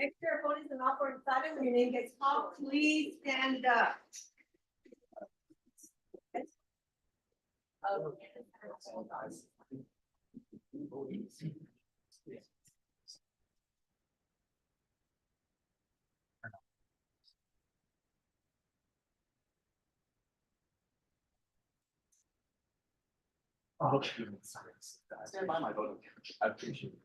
Make sure everybody's an awkward silent when your name gets called. Please stand up. Stand by my vote. I appreciate it.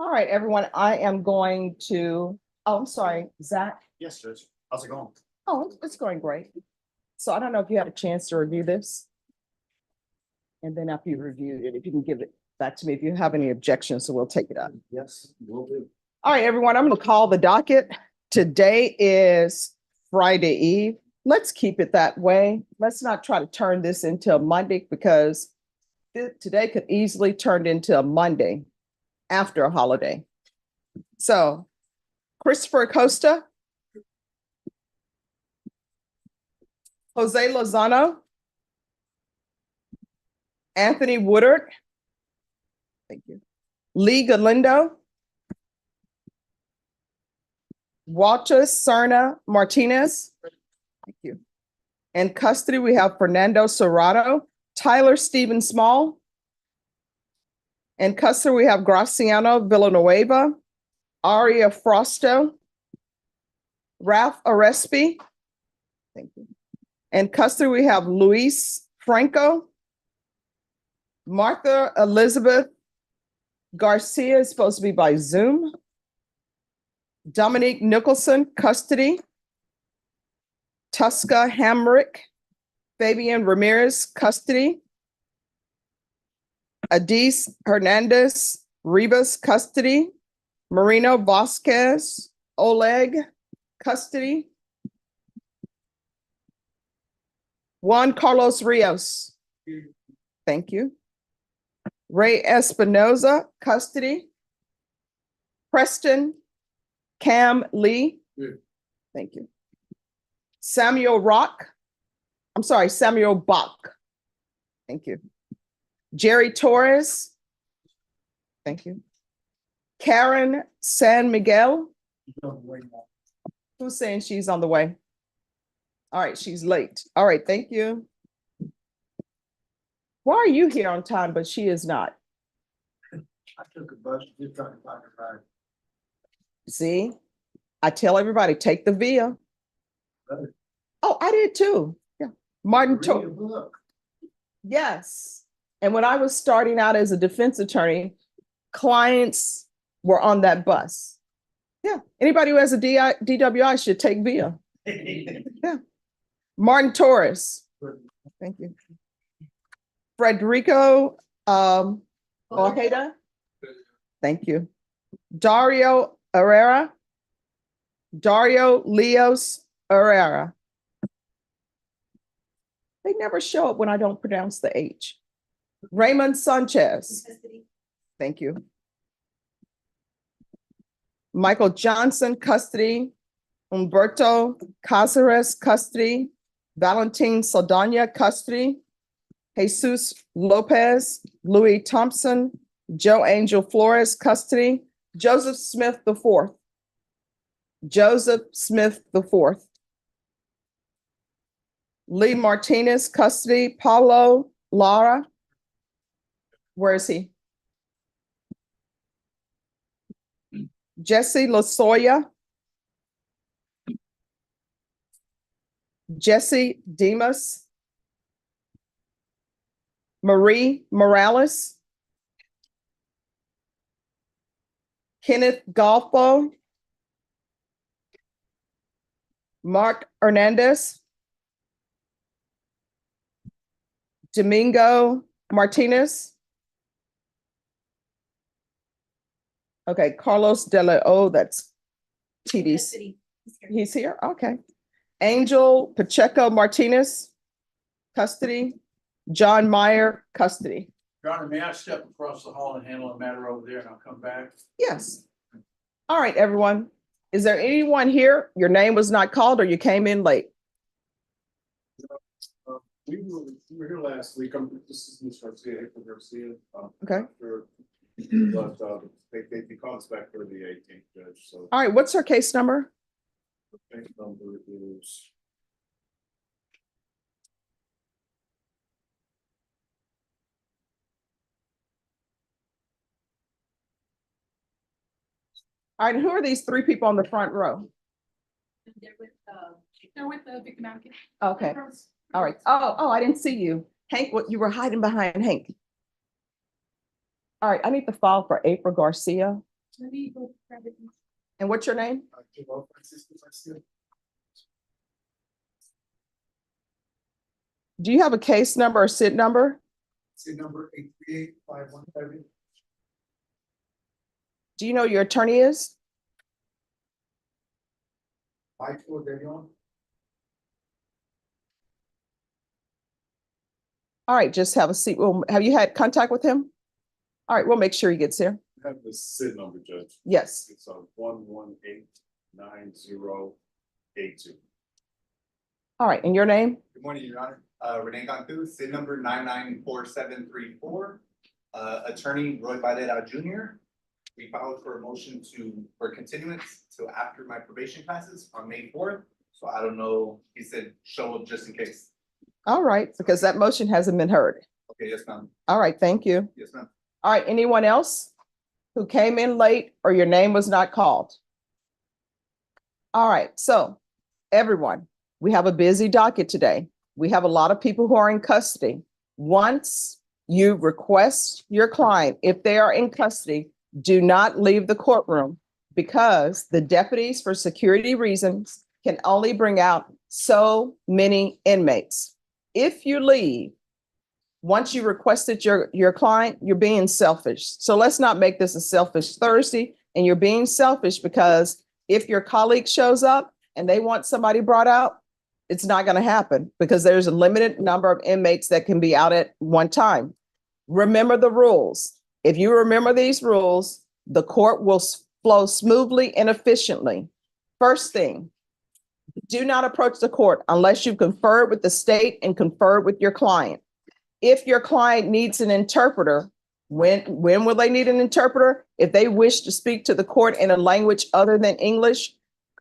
All right, everyone, I am going to, I'm sorry, Zach. Yes, Judge. How's it going? Oh, it's going great. So I don't know if you had a chance to review this. And then after you reviewed it, if you can give it back to me, if you have any objections, so we'll take it up. Yes, will do. All right, everyone, I'm going to call the docket. Today is Friday Eve. Let's keep it that way. Let's not try to turn this into a Monday because today could easily turn into a Monday after a holiday. So Christopher Acosta, Jose Lozano, Anthony Woodard, thank you, Lee Galindo, Walter Serna Martinez, thank you. In custody, we have Fernando Serrato, Tyler Stephen Small. In custody, we have Graciano Villanueva, Aria Frosto, Ralph Arespi. Thank you. In custody, we have Luis Franco, Martha Elizabeth Garcia is supposed to be by Zoom, Dominique Nicholson, custody, Tusca Hamrick, Fabian Ramirez, custody, Adis Hernandez Rivas, custody, Marino Vasquez, Oleg, custody, Juan Carlos Rios. Thank you. Ray Espinoza, custody. Preston Cam Lee. Thank you. Samuel Bach. Thank you. Jerry Torres. Thank you. Karen San Miguel. Who's saying she's on the way? All right, she's late. All right, thank you. Why are you here on time, but she is not? I took a bus, just trying to find a ride. See, I tell everybody, take the via. Better. Oh, I did too. Yeah. Martin Read your told, book. yes. And when I was starting out as a defense attorney, clients were on that bus. Yeah. Anybody who has a DWI should take via. Yeah. Martin Torres. Thank you. Frederico Ojeda. Thank you. Dario Herrera. Dario Leos Herrera. They never show up when I don't pronounce the H. Raymond Sanchez. Thank you. Michael Johnson, custody. Humberto Cáceres, custody. Valentin Saldana, custody. Jesus Lopez, Louis Thompson, Joe Angel Flores, custody. Joseph Smith IV. Joseph Smith IV. Lee Martinez, custody. Paulo Lara. Where is he? Jesse Lasoya. Jesse Demas. Marie Morales. Kenneth Golfo. Mark Hernandez. Domingo Martinez. Okay, Carlos De La O, that's TDC. He's here, okay. Angel Pacheco Martinez, custody. John Meyer, custody. Your Honor, may I step across the hall and handle a matter over there and I'll come back? Yes. All right, everyone. Is there anyone here? Your name was not called or you came in late? We were here last week. This is Ms. Garcia, April Garcia. Okay. But they called us back for the 18th, Judge, so. All right, what's her case number? The case number is. All right, who are these three people on the front row? They're with the victim advocate. Okay, all right. Oh, I didn't see you. Hank, what, you were hiding behind Hank. All right, I need the file for April Garcia. Let me go grab it. And what's your name? Do you have a case number or SID number? See number 838-5170. Do you know who your attorney is? Michael De Leon. All right, just have a seat. Well, have you had contact with him? All right, we'll make sure he gets here. I have the SID number, Judge. Yes. It's 1189082. All right, and your name? Good morning, Your Honor. Renee Cantu, SID number 994734. Attorney Roy Varela Jr. We filed for a motion for continuance till after my probation classes on May 4th. So I don't know, he said show up just in case. All right, because that motion hasn't been heard. Okay, yes, ma'am. All right, thank you. Yes, ma'am. All right, anyone else who came in late or your name was not called? All right, so everyone, we have a busy docket today. We have a lot of people who are in custody. Once you request your client, if they are in custody, do not leave the courtroom because the deputies for security reasons can only bring out so many inmates. If you leave, once you requested your client, you're being selfish. So let's not make this a selfish Thursday. And you're being selfish because if your colleague shows up and they want somebody brought out, it's not going to happen because there's a limited number of inmates that can be out at one time. Remember the rules. If you remember these rules, the court will flow smoothly and efficiently. First thing, do not approach the court unless you've conferred with the state and conferred with your client. If your client needs an interpreter, when will they need an interpreter? If they wish to speak to the court in a language other than English,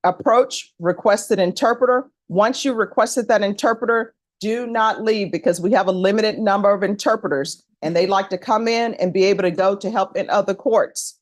approach, request an interpreter. Once you requested that interpreter, do not leave because we have a limited number of interpreters and they like to come in and be able to go to help in other courts.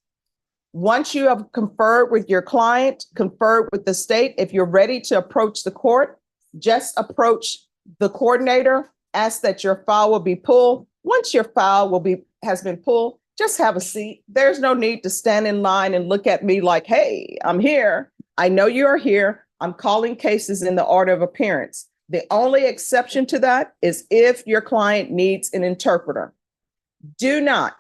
Once you have conferred with your client, conferred with the state, if you're ready to approach the court, just approach the coordinator, ask that your file will be pulled. Once your file has been pulled, just have a seat. There's no need to stand in line and look at me like, hey, I'm here. I know you are here. I'm calling cases in the order of appearance. The only exception to that is if your client needs an interpreter. Do not,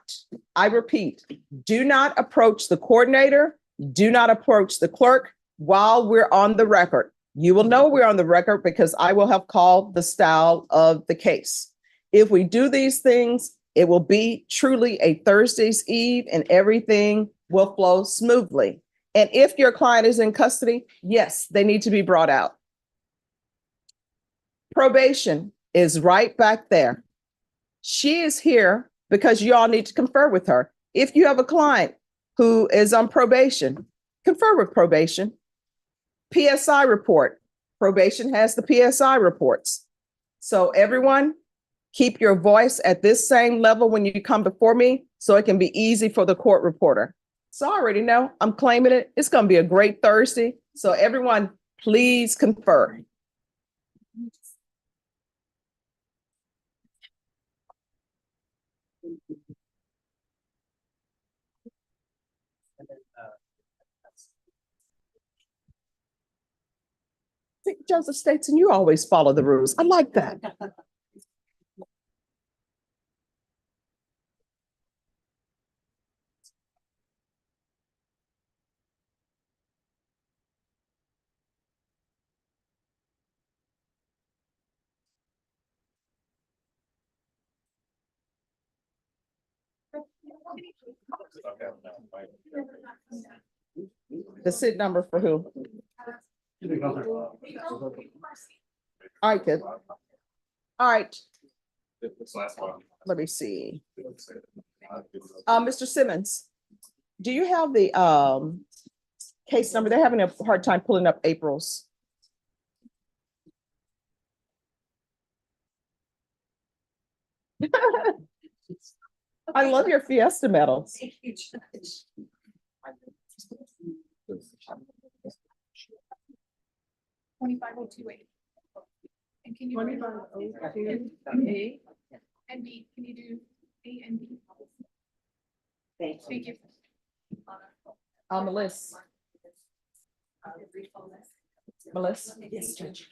I repeat, do not approach the coordinator. Do not approach the clerk while we're on the record. You will know we're on the record because I will have called the style of the case. If we do these things, it will be truly a Thursday's Eve and everything will flow smoothly. And if your client is in custody, yes, they need to be brought out. Probation is right back there. She is here because you all need to confer with her. If you have a client who is on probation, confer with probation. PSI report. Probation has the PSI reports. So everyone, keep your voice at this same level when you come before me so it can be easy for the court reporter. So I already know I'm claiming it. It's going to be a great Thursday. So everyone, please confer. Joseph states, and you always follow the rules. I like that. The SID number for who? All right, good. All right, This last one. let me see. Mr. Simmons, do you have the case number? They're having a hard time pulling up April's. I love your Fiesta medals. 25028. And can you? 25028. And B, can you do A and B? Thank Thank you. Melissa. Melissa? Yes, Judge.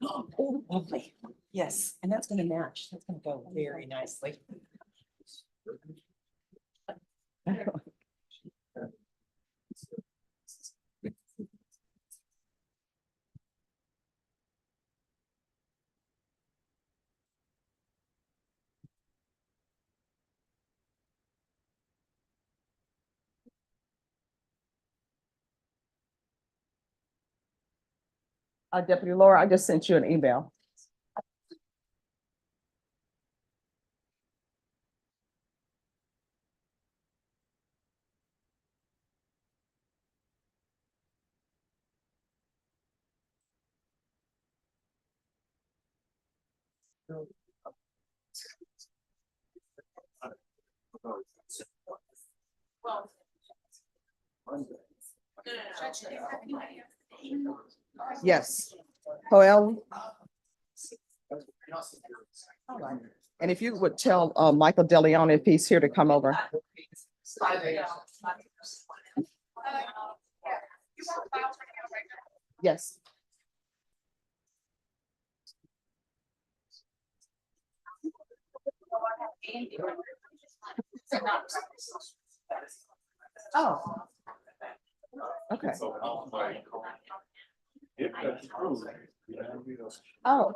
Oh, lovely. Yes, and that's gonna match. That's gonna go very nicely. Deputy Laura, I just sent you an email. Yes. Joel. And if you would tell Michael DeLeon if he's here to come over. Yes. Oh. Okay. If that's true, yeah, Oh.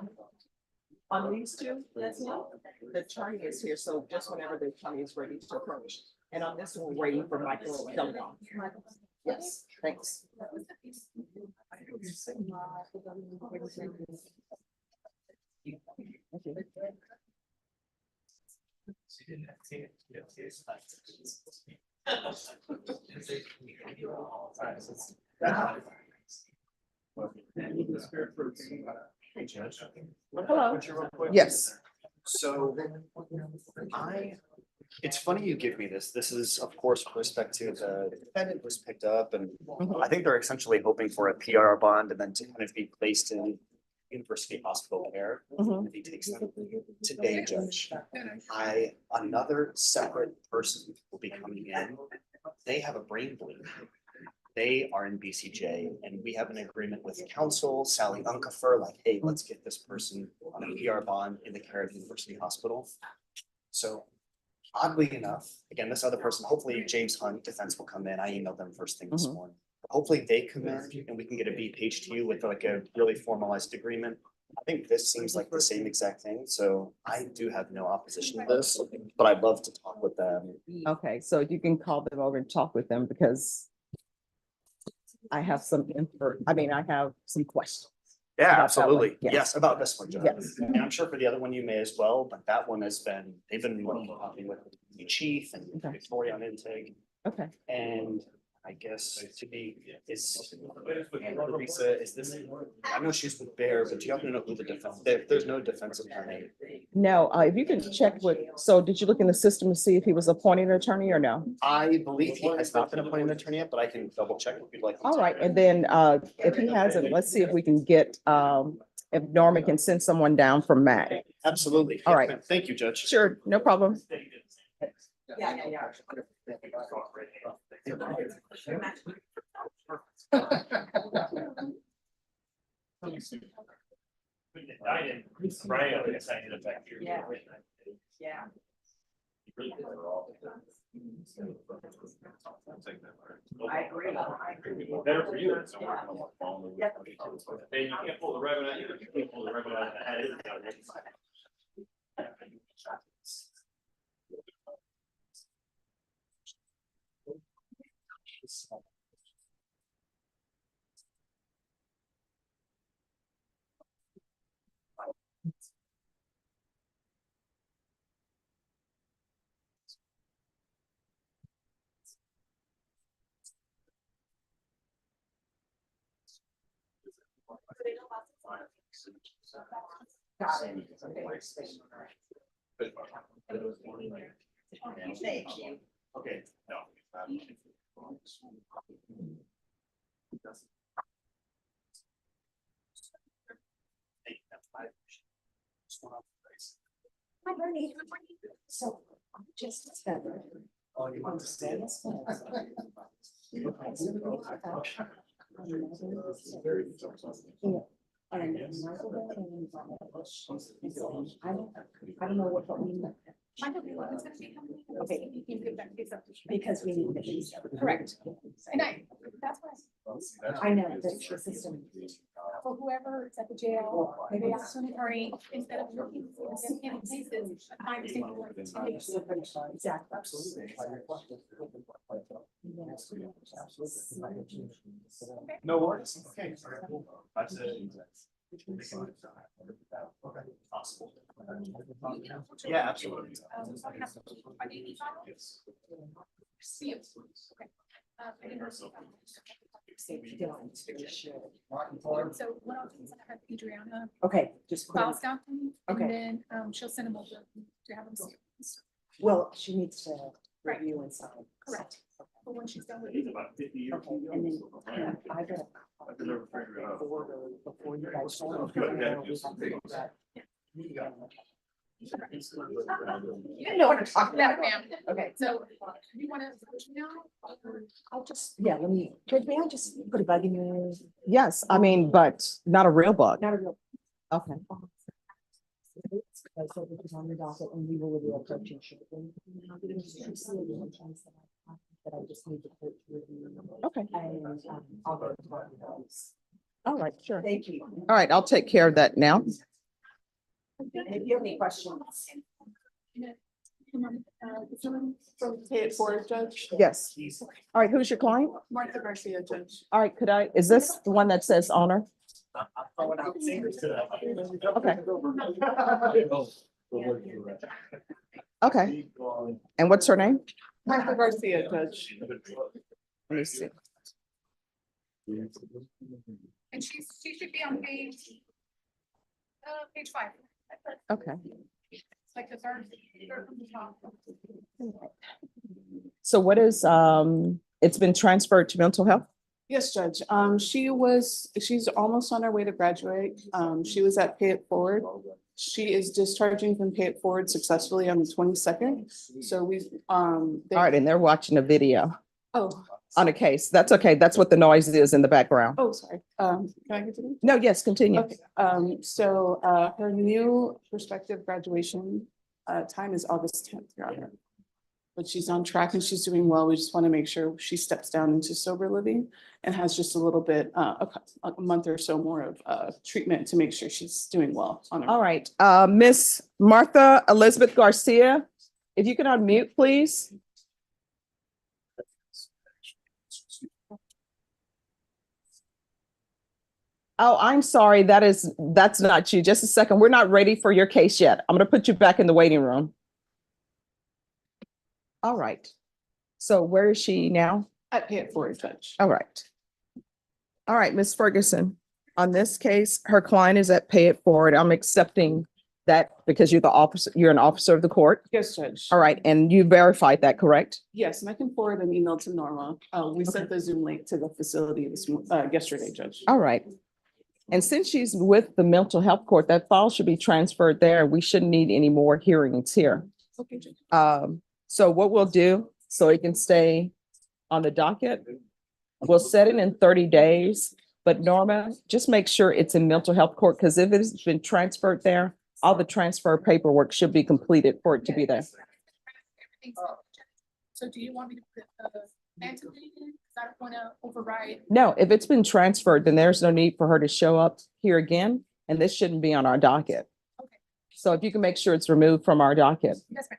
On these two, that's not, the attorney is here, so just whenever the attorney is ready to approach. And on this one, we're waiting for Michael DeLeon. Yes, thanks. Hey, Judge. Hello. Put you real quick. Yes. So it's funny you give me this. This is, of course, with respect to the defendant was picked up, and I think they're essentially hoping for a PR bond and then to kind of be placed in university hospital care. Mhm. If he takes them today, Judge, another separate person will be coming in. They have a brain bleed. They are in BCJ, and we have an agreement with counsel, Sally Unkefer, like, hey, let's get this person on a PR bond in the care of University Hospital. So oddly enough, again, this other person, hopefully James Hunt Defense will come in. I emailed them first thing this morning. Hopefully they come in and we can get a B page to you with like a really formalized agreement. I think this seems like the same exact thing, so I do have no opposition to this, but I'd love to talk with them. Okay, so you can call them over and talk with them because I have some I have some questions. Yeah, About that one, absolutely. yes. Yes, about this one, Judge. Yes. And I'm sure for the other one you may as well, but that one has been, they've been talking with the chief and Okay. Victoria on intake. Okay. And I guess to be, Teresa, is this, I know she's with Bear, but do you happen to know who the defense, there's no defense attorney. No, if you can check with, so did you look in the system to see if he was appointed an attorney or no? I believe he has not been appointed an attorney yet, but I can double check if you'd like. All right, and then if he hasn't, let's see if we can get, if Norman can send someone down from Mac. Absolutely. All right. Thank you, Judge. Sure, no problem. Yeah. Yeah. I agree. Better for you. It's somewhere on the phone. Hey, you can't pull the revenue out, you can't pull the revenue out. Thank you. Okay. Hi, Bernie. So, I'm just discovered. Oh, you want to stay? I don't know what we mean. Might not be what it's gonna be. Okay. You can give that case up. Because we need these. Correct. And that's why, I know, the system. for whoever is at the jail, maybe ask an attorney, instead of looking for any cases, find a single one. Exactly. No worries. Okay. That's it. Possible. Yeah, absolutely. See you. Okay. I didn't know. So what I'll do is I have Adriana Okay, just. put file it- staff them, Okay. and then she'll send them over to have them sealed. Well, she needs to Right. review and sign. Correct. But when she's done with it. Okay, and then I got. Before you guys. You know what I'm talking about, ma'am. Okay, So you want to, now? I'll just, yeah, may I just put a bug in your ears? Yes, I mean, but not a real bug. Not a real. Okay. I said this is on the docket and we will be approaching shortly. But I just need to put review. Okay. And I'll go to those. All right, sure. Thank you. All right, I'll take care of that now. If you have any questions. From pay it forward, Judge. Yes. All right, who's your client? Martha Garcia, Judge. All right, is this the one that says owner? Okay. Okay. And what's her name? Martha Garcia, Judge. Let me see. And she should be on page 5. Okay. Like the third from the top. So what is, it's been transferred to mental health? Yes, Judge. She's almost on her way to graduate. She was at Pay It Forward. She is discharging from Pay It Forward successfully on the 22nd. So All right, and they're watching a video Oh, on a case. That's okay. That's what the noise is in the background. oh, sorry. Can I continue? No, yes, continue. Okay, so her new prospective graduation time is August 10th, Your Honor. But she's on track and she's doing well. We just want to make sure she steps down into sober living and has just a little bit, a month or so more of treatment to make sure she's doing well on her. All right, Miss Martha Elizabeth Garcia, if you can unmute, please. Oh, I'm sorry. That's not you. Just a second. We're not ready for your case yet. I'm going to put you back in the waiting room. All right. So where is she now? At Pay It Forward, Judge. All right. All right, Miss Ferguson, on this case, her client is at Pay It Forward. I'm accepting that because you're an officer of the court. Yes, Judge. All right, and you verified that, correct? Yes, and I can forward an email to Norma. We sent the Zoom link to the facility yesterday, Judge. All right. And since she's with the mental health court, that file should be transferred there. We shouldn't need any more hearings here. Okay, Judge. So what we'll do, so it can stay on the docket, we'll set it in 30 days. But Norma, just make sure it's in mental health court, because if it's been transferred there, all the transfer paperwork should be completed for it to be there. So do you want me to put antidote in? 'Cause I don't want to override. No, if it's been transferred, then there's no need for her to show up here again, and this shouldn't be on our docket. Okay. So if you can make sure it's removed from our docket. Yes, ma'am.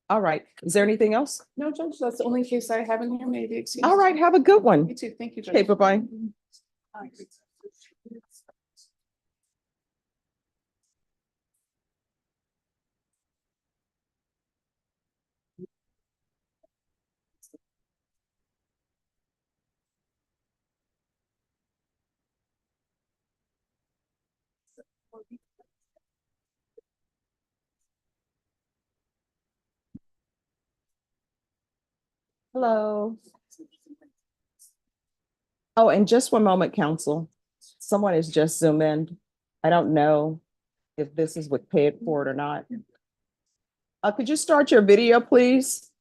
All right. Is there anything else? No, Judge, that's the only case I have in here, maybe. Excuse All right. Have a good one. You too. Thank you, Judge. Okay, bye-bye. Hello. Oh, and just one moment, council. Someone has just zoomed in. I don't know if this is with paid for it or not. Could you start your video, please?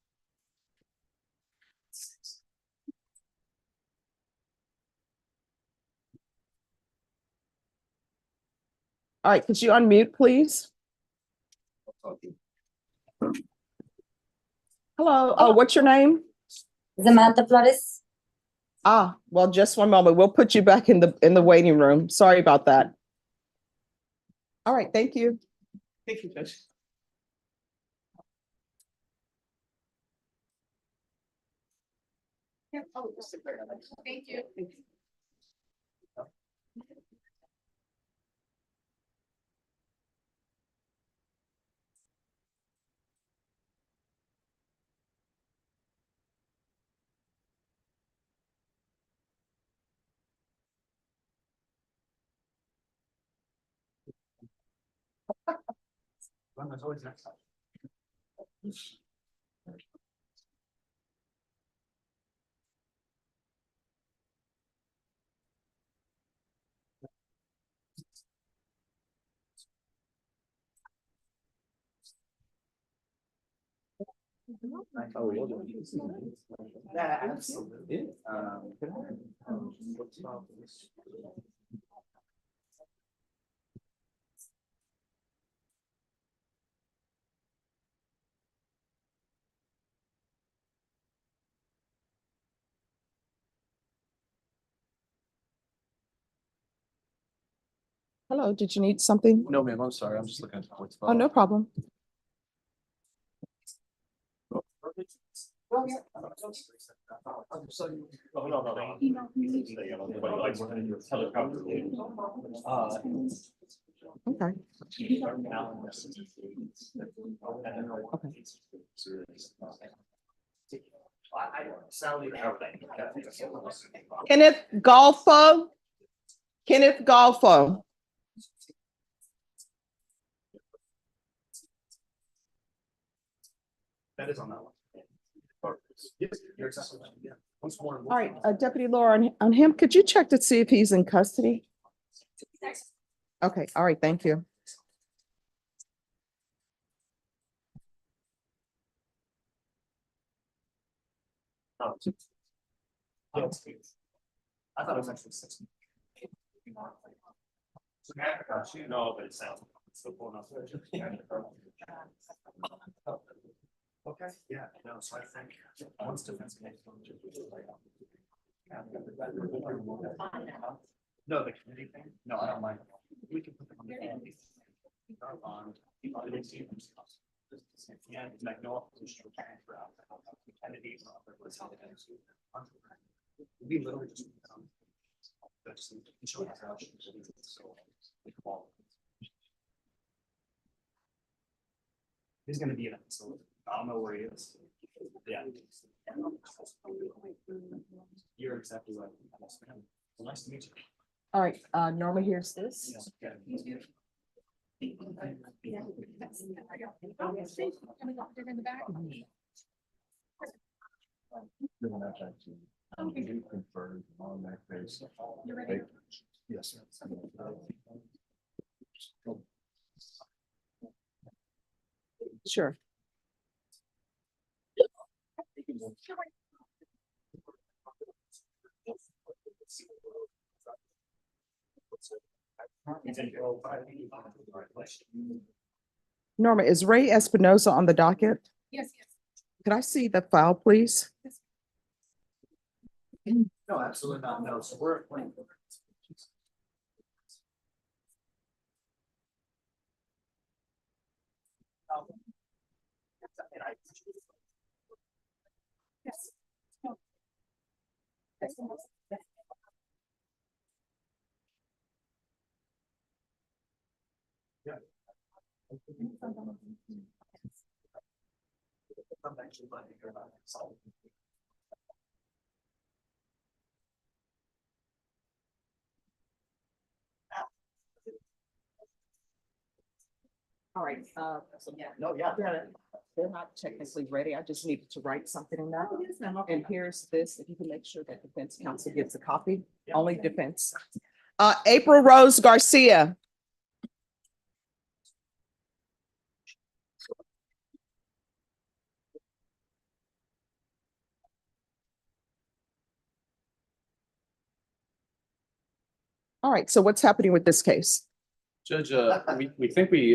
All right, could you unmute, please? Hello, oh, what's your name? Samantha Flores. Ah, well, just one moment. We'll put you back in the waiting room. Sorry about that. All right, thank you. Thank you, Judge. Thank you. There's always next time. Oh, you're doing it. Yeah, absolutely. What's wrong with this? Hello, did you need something? No, ma'am, I'm sorry. I'm just looking at the points. Oh, no problem. Oh, no, no. Helicopter. Okay. Kenneth Golfo? Kenneth Golfo. That is on that one. Yes, you're exactly right. Yeah. Once more. All right, Deputy Laura, on him, could you check to see if he's in custody? Okay, all right, thank you. Oh, I thought it was actually 6. No, but it sounds. Okay, yeah, no, so I think once defense. No, the committee thing, no, I don't mind. We can put them on the committee. Yeah, like no opposition to transfer out. Kennedy. We literally just. He's gonna be in a facility. I don't know where he is. Yeah. You're exactly right. Well, nice to meet you. All right, Norma, here's this. Yeah. They're in the back. Conferred on that case. You ready? Yes. Sure. Norma, is Ray Espinoza on the docket? Yes, yes. Could I see the file, please? No, absolutely not. No, so we're. All right, no, yeah. They're not technically ready. I just needed to write something in that. And here's this, if you can make sure that defense counsel gets a copy, only defense. April Rose Garcia. All right, so what's happening with this case? Judge, we think we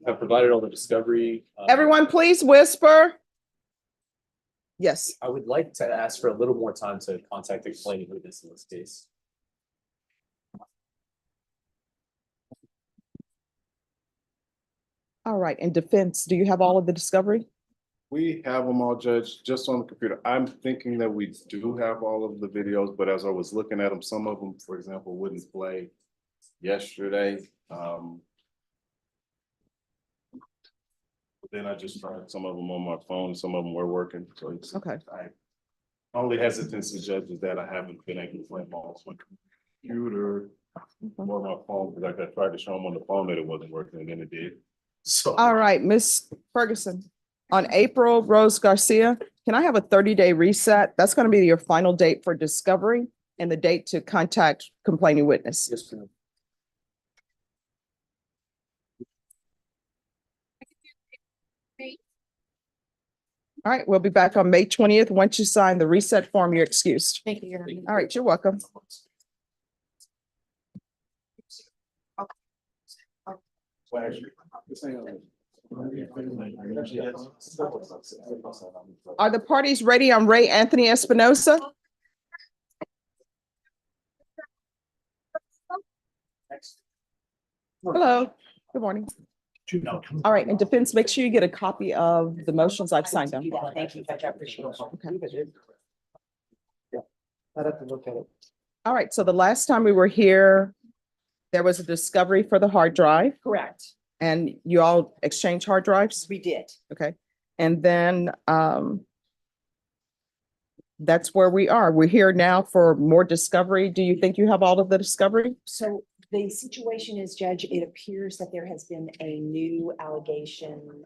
have provided all the discovery. Everyone, please whisper. Yes. I would like to ask for a little more time to contact the complaining witness in this case. All right, in defense, do you have all of the discovery? We have them all, Judge, just on the computer. I'm thinking that we do have all of the videos, but as I was looking at them, some of them, for example, wouldn't play yesterday. Then I just tried some of them on my phone, some of them were working, so it's. Okay. Only hesitancy, Judge, is that I haven't been able to play them all on my computer or my phone, because I tried to show them on the phone that it wasn't working, and then it did. So. All right, Miss Ferguson, on April Rose Garcia, can I have a 30-day reset? That's going to be your final date for discovery and the date to contact complaining witness. Yes, ma'am. All right, we'll be back on May 20th. Once you sign the reset form, you're excused. Thank you. All right, you're welcome. Are the parties ready? I'm Ray Anthony Espinosa. Hello, good morning. All right, and defense, make sure you get a copy of the motions I've signed on. Thank you, Judge. I appreciate it. I'd have to look at it. All right, so the last time we were here, there was a discovery for the hard drive Correct. and you all exchanged hard drives? We did. Okay, and then that's where we are. We're here now for more discovery. Do you think you have all of the discovery? So the situation is, Judge, it appears that there has been a new allegation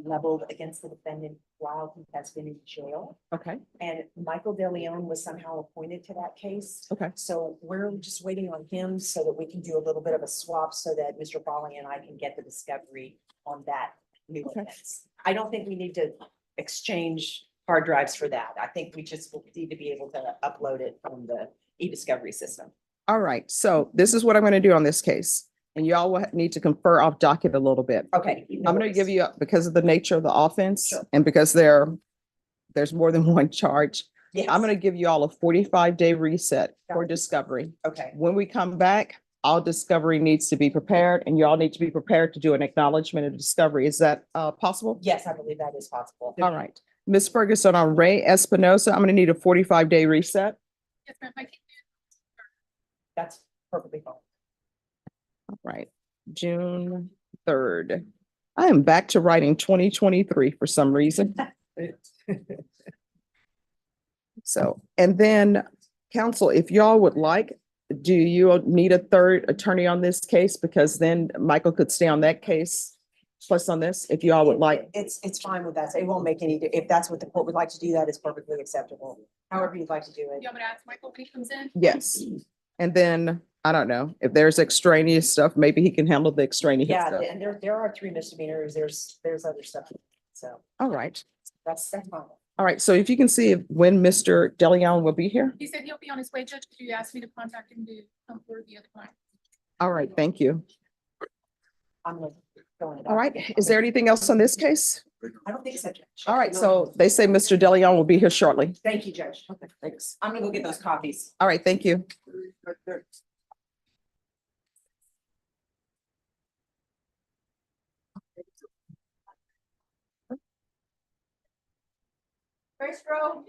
leveled against the defendant while he has been in jail. Okay, And Michael De Leon was somehow appointed to that case. okay, So we're just waiting on him so that we can do a little bit of a swap so that Mr. Brawley and I can get the discovery on that new Okay. offense. I don't think we need to exchange hard drives for that. I think we just will need to be able to upload it from the e-discovery system. all right. So this is what I'm going to do on this case. And y'all will need to confer off docket a little bit. Okay. I'm going to give you, because of the nature of the offense Sure. and because there's more than one charge, Yes. I'm going to give you all a 45-day reset for Got it. discovery. Okay. When we come back, all discovery needs to be prepared and y'all need to be prepared to do an acknowledgement of discovery. Is that possible? Yes, I believe that is possible. All right. Ms. Ferguson, on Ray Espinosa, I'm going to need a 45-day reset. Yes, ma'am. I can do That's perfectly fine. All right, June 3rd. I am back to writing 2023 for some reason. So, and then counsel, if y'all would like, do you need a third attorney on this case? Because then Michael could stay on that case plus on this, if y'all would like. It's fine with that. It won't make any, if that's what the court would like to do, that is perfectly acceptable. However you'd like to do it. You want me to ask Michael when he comes in? Yes. And then, I don't know, if there's extraneous stuff, maybe he can handle the extraneous Yeah, stuff. and there are 3 misdemeanors. There's other stuff. So All right. that's fine. All right. So if you can see when Mr. DeLeon will be here. He said he'll be on his way. Judge, could you ask me to contact him to come for the other client? All right. Thank you. I'm gonna go in. All right. Is there anything else on this case? I don't think so, Judge. All right. So they say Mr. DeLeon will be here shortly. Thank you, Judge. Okay, thanks. I'm gonna go get those copies. All right. Thank you. First row.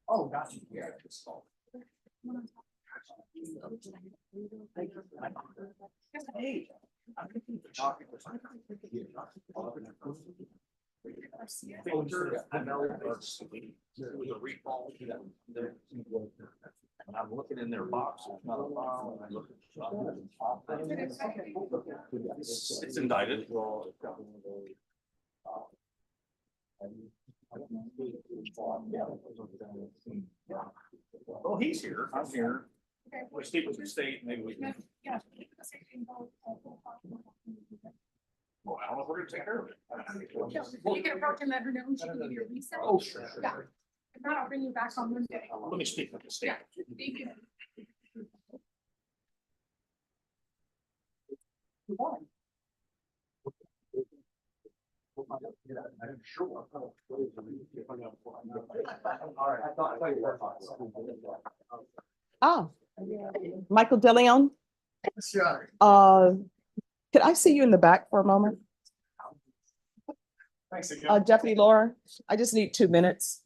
Oh, gotcha. Yeah. Hey. I'm thinking the docket was like- I know it was a recall. And I'm looking in their box, it's not a file, and I look at. It's indicted. Oh, he's here, I'm here. We speak with the state, maybe we can. Yeah. Well, I don't know if we're gonna take care of it. You can approach and let her know when she can give you a reset. Oh, sure. Yeah. If not, I'll bring you back on Monday. Let me speak with the state. Yeah, thank you. Ah, Michael DeLeon, Sure. could I see you in the back for a moment? Thanks again. Deputy Laura, I just need 2 minutes.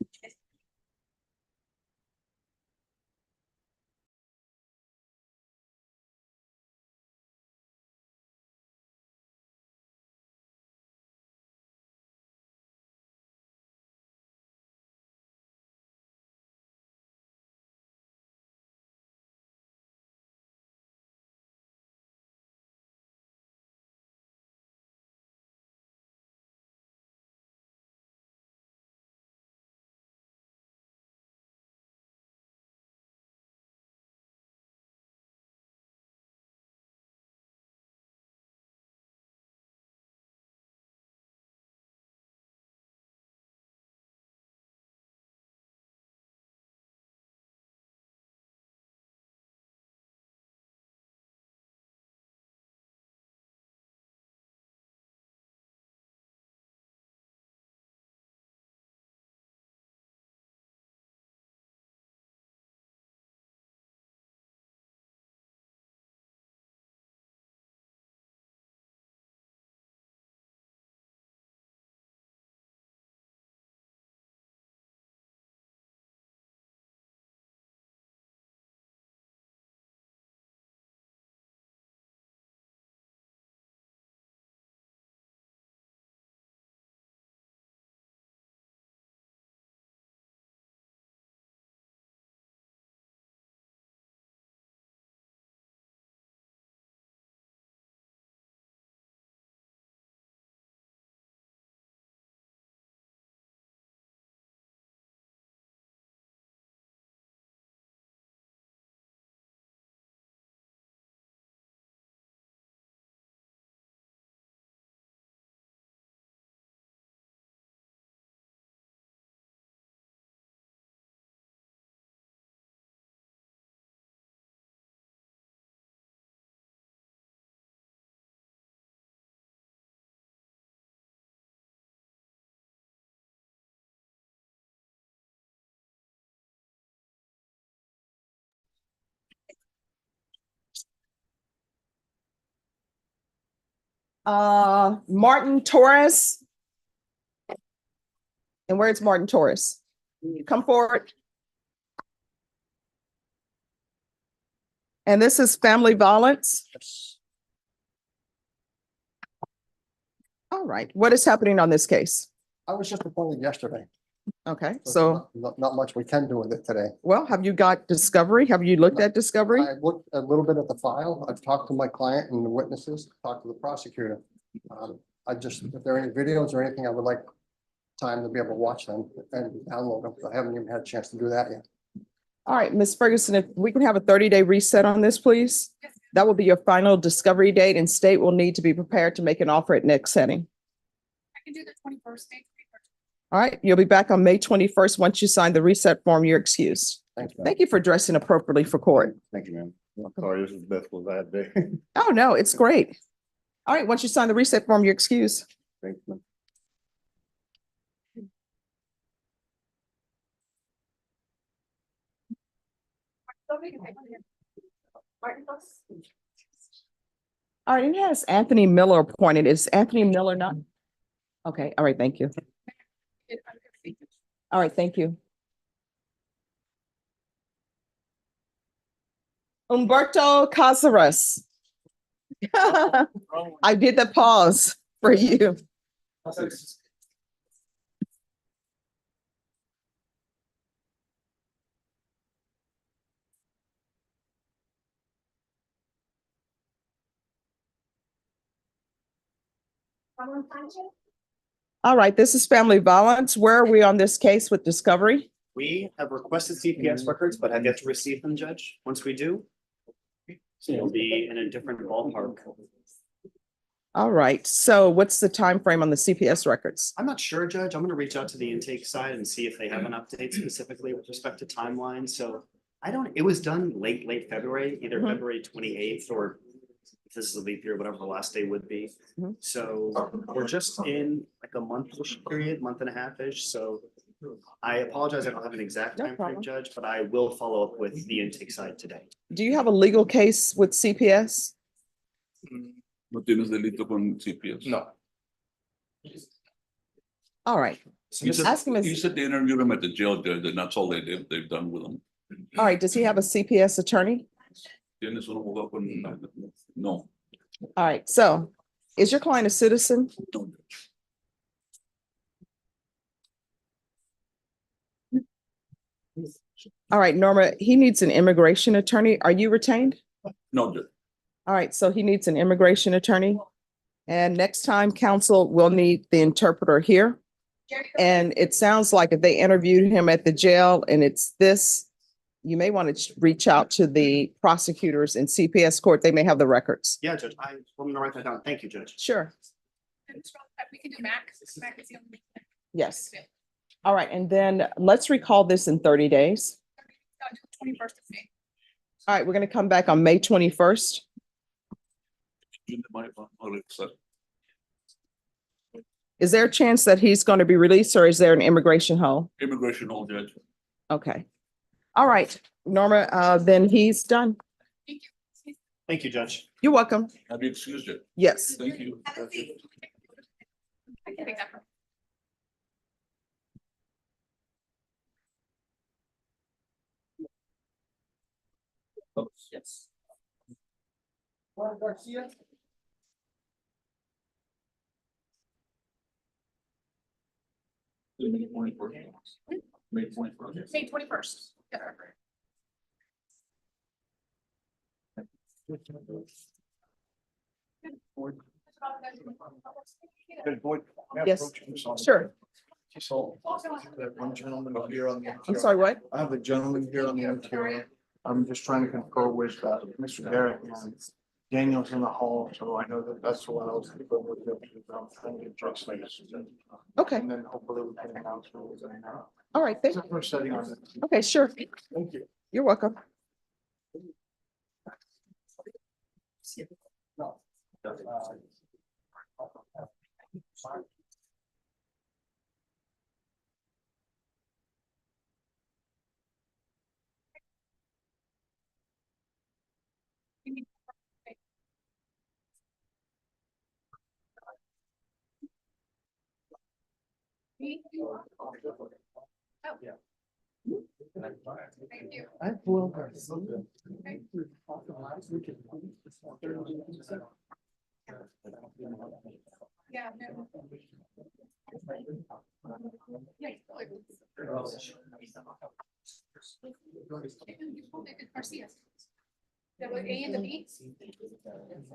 Martin Torres. And where's Martin Torres? Come forward. And this is family violence. All right, what is happening on this case? I was just appointed yesterday. Okay, so, Not much we can do with it today. well, have you got discovery? Have you looked at discovery? I looked a little bit at the file. I've talked to my client and the witnesses, talked to the prosecutor. If there are any videos or anything, I would like time to be able to watch them and download them. I haven't even had a chance to do that yet. All right, Ms. Ferguson, if we can have a 30-day reset on this, please. That will be your final discovery date, and state will need to be prepared to make an offer at next setting. I can do the 21st, May 21st. All right, you'll be back on May 21st. Once you sign the reset form, you're excused. Thank you. Thank you for dressing appropriately for court. Thank you, ma'am. Sorry, this is the best was I had day. Oh, no, it's great. All right, once you sign the reset form, you're excused. Thank you. All right, and it has Anthony Miller appointed. Is Anthony Miller not? Okay, all right, thank you. All right, thank you. Humberto Casares. I did the pause for you. All right, this is family violence. Where are we on this case with discovery? We have requested CPS records, but have yet to receive them, Judge. Once we do, it'll be in a different ballpark. All right, so what's the time frame on the CPS records? I'm not sure, Judge. I'm gonna reach out to the intake side and see if they have an update specifically with respect to timeline. So it was done late February, either Mhm. February 28th or if this is a leap year, whatever the last day would be. Mhm. So we're just in like a month-ish period, month and a half-ish. So I apologize. I don't have an exact No time frame, problem. Judge, but I will follow up with the intake side today. Do you have a legal case with CPS? No tienes delito con CPS. No. All right, You said, ask him, you said they interviewed him at the jail, Judge, and that's all they've done with him. all right, does he have a CPS attorney? ¿Tienes un abogado con? No. All right, so is your client a citizen? No. All right, Norma, he needs an immigration attorney. Are you retained? No, Judge. All right, so he needs an immigration attorney. And next time, council will need the interpreter here. And it sounds like if they interviewed him at the jail and it's this, you may want to reach out to the prosecutors in CPS court. They may have the records. Yeah, Judge, I'm gonna write that down. Thank you, Judge. Sure. We can do Max. Max is the only. Yes. All right, and then let's recall this in 30 days. 21st of May. All right, we're going to come back on May 21st. Is there a chance that he's going to be released or is there an immigration hold? Immigration hold, Judge. Okay. All right, Norma, then he's done. Thank you. Thank you, Judge. You're welcome. Have you excused it? Yes. Thank you. I can take that from. Yes. May 21st. May 21st. May 21st. Yeah. Yes, sure. So, that one gentleman here on the. I'm sorry, what? I have a gentleman here on the MTO. I'm just trying to confer with Mr. Derek and Daniel's in the hall, so I know that that's what I was. Trying to get drugs licensed. Okay, And then hopefully we can announce. all right, thank, We're setting on it. okay, sure. Thank you. You're welcome. Thank you. Yeah, no. Yeah, Garcia. That was A and the B.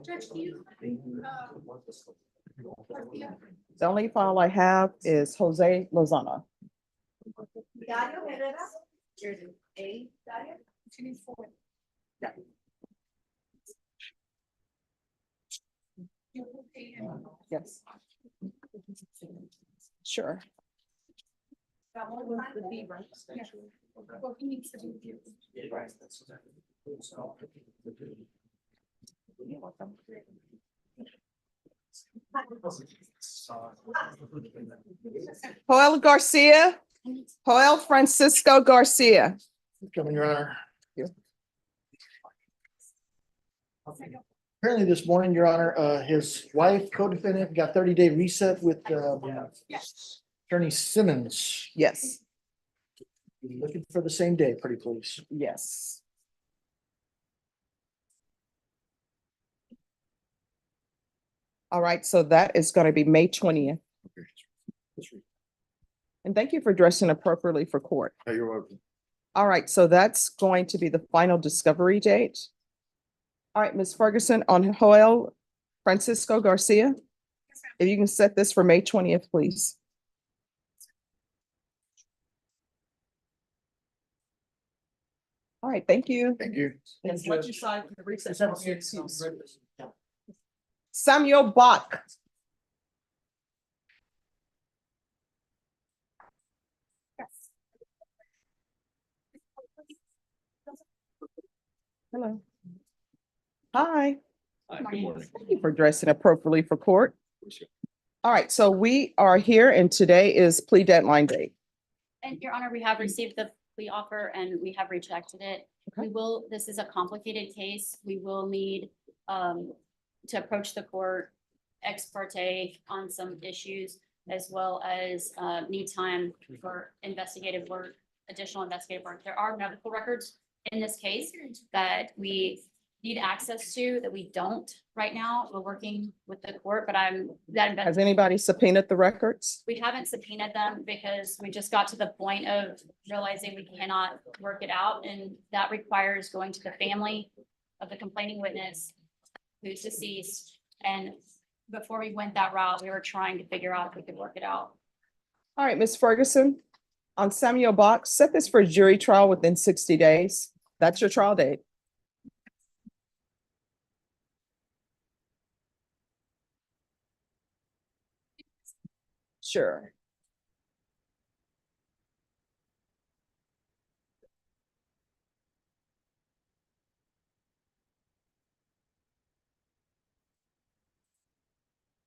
Judge, you. The only file I have is Jose Lozano. Dario Herrera. Here's an A, Dario. She needs 4. Yeah. Yes. Sure. That one was the B, right? Yeah. Well, he needs to be here. Joel Garcia, Joel Francisco Garcia. Coming, Your Honor. Apparently this morning, Your Honor, his wife, co-defendant, got 30-day reset with Attorney Simmons. Yes, Looking for the same day, pretty please. yes. All right, so that is going to be May 20th. And thank you for dressing appropriately for court. You're welcome. All right, so that's going to be the final discovery date. All right, Ms. Ferguson, on Joel Francisco Garcia, if you can set this for May 20th, please. All right, thank you. Thank you. And once you sign the recess form, you're excused. Samuel Bach. Hello. Hi. Hi, good morning. Thank you for dressing appropriately for court. All right, so we are here and today is plea deadline day. And Your Honor, we have received the plea offer and we have rejected it. Okay. This is a complicated case. We will need to approach the court ex parte on some issues, as well as need time for investigative work, additional investigative work. There are medical records in this case that we need access to that we don't right now. We're working with the court, but Has anybody subpoenaed the records? we haven't subpoenaed them because we just got to the point of realizing we cannot work it out, and that requires going to the family of the complaining witness who's deceased. And before we went that route, we were trying to figure out if we could work it out. All right, Ms. Ferguson, on Samuel Bach, set this for jury trial within 60 days. That's your trial date. Sure.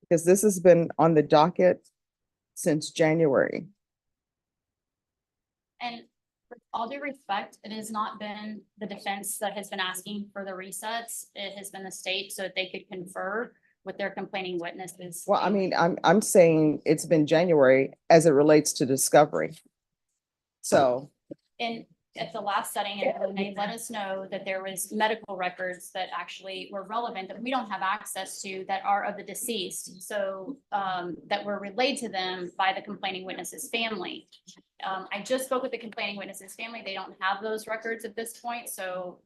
Because this has been on the docket since January. And with all due respect, it has not been the defense that has been asking for the resets. It has been the state so that they could confer with their complaining witnesses. Well, I mean, I'm saying it's been January as it relates to discovery. So, And at the last setting, and they let us know that there was medical records that actually were relevant that we don't have access to that are of the deceased. So that were relayed to them by the complaining witness's family. I just spoke with the complaining witness's family. They don't have those records at this point, so.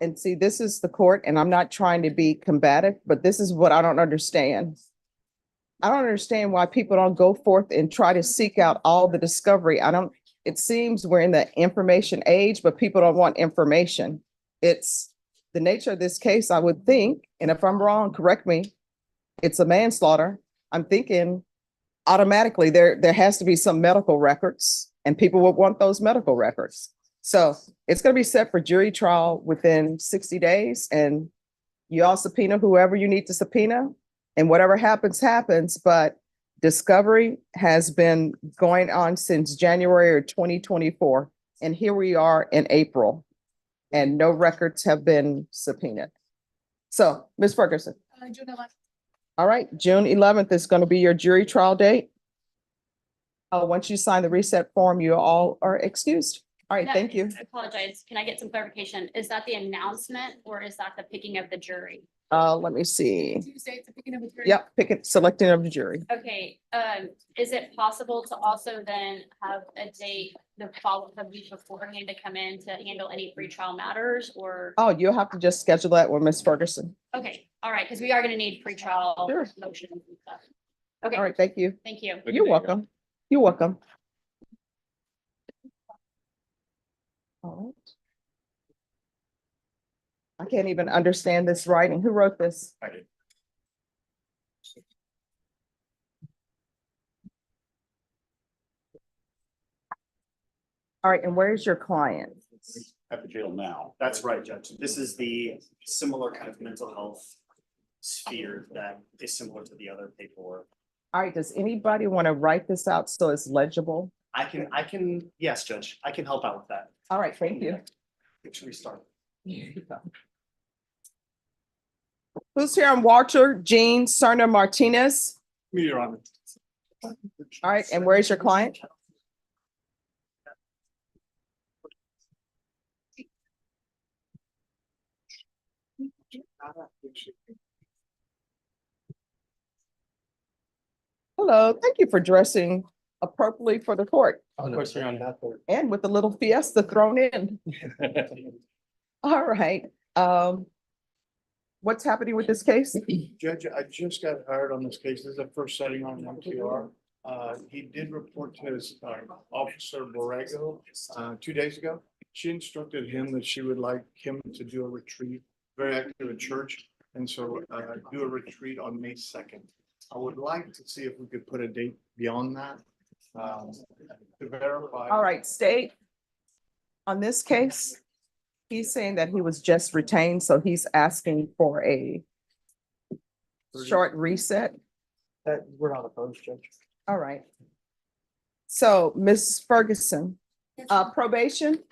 and see, this is the court, and I'm not trying to be combative, but this is what I don't understand. I don't understand why people don't go forth and try to seek out all the discovery. It seems we're in the information age, but people don't want information. It's the nature of this case, I would think, and if I'm wrong, correct me, it's a manslaughter. I'm thinking automatically there has to be some medical records, and people would want those medical records. So it's going to be set for jury trial within 60 days, and you all subpoena whoever you need to subpoena, and whatever happens, happens. But discovery has been going on since January of 2024, and here we are in April, and no records have been subpoenaed. So, Ms. Ferguson. June 11th. All right, June 11th is going to be your jury trial date. Once you sign the reset form, you all are excused. All right, thank you. I apologize. Can I get some clarification? Is that the announcement or is that the picking of the jury? Let me see. Tuesday, it's the beginning of the. Yep, selecting of the jury. Okay, is it possible to also then have a date the week beforehand to come in to handle any pretrial matters or? Oh, you'll have to just schedule that with Ms. Ferguson. Okay, all right, because we are gonna need pretrial Sure. motions and stuff. Okay. All right, thank you. Thank you. You're welcome. You're welcome. All right. I can't even understand this writing. Who wrote this? I did. All right, and where's your client? At the jail now. That's right, Judge. This is the similar kind of mental health sphere that is similar to the other paperwork. All right, does anybody want to write this out so it's legible? I can, yes, Judge, I can help out with that. All right, thank you. Should we start? Who's here on Walter Jean Cerna Martinez? Me, Your Honor. All right, and where is your client? Hello, thank you for dressing appropriately for the court Of course, Your Honor. and with a little fiesta thrown in. All right, what's happening with this case? Judge, I just got hired on this case. This is the first setting on MTR. He did report to his officer Borrego 2 days ago. She instructed him that she would like him to do a retreat, very active at church. And so do a retreat on May 2nd. I would like to see if we could put a date beyond that to verify. All right, state. On this case, he's saying that he was just retained, so he's asking for a short reset. That we're not opposed, Judge. All right. So, Ms. Ferguson, probation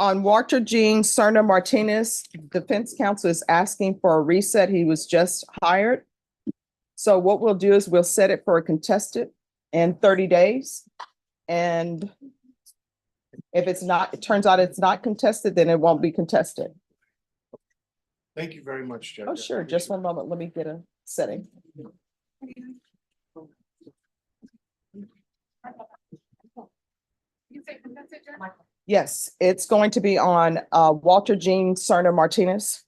on Walter Jean Cerna Martinez, defense counsel is asking for a reset. He was just hired. So what we'll do is we'll set it for a contested in 30 days. And if it's not, it turns out it's not contested, then it won't be contested. Thank you very much, Judge. Oh, sure. Just one moment. Let me get a setting. Yes, it's going to be on Walter Jean Cerna Martinez.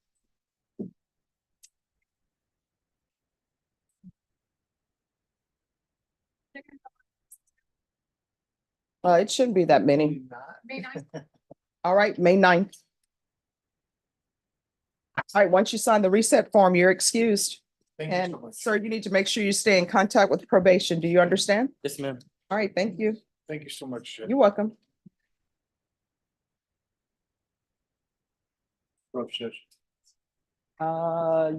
It shouldn't be that many. May 9th. All right, May 9th. All right, once you sign the reset form, you're excused. Thank you And so much. sir, you need to make sure you stay in contact with probation. Do you understand? Yes, ma'am. All right, thank you. Thank you so much, Judge. You're welcome. Judge.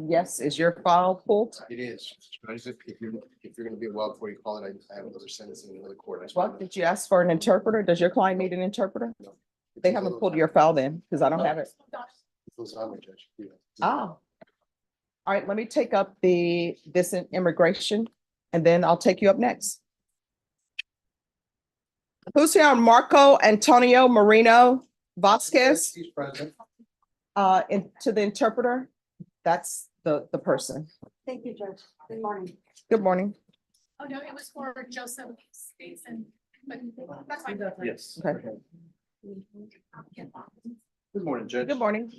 Yes, is your file pulled? It is. If you're gonna be a while before you call it, I have another sentencing in another court. What, did you ask for an interpreter? Does your client need an interpreter? They haven't pulled your file then, because I don't have it. It's on the judge. Yeah. Ah. All right, let me take up this in immigration, and then I'll take you up next. Who's here on Marco Antonio Marino Vasquez? He's present. To the interpreter, that's the person. Thank you, Judge. Good morning. Good morning. Oh, no, it was for Joseph Stason, but that's fine. Yes. Okay. Good morning, Judge. Good morning.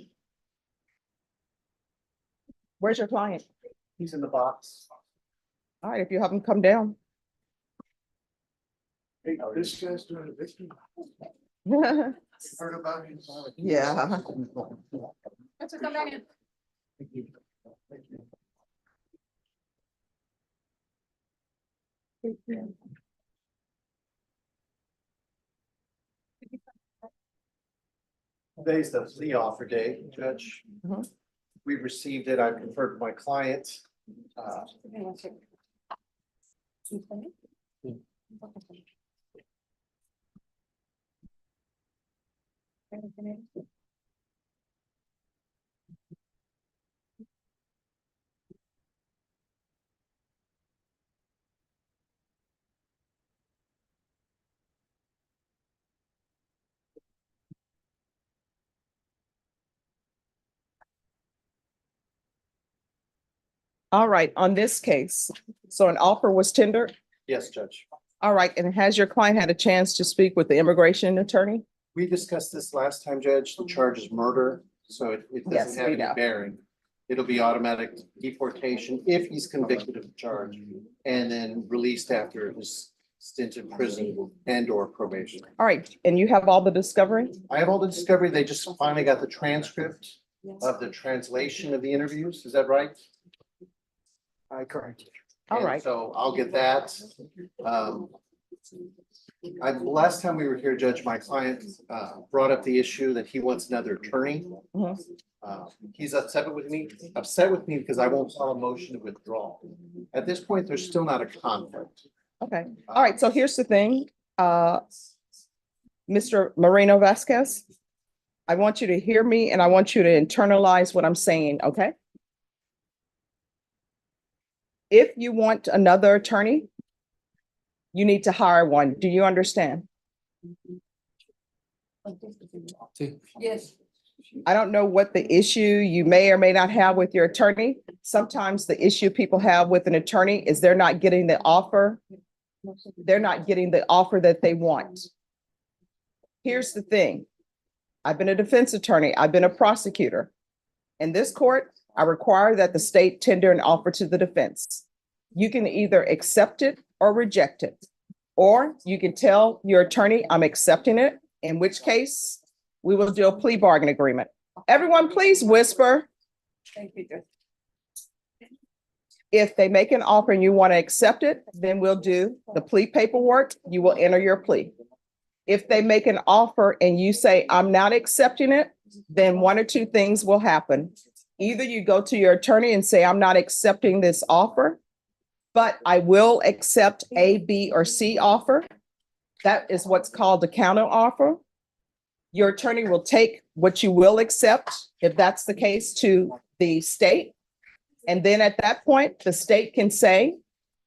Where's your client? He's in the box. All right, if you have him come down. Hey, this guy's doing a victim. Heard about him? Yeah. Let's just come back in. Thank you. Thank you. Today's the plea offer day, Judge. Mhm. We received it. I conferred with my client. All right, on this case, so an offer was tendered. Yes, Judge. All right, and has your client had a chance to speak with the immigration attorney? We discussed this last time, Judge. The charge is murder, so it Yes, doesn't have we any know. bearing. It'll be automatic deportation if he's convicted of the charge and then released after his stint in prison and or probation. All right, and you have all the discovery? I have all the discovery. They just finally got the transcript of the translation of the interviews. Is that right? Correct. All And right. so I'll get that. Last time we were here, Judge, my client brought up the issue that he wants another attorney. Mhm. He's upset with me because I won't file a motion to withdraw. At this point, there's still not a conflict. Okay, all right, so here's the thing, Mr. Moreno Vasquez. I want you to hear me and I want you to internalize what I'm saying, okay? If you want another attorney, you need to hire one. Do you understand? Yes. I don't know what the issue you may or may not have with your attorney. Sometimes the issue people have with an attorney is they're not getting the offer. They're not getting the offer that they want. Here's the thing. I've been a defense attorney. I've been a prosecutor. In this court, I require that the state tender an offer to the defense. You can either accept it or reject it. Or you can tell your attorney, I'm accepting it, in which case we will do a plea bargain agreement. Everyone, please whisper. Thank you, Judge. If they make an offer and you want to accept it, then we'll do the plea paperwork. You will enter your plea. If they make an offer and you say, I'm not accepting it, then one or two things will happen. Either you go to your attorney and say, I'm not accepting this offer, but I will accept A, B, or C offer. That is what's called a counter offer. Your attorney will take what you will accept, if that's the case, to the state. And then at that point, the state can say,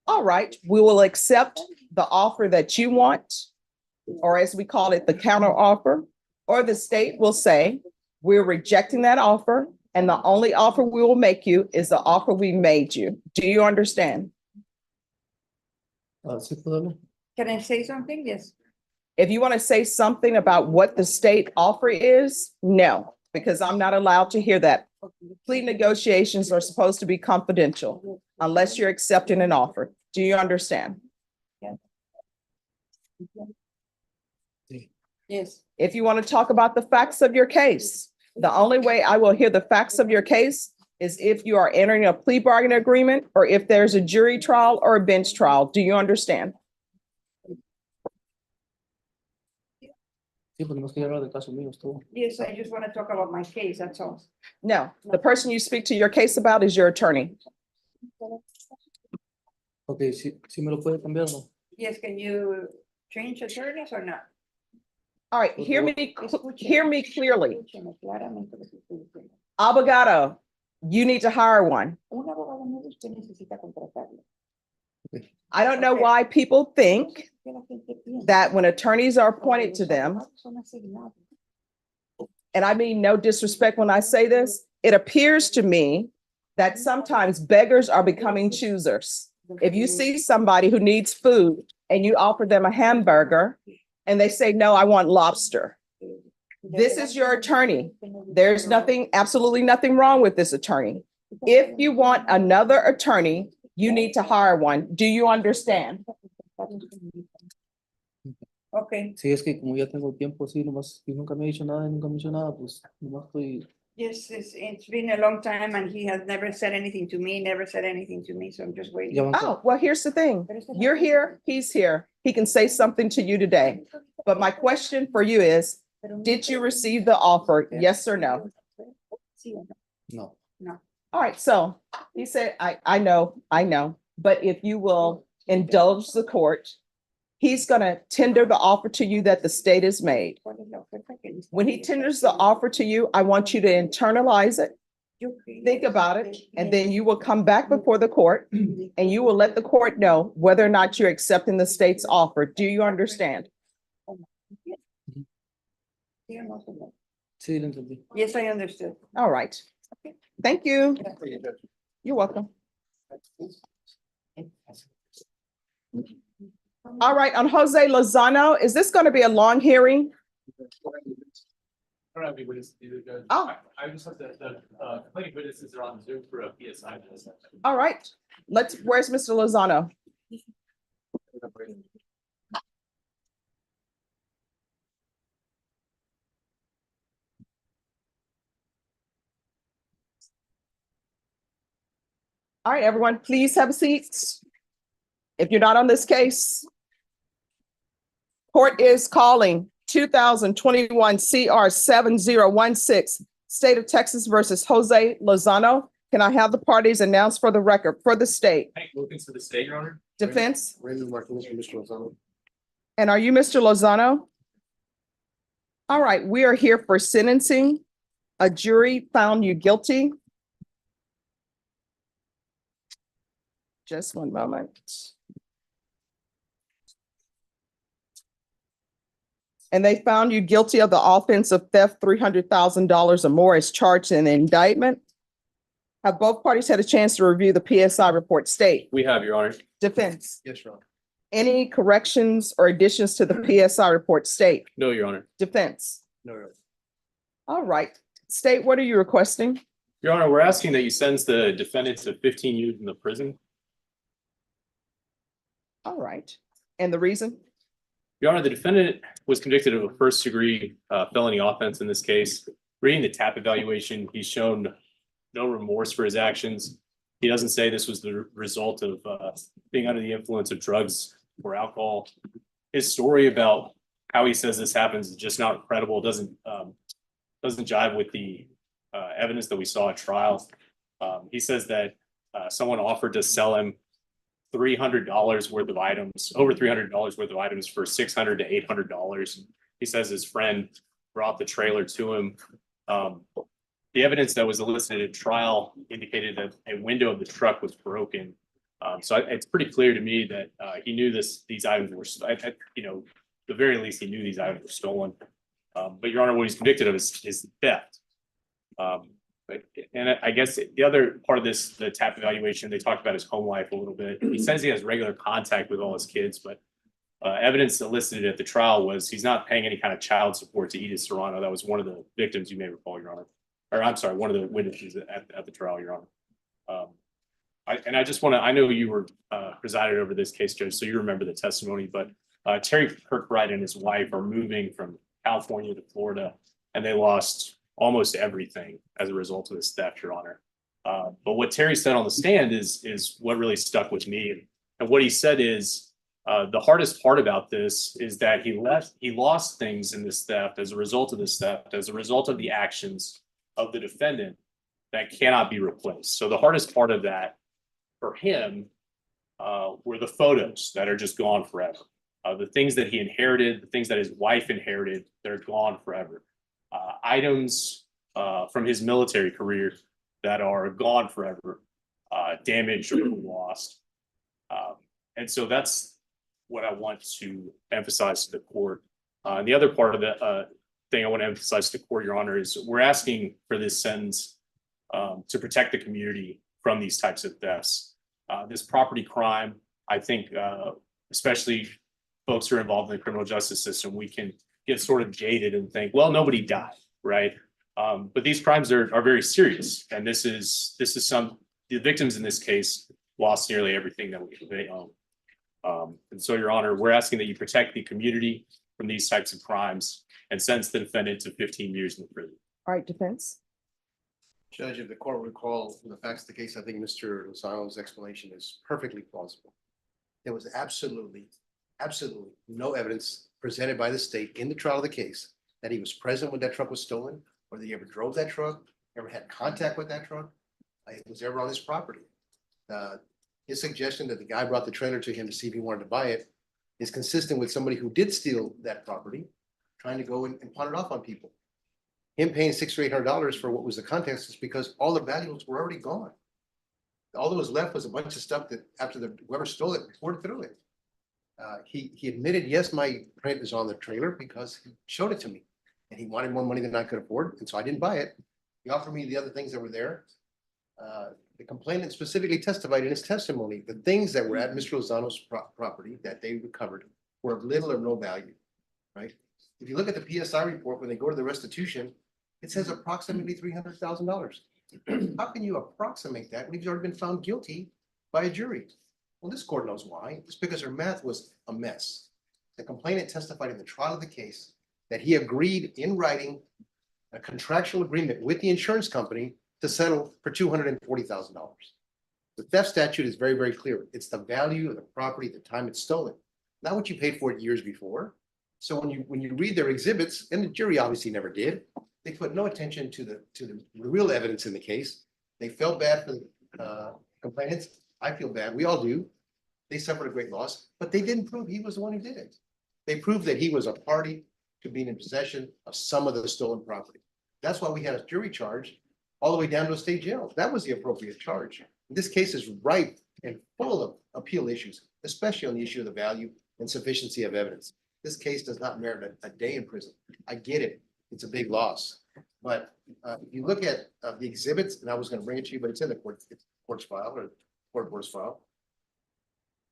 all right, we will accept the offer that you want, or as we call it, the counter offer. Or the state will say, we're rejecting that offer, and the only offer we will make you is the offer we made you. Do you understand? Can I say something? Yes. If you want to say something about what the state offer is, no, because I'm not allowed to hear that. Plea negotiations are supposed to be confidential unless you're accepting an offer. Do you understand? Yes. If you want to talk about the facts of your case, the only way I will hear the facts of your case is if you are entering a plea bargain agreement or if there's a jury trial or a bench trial. Do you understand? Yes, I just want to talk about my case, that's all. No, the person you speak to your case about is your attorney. Okay, si me lo puede cambiar, no? Yes, can you change attorneys or not? All right, hear me clearly. Abogado, you need to hire one. I don't know why people think that when attorneys are appointed to them, and I mean no disrespect when I say this, it appears to me that sometimes beggars are becoming choosers. If you see somebody who needs food and you offer them a hamburger and they say, no, I want lobster. This is your attorney. There's nothing, absolutely nothing wrong with this attorney. If you want another attorney, you need to hire one. Do you understand? Okay. Sí, es que como ya tengo tiempo, sí, nomás, y nunca me ha dicho nada, pues, nomás estoy. Yes, it's been a long time and he has never said anything to me, so I'm just waiting. Oh, well, here's the thing. You're here, he's here. He can say something to you today. But my question for you is, did you receive the offer? Yes or no? No. No. All right, so he said, I know, but if you will indulge the court, he's gonna tender the offer to you that the state has made. When he tenders the offer to you, I want you to internalize it, think about it, and then you will come back before the court and you will let the court know whether or not you're accepting the state's offer. Do you understand? Sí, lo entendí. Yes, I understood. All right. Thank you. You're welcome. All right, on Jose Lozano, is this going to be a long hearing? I don't have any witnesses either, Judge. Oh. I just have the complaining witnesses are on Zoom for a PSI. All right, where's Mr. Lozano? All right, everyone, please have a seat. If you're not on this case, court is calling 2021 CR 7016, State of Texas versus Jose Lozano. Can I have the parties announced for the record for the state? Hank Wilkins for the state, Your Honor. Defense? Raymond Martinez for Mr. Lozano. And are you Mr. Lozano? All right, we are here for sentencing. A jury found you guilty. Just one moment. And they found you guilty of the offense of theft, $300,000 or more as charged in the indictment. Have both parties had a chance to review the PSI report? State. We have, Your Honor. Defense. Yes, Your Honor. Any corrections or additions to the PSI report? State. No, Your Honor. Defense. No, Your Honor. All right. State, what are you requesting? Your Honor, we're asking that you sentence the defendant to 15 years in the prison. All right. And the reason? Your Honor, the defendant was convicted of a first-degree felony offense in this case. Reading the TAP evaluation, he's shown no remorse for his actions. He doesn't say this was the result of being under the influence of drugs or alcohol. His story about how he says this happens is just not credible. Doesn't jive with the evidence that we saw at trial. He says that someone offered to sell him $300 worth of items, over $300 worth of items for $600 to $800. He says his friend brought the trailer to him. The evidence that was elicited at trial indicated that a window of the truck was broken. So it's pretty clear to me that he knew these items were, the very least he knew these items were stolen. But Your Honor, what he's convicted of is theft. And I guess the other part of this, the TAP evaluation, they talked about his home life a little bit. He says he has regular contact with all his kids, but evidence elicited at the trial was he's not paying any kind of child support to Edith Serrano. That was one of the victims, you may recall, Your Honor. Or I'm sorry, one of the witnesses at the trial, Your Honor. I just want to, I know you were presided over this case, Judge, so you remember the testimony, but Terry Kirkbride and his wife are moving from California to Florida, and they lost almost everything as a result of this theft, Your Honor. But what Terry said on the stand is what really stuck with me. And what he said is the hardest part about this is that he lost things in this theft as a result of this theft, as a result of the actions of the defendant that cannot be replaced. So the hardest part of that for him were the photos that are just gone forever. The things that he inherited, the things that his wife inherited, they're gone forever. Items from his military career that are gone forever, damaged or lost. And so that's what I want to emphasize to the court. And the other part of the thing I want to emphasize to the court, Your Honor, is we're asking for this sentence to protect the community from these types of thefts. This property crime, I think, especially folks who are involved in the criminal justice system, we can get sort of jaded and think, well, nobody died, right? But these crimes are very serious. And this is the victims in this case lost nearly everything that they own. And so, Your Honor, we're asking that you protect the community from these types of crimes and sentence the defendant to 15 years in prison. All right, defense. Judge, if the court recalls the facts of the case, I think Mr. Lozano's explanation is perfectly plausible. There was absolutely no evidence presented by the state in the trial of the case that he was present when that truck was stolen, or that he ever drove that truck, ever had contact with that truck, it was ever on his property. His suggestion that the guy brought the trailer to him to see if he wanted to buy it is consistent with somebody who did steal that property, trying to go and pawn it off on people. Him paying $600 or $800 for what was the contents is because all the valuables were already gone. All that was left was a bunch of stuff that after whoever stole it poured through it. He admitted, yes, my print is on the trailer because he showed it to me and he wanted more money than I could afford. And so I didn't buy it. He offered me the other things that were there. The complainant specifically testified in his testimony, the things that were at Mr. Lozano's property that they recovered were of little or no value, right? If you look at the PSI report, when they go to the restitution, it says approximately $300,000. How can you approximate that when he's already been found guilty by a jury? Well, this court knows why. It's because her math was a mess. The complainant testified in the trial of the case that he agreed in writing a contractual agreement with the insurance company to settle for $240,000. The theft statute is very, very clear. It's the value of the property at the time it's stolen, not what you paid for it years before. So when you read their exhibits, and the jury obviously never did, they put no attention to the real evidence in the case. They felt bad for the complainants. I feel bad. We all do. They suffered a great loss, but they didn't prove he was the one who did it. They proved that he was a party to being in possession of some of the stolen property. That's why we had a jury charge all the way down to a state jail. That was the appropriate charge. This case is ripe and full of appeal issues, especially on the issue of the value and sufficiency of evidence. This case does not merit a day in prison. I get it. It's a big loss. But if you look at the exhibits, and I was gonna bring it to you, but it's in the court's file or court board's file.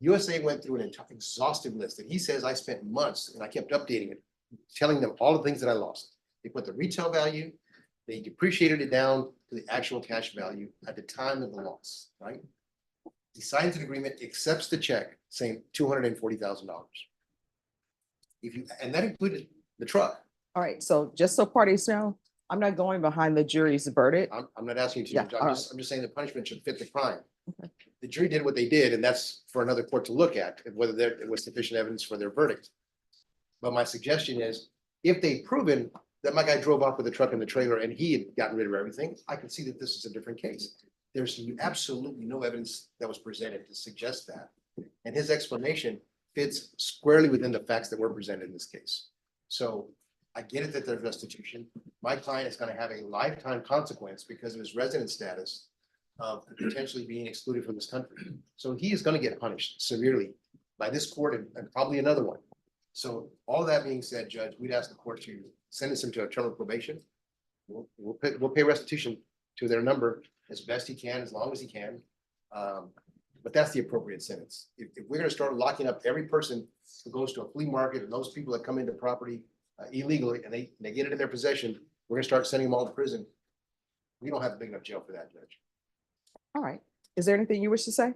USA went through an entire exhaustive list, and he says I spent months and I kept updating it, telling them all the things that I lost. They put the retail value, they depreciated it down to the actual cash value at the time of the loss, right? He signs an agreement, accepts the check saying $240,000. If you, and that included the truck. All right, so just so parties know, I'm not going behind the jury's verdict. I'm not asking you Yeah, to, all I'm just saying the punishment should fit the crime. The jury did what they did, and that's for another court to look at, whether there was sufficient evidence for their verdict. But my suggestion is, if they've proven that my guy drove off with the truck and the trailer and he had gotten rid of everything, I can see that this is a different case. There's absolutely no evidence that was presented to suggest that. And his explanation fits squarely within the facts that were presented in this case. So I get it that there's restitution. My client is going to have a lifetime consequence because of his resident status of potentially being excluded from this country. So he is going to get punished severely by this court and probably another one. So all that being said, Judge, we'd ask the court to sentence him to a term of probation. We'll pay restitution to their number as best he can, as long as he can. But that's the appropriate sentence. If we're gonna start locking up every person who goes to a flea market and those people that come into property illegally and they get it in their possession, we're gonna start sending them all to prison. We don't have a big enough jail for that, Judge. All right. Is there anything you wish to say?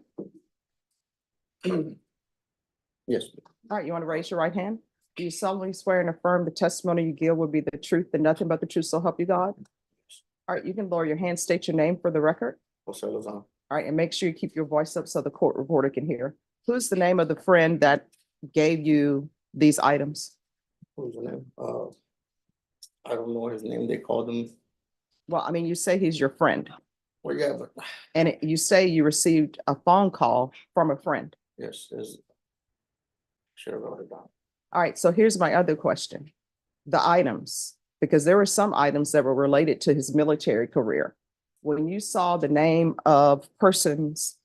Yes. All right, you want to raise your right hand? Do you solemnly swear and affirm the testimony you give will be the truth and nothing but the truth, so help you God? All right, you can lower your hand, state your name for the record. All right, and make sure you keep your voice up so the court reporter can hear. Who's the name of the friend that gave you these items? Who's the name? I don't know his name. They called him. Well, I mean, you say he's your friend. Well, yeah, but And you say you received a phone call from a friend. yes, there's. Should have wrote it down. All right, so here's my other question. The items, because there were some items that were related to his military career. When you saw the name of a person's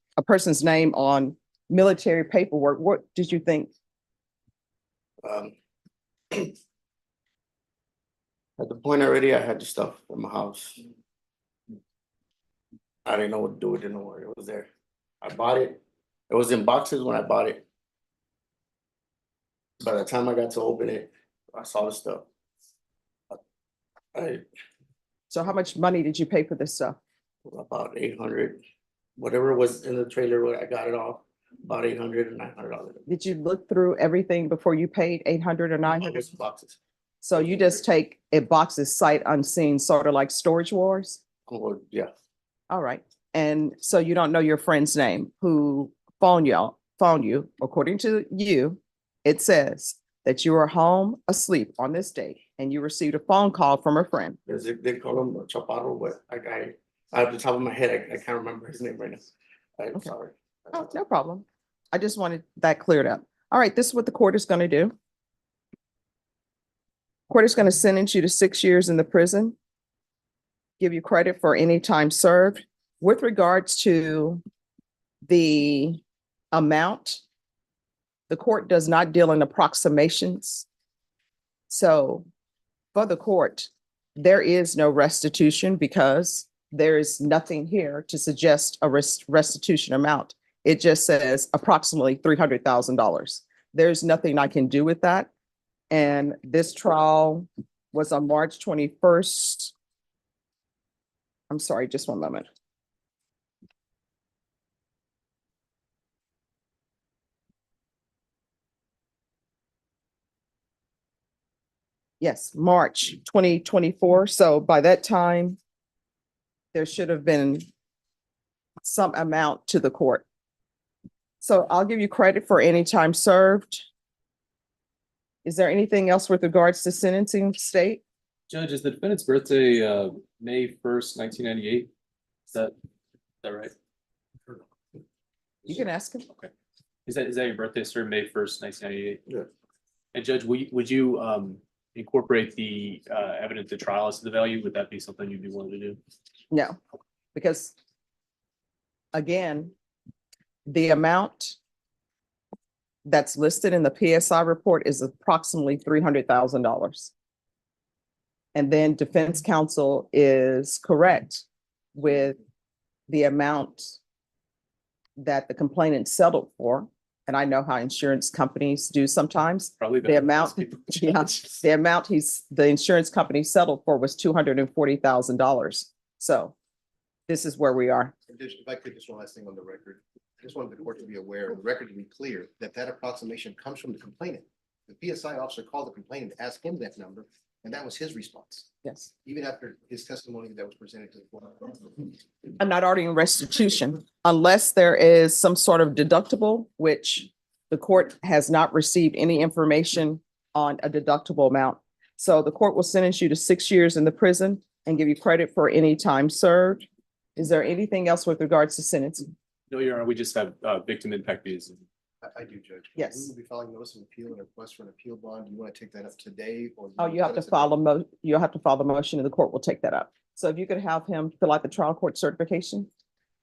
name on military paperwork, what did you think? At the point already, I had the stuff in my house. I didn't know what to do with it, didn't know where it was there. I bought it. It was in boxes when I bought it. By the time I got to open it, I saw the stuff. So how much money did you pay for this stuff? About 800, whatever was in the trailer, when I got it off, about 800 and $900. Did you look through everything before you paid 800 or 900? Boxes. So you just take a boxes sight unseen, sort of like Storage Wars? Oh, yeah. All right. And so you don't know your friend's name who phoned you, according to you, it says that you were home asleep on this date and you received a phone call from a friend. They call him Chaparro, but I at the top of my head, I can't remember his name right now. I'm sorry. Oh, no problem. I just wanted that cleared up. All right, this is what the court is going to do. Court is going to sentence you to 6 years in the prison, give you credit for any time served. With regards to the amount, the court does not deal in approximations. So for the court, there is no restitution because there is nothing here to suggest a restitution amount. It just says approximately $300,000. There's nothing I can do with that. And this trial was on March 21st. I'm sorry, just one moment. Yes, March 2024. So by that time, there should have been some amount to the court. So I'll give you credit for any time served. Is there anything else with regards to sentencing, State? Judge, is the defendant's birthday May 1st, 1998? Is that right? You can ask him. Okay. Is that your birthday, sir? May 1st, 1998? Yeah. And Judge, would you incorporate the evidence at trial as to the value? Would that be something you'd be willing to do? No, because again, The amount that's listed in the PSI report is approximately $300,000. And then defense counsel is correct with the amount that the complainant settled for. And I know how insurance companies do sometimes. Probably The amount, yeah, the amount the insurance company settled for was $240,000. So this is where we are. If I could, just one last thing on the record. I just wanted the court to be aware, the record to be clear, that approximation comes from the complainant. The PSI officer called the complainant to ask him that number, and that was his response, Yes. even after his testimony that was presented to the court. I'm not ordering restitution unless there is some sort of deductible, which the court has not received any information on a deductible amount. So the court will sentence you to 6 years in the prison and give you credit for any time served. Is there anything else with regards to sentencing? No, Your Honor, we just have victim impact fees. I do, Judge. Yes. We will be filing notice of appeal and a request for an appeal bond. Do you want to take that up today or? Oh, you have to file you'll have to file the motion and the court will take that up. So if you could have him fill out the trial court certification.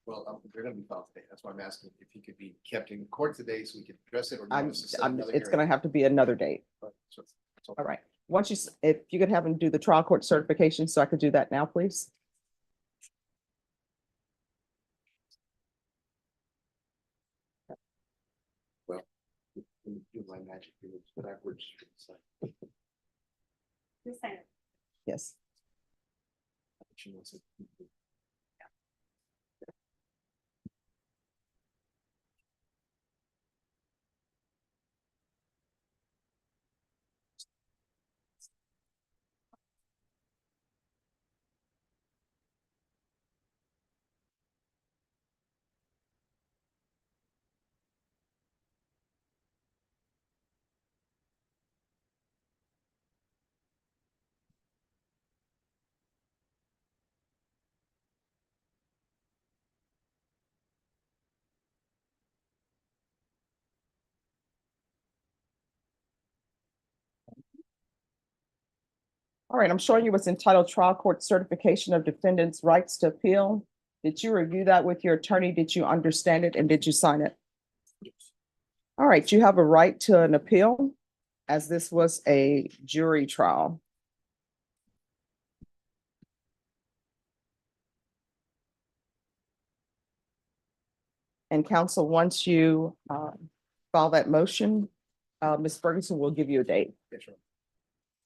Well, they're gonna be filed today. That's why I'm asking if he could be kept in court today so we could address it or. do you want us to set another It's hearing? gonna have to be another date. All right. Once if you could have him do the trial court certification, so I could do that now, please. Do my magic here, it's backwards. Yes. All right, I'm showing you what's entitled Trial Court Certification of Defendant's Rights to Appeal. Did you review that with your attorney? Did you understand it and did you sign it? All right, you have a right to an appeal as this was a jury trial. And counsel, once you file that motion, Ms. Ferguson will give you a date. Yes, sir.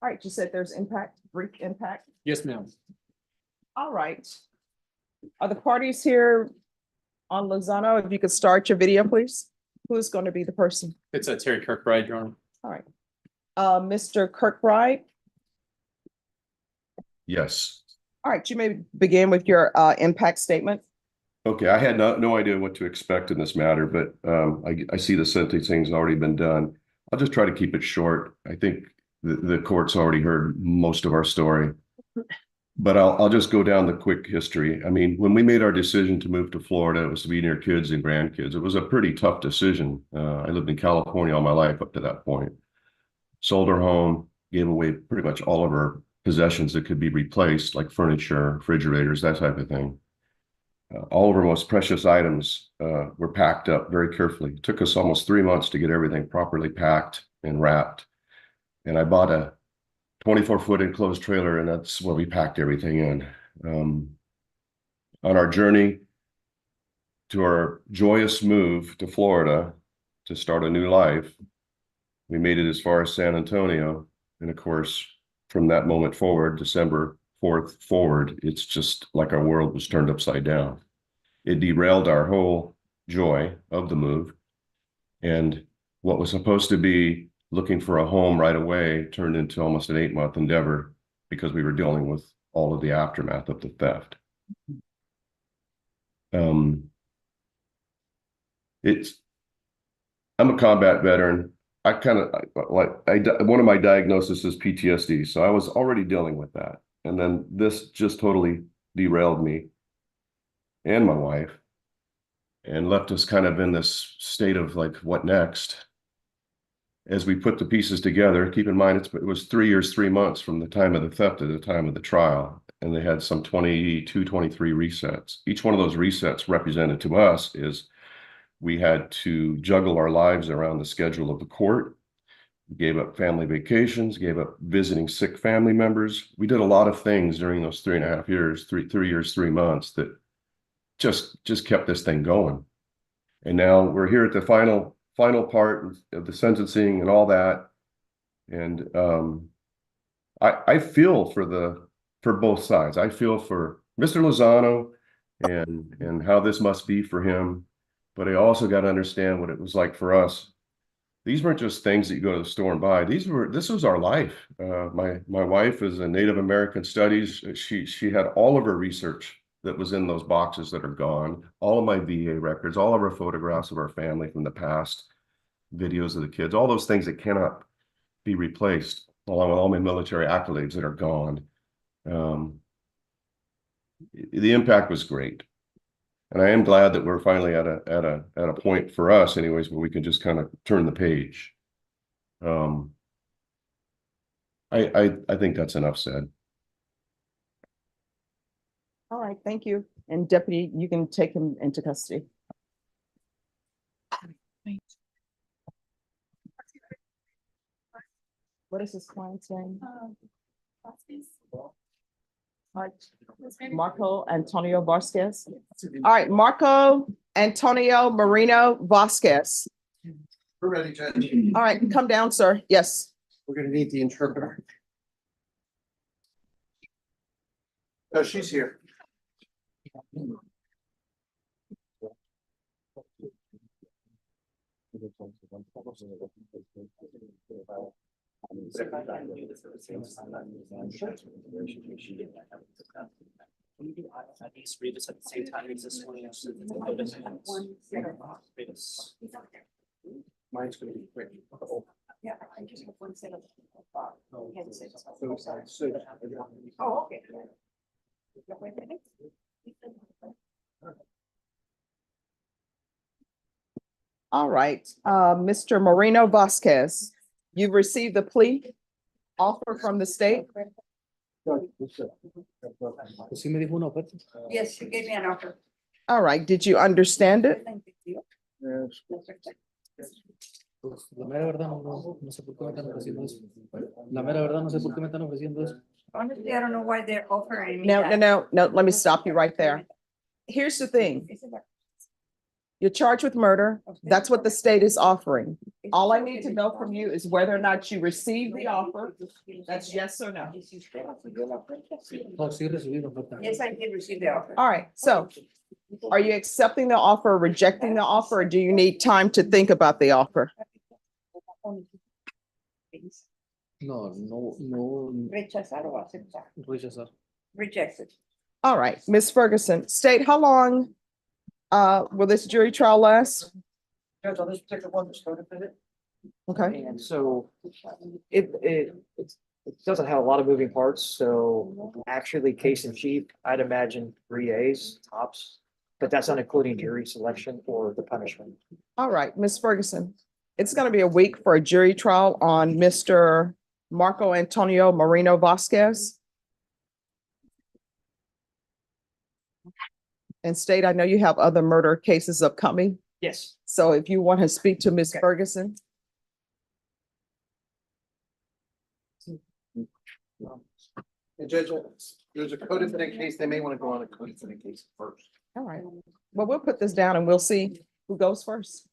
All right, you said there's brief impact. Yes, ma'am. All right. Are the parties here on Lozano? If you could start your video, please. Who is going to be the person? It's Terry Kirkbride, Your Honor. All right. Mr. Kirkbride. Yes. All right, you may begin with your impact statement. Okay, I had no idea what to expect in this matter, but I see the sentencing's already been done. I'll just try to keep it short. I think the court's already heard most of our story, but I'll just go down the quick history. I mean, when we made our decision to move to Florida, it was to be near kids and grandkids. It was a pretty tough decision. I lived in California all my life up to that point. Sold our home, gave away pretty much all of our possessions that could be replaced, like furniture, refrigerators, that type of thing. All of our most precious items were packed up very carefully. It took us almost 3 months to get everything properly packed and wrapped. And I bought a 24-foot enclosed trailer, and that's where we packed everything in. On our journey to our joyous move to Florida to start a new life, we made it as far as San Antonio. And of course, from that moment forward, December 4th forward, it's just like our world was turned upside down. It derailed our whole joy of the move. And what was supposed to be looking for a home right away turned into almost an 8-month endeavor because we were dealing with all of the aftermath of the theft. I'm a combat veteran. I kind of one of my diagnoses is PTSD. So I was already dealing with that. And then this just totally derailed me and my wife and left us kind of in this state of like, what next? As we put the pieces together, keep in mind, it was 3 years, 3 months from the time of the theft to the time of the trial. And they had some 22, 23 resets. Each one of those resets represented to us is We had to juggle our lives around the schedule of the court. We gave up family vacations, gave up visiting sick family members. We did a lot of things during those 3.5 years, 3 years, 3 months that just kept this thing going. And now we're here at the final part of the sentencing and all that. And I feel for both sides. I feel for Mr. Lozano and how this must be for him. But I also got to understand what it was like for us. These weren't just things that you go to the store and buy. This was our life. My wife is a Native American Studies. She had all of her research that was in those boxes that are gone, all of my VA records, all of our photographs of our family from the past, videos of the kids, all those things that cannot be replaced, along with all my military accolades that are gone. The impact was great. And I am glad that we're finally at a point for us anyways, where we can just kind of turn the page. I think that's enough said. All right, thank you. And Deputy, you can take him into custody. What is his client's name? All right, Marco Antonio Vasquez. All right, Marco Antonio Marino Vasquez. We're ready, Judge. All right, come down, sir. Yes. We're gonna need the interpreter. Oh, she's here. Read this at the same time as this one. Mine's gonna be quick. Yeah, I just have one set of. headsets. So, Oh, okay. All right, Mr. Marino Vasquez, you've received the plea offer from the state. Yes, she gave me an offer. All right, did you understand it? Thank you. La mera verdad no sé por qué me están ofreciendo eso. La mera verdad no sé por qué me están ofreciendo eso. Honestly, I don't know why they're offering me No, that. no, let me stop you right there. Here's the thing. You're charged with murder. That's what the state is offering. All I need to know from you is whether or not you received the offer. That's yes or no. Yes, I did receive the offer. All right, so are you accepting the offer, rejecting the offer, or do you need time to think about the offer? No. Rechazar o aceptar. Rechazar. Rejected. All right, Ms. Ferguson, state how long will this jury trial last? Judge, on this particular one, it's codependent. Okay. And so it doesn't have a lot of moving parts, so actually case in chief, I'd imagine 3 A's tops, but that's not including jury selection or the punishment. All right, Ms. Ferguson, it's going to be a week for a jury trial on Mr. Marco Antonio Marino Vasquez. And state, I know you have other murder cases upcoming. Yes. So if you want to speak to Ms. Ferguson. And Judge, there's a codefendant case. They may want to go on a codefendant case first. All right, well, we'll put this down and we'll see who goes first.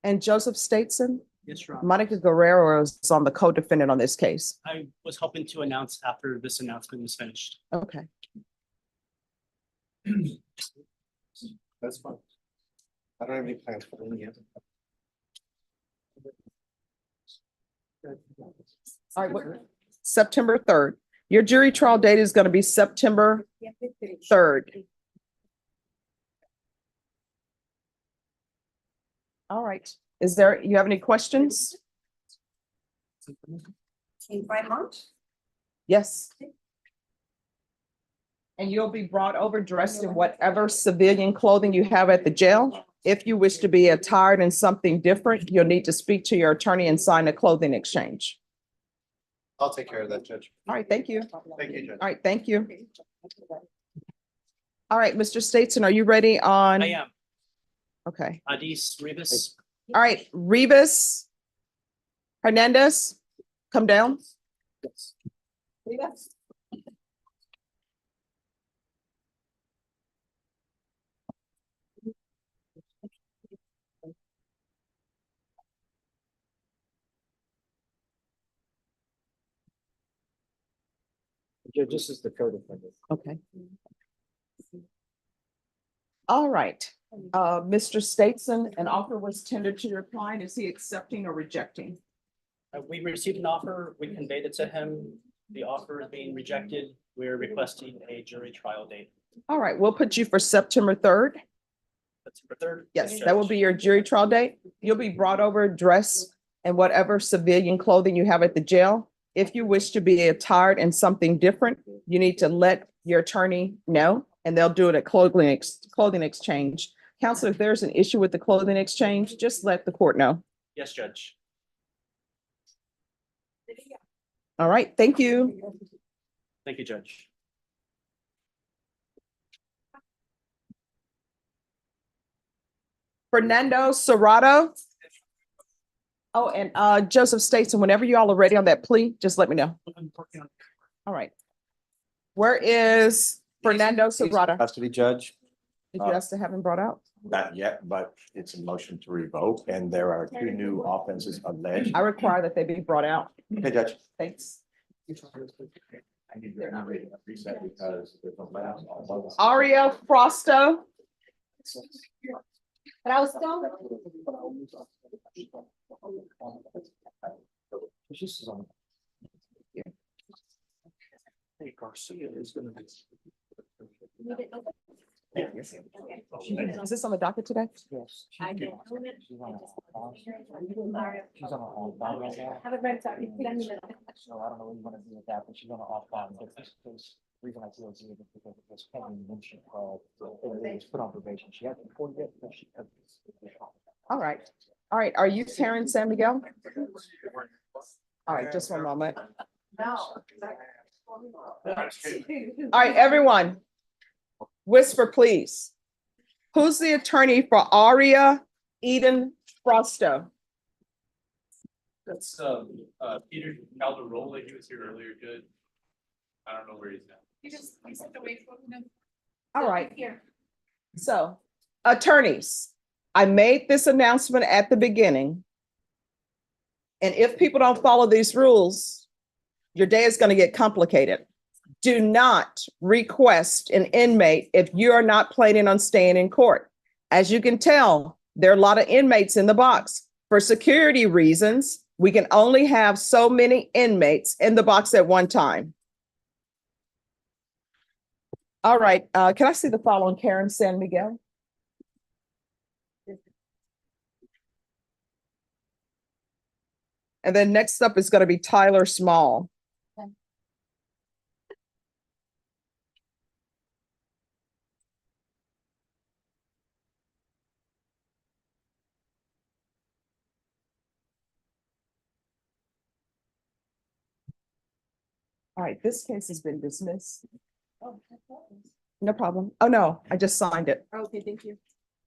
And Joseph Stateson? Yes, Your Honor. Monica Guerrero is on the co-defendant on this case. I was hoping to announce after this announcement was finished. Okay. That's fine. I don't have any plans for any yet. All right, September 3rd. Your jury trial date is going to be September 3rd. All right. Is there, you have any questions? In 5 months? Yes. And you'll be brought over dressed in whatever civilian clothing you have at the jail. If you wish to be attired in something different, you'll need to speak to your attorney and sign a clothing exchange. I'll take care of that, Judge. All right, thank you. Thank you, Judge. All right, thank you. All right, Mr. Stateson, are you ready on? I am. Okay. Adis Rivas. All right, Rivas Hernandez, come down. Rivas. Judge, this is the co-defendant. Okay. All right, Mr. Stateson, an offer was tendered to your client. Is he accepting or rejecting? We received an offer, we conveyed it to him. The offer is being rejected. We're requesting a jury trial date. All right, we'll put you for September 3rd. September 3rd. Yes, that will be your jury trial date. You'll be brought over dressed in whatever civilian clothing you have at the jail. If you wish to be attired in something different, you need to let your attorney know, and they'll do it at clothing exchange. Counselor, if there's an issue with the clothing exchange, just let the court know. Yes, Judge. All right, thank you. Thank you, Judge. Fernando Serrato. Oh, and Joseph Stateson, whenever you all are ready on that plea, just let me know. All right. Where is Fernando Serrato? Custody judge, Did you ask to have him brought out? not yet, but it's a motion to revoke, and there are 2 new offenses alleged. I require that they be brought out. Okay, Judge. Thanks. I need to reset because there's a last. Aria Frosto. Hey, Garcia is gonna be. Is this on the docket today? Yes. I did. She's on a off bond right now. Have a red top. So I don't know what you want to do with that, but she's on an off bond. But this case, the reason I feel it's because it was pending mention called, it was put on probation. She hasn't reported yet, but she. All right. All right. Are you Taryn San Miguel? All right, just one moment. All right, everyone. Whisper, please. Who's the attorney for Aria Eden Frosto? That's Peter Calderola. He was here earlier. Good. I don't know where he's at. He stepped away from him. All right. Here. So, attorneys, I made this announcement at the beginning. And if people don't follow these rules, your day is going to get complicated. Do not request an inmate if you are not planning on staying in court. As you can tell, there are a lot of inmates in the box. For security reasons, we can only have so many inmates in the box at one time. All right, can I see the file on Karen San Miguel? And then next up is going to be Tyler Small. All right, this case has been dismissed. No problem. Oh, no, I just signed it. Okay, thank you.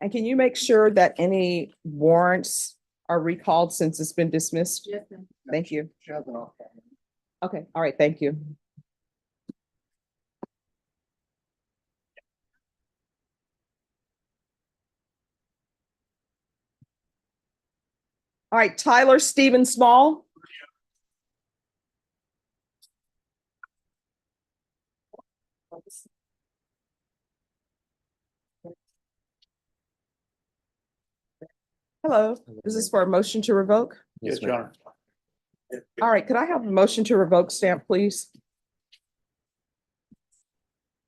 And can you make sure that any warrants are recalled since it's been dismissed? Yes, ma'am. Thank you. She has an off. Okay, all right, thank you. All right, Tyler Stephen Small. Hello, this is for a motion to revoke. Yes, Your Honor. All right, could I have a motion to revoke stamp, please?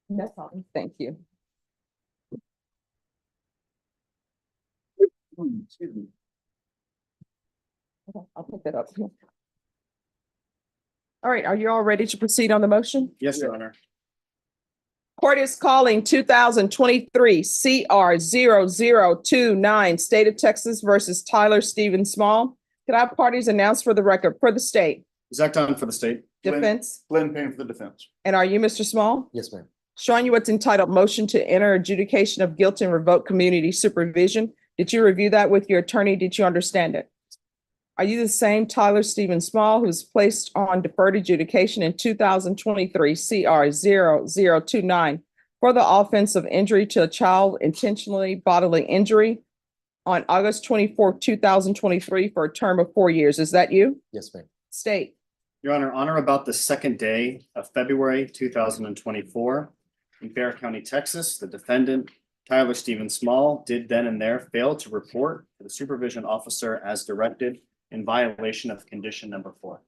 No problem, thank you. Excuse me. Okay, I'll pick that up. All right, are you all ready to proceed on the motion? Yes, Your Honor. Court is calling 2023 CR 0029, State of Texas versus Tyler Stephen Small. Could I have parties announced for the record for the state? Zach Dunn for the state. Defense? Glenn Payne for the defense. And are you Mr. Small? Yes, ma'am. Showing you what's entitled motion to enter adjudication of guilt and revoke community supervision. Did you review that with your attorney? Did you understand it? Are you the same Tyler Stephen Small who was placed on deferred adjudication in 2023 CR 0029 for the offense of injury to a child, intentionally bodily injury on August 24, 2023 for a term of 4 years? Is that you? Yes, ma'am. State. Your Honor, on or about the second day of February 2024 in Bear County, Texas, the defendant, Tyler Stephen Small, did then and there fail to report to the supervision officer as directed in violation of condition number 4.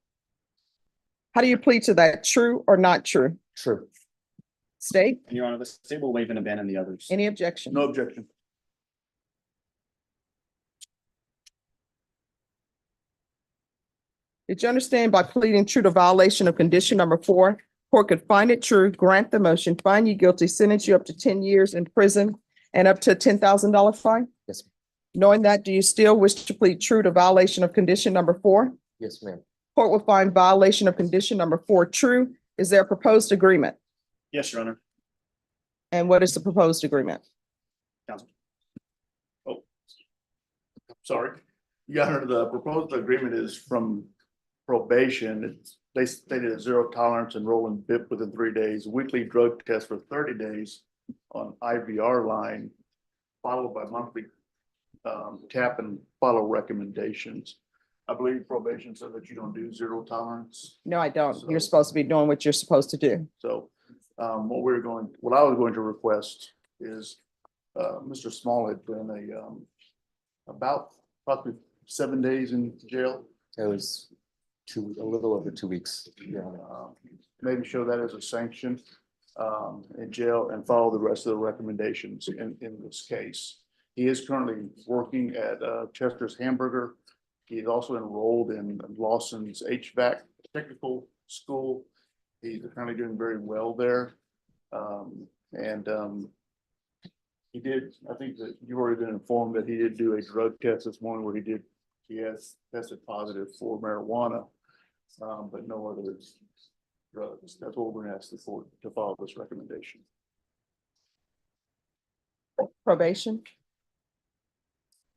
How do you plead to that? True or not true? True. State. And Your Honor, the state will waive and abandon the others. Any objection? No objection. Did you understand by pleading true to violation of condition number 4, court could find it true, grant the motion, find you guilty, sentence you up to 10 years in prison and up to a $10,000 fine? Yes, ma'am. Knowing that, do you still wish to plead true to violation of condition number 4? Yes, ma'am. Court will find violation of condition number 4 true. Is there a proposed agreement? Yes, Your Honor. And what is the proposed agreement? Counsel. Sorry. Your Honor, the proposed agreement is from probation. They stated a zero tolerance and rolling BIP within 3 days, weekly drug test for 30 days on IVR line, followed by monthly tap and follow recommendations. I believe probation said that you don't do zero tolerance. No, I don't. You're supposed to be doing what you're supposed to do. So what I was going to request is Mr. Small had been about possibly 7 days in jail. It was a little over 2 weeks. Maybe show that as a sanction in jail and follow the rest of the recommendations in this case. He is currently working at Chester's Hamburger. He is also enrolled in Lawson's HVAC technical school. He's currently doing very well there. He did, I think that you've already been informed that he did do a drug test this morning where he has tested positive for marijuana, but no other drugs. That's what we're gonna ask the court to follow this recommendation. Probation?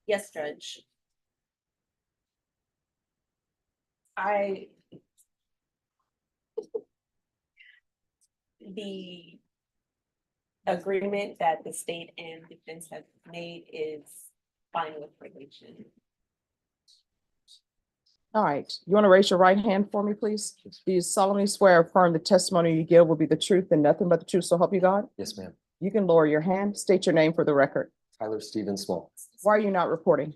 Yes, Judge. The agreement that the state and defense have made is fine with probation. All right. You want to raise your right hand for me, please? Do you solemnly swear or affirm the testimony you give will be the truth and nothing but the truth, so help you God? Yes, ma'am. You can lower your hand. State your name for the record. Tyler Stephen Small. Why are you not reporting?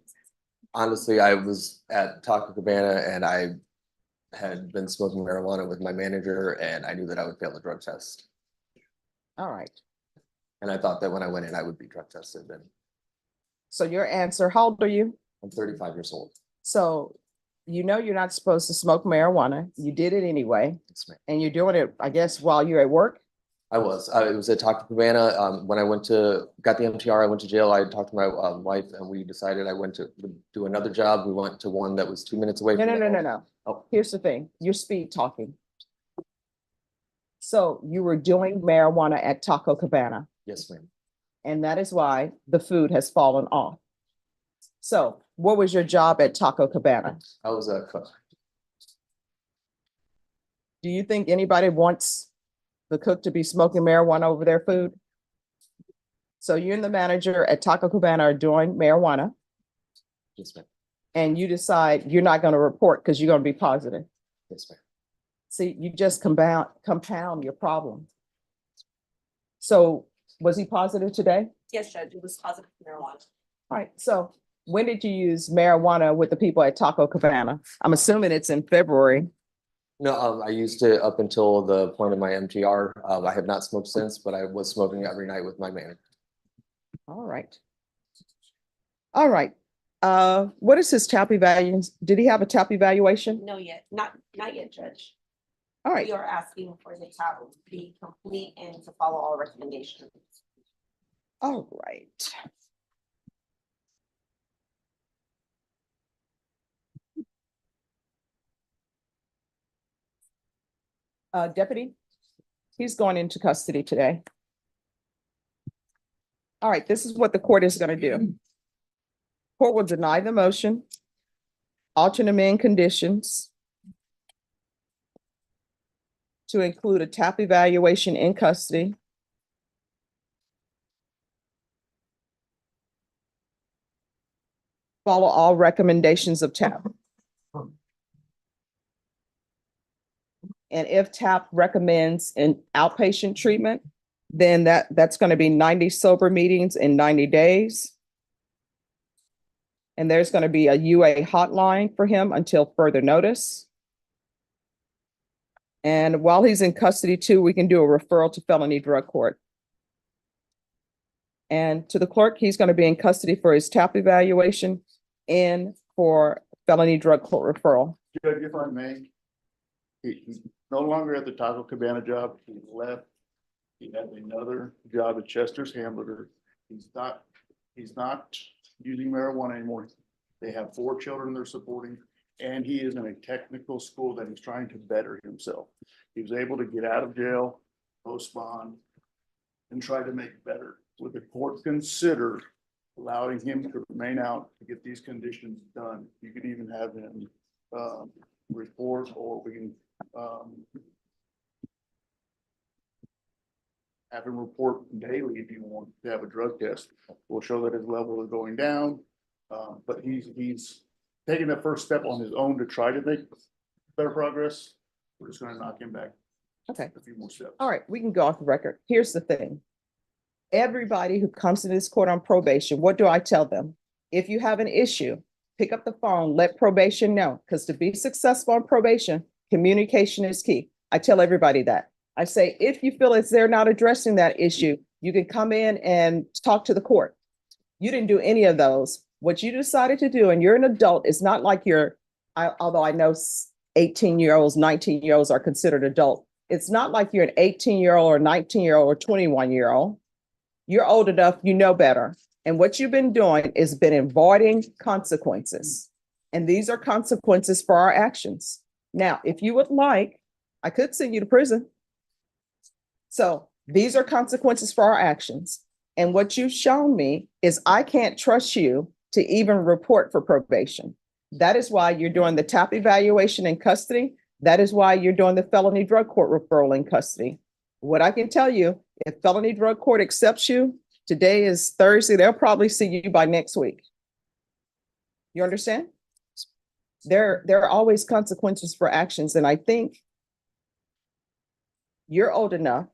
Honestly, I was at Taco Cabana and I had been smoking marijuana with my manager and I knew that I would fail the drug test. All right. And I thought that when I went in, I would be drug tested. And So your answer, how old are you? I'm 35 years old. So you know you're not supposed to smoke marijuana. You did it anyway. Yes, ma'am. And you're doing it, I guess, while you're at work? I was. It was at Taco Cabana. When I got the MTR, I went to jail. I talked to my wife and we decided I went to do another job. We went to one that was 2 minutes away. No. Oh. Here's the thing. You're speed talking. So you were doing marijuana at Taco Cabana. Yes, ma'am. And that is why the food has fallen off. So what was your job at Taco Cabana? I was a cook. Do you think anybody wants the cook to be smoking marijuana over their food? So you and the manager at Taco Cabana are doing marijuana. Yes, ma'am. And you decide you're not going to report because you're going to be positive. Yes, ma'am. See, you just compound your problem. So was he positive today? Yes, Judge, it was positive marijuana. All right, so when did you use marijuana with the people at Taco Cabana? I'm assuming it's in February. No, I used it up until the point of my MTR. I have not smoked since, but I was smoking every night with my manager. All right. All right. What is his TAP evaluation? Did he have a TAP evaluation? No, yet, not yet, Judge. All right. We are asking for the TAP to be complete and to follow all recommendations. All right. Deputy, he's going into custody today. All right, this is what the court is going to do. Court will deny the motion, alternate amend conditions to include a TAP evaluation in custody, follow all recommendations of TAP. And if TAP recommends an outpatient treatment, then that's going to be 90 sober meetings in 90 days. And there's going to be a UA hotline for him until further notice. And while he's in custody too, we can do a referral to felony drug court. And to the clerk, he's going to be in custody for his TAP evaluation and for felony drug court referral. Judge, if I may, he's no longer at the Taco Cabana job. He left. He has another job at Chester's Hamburger. He's not using marijuana anymore. They have 4 children they're supporting, and he is in a technical school that he's trying to better himself. He was able to get out of jail, post bond, and try to make better. Would the court consider allowing him to remain out to get these conditions done? You could even have him report, or we can have him report daily if you want to have a drug test. We'll show that his level is going down, but he's taking the first step on his own to try to make better progress. We're just going to knock him back Okay. a few more steps. All right, we can go off the record. Here's the thing. Everybody who comes to this court on probation, what do I tell them? If you have an issue, pick up the phone, let probation know, because to be successful on probation, communication is key. I tell everybody that. I say, if you feel as they're not addressing that issue, you can come in and talk to the court. You didn't do any of those. What you decided to do, and you're an adult, it's not like although I know 18-year-olds, 19-year-olds are considered adult. It's not like you're an 18-year-old or 19-year-old or 21-year-old. You're old enough, you know better. And what you've been doing is been avoiding consequences. And these are consequences for our actions. Now, if you would like, I could send you to prison. So these are consequences for our actions. And what you've shown me is I can't trust you to even report for probation. That is why you're doing the TAP evaluation in custody. That is why you're doing the felony drug court referral in custody. What I can tell you, if felony drug court accepts you, today is Thursday, they'll probably see you by next week. You understand? There are always consequences for actions. And I think you're old enough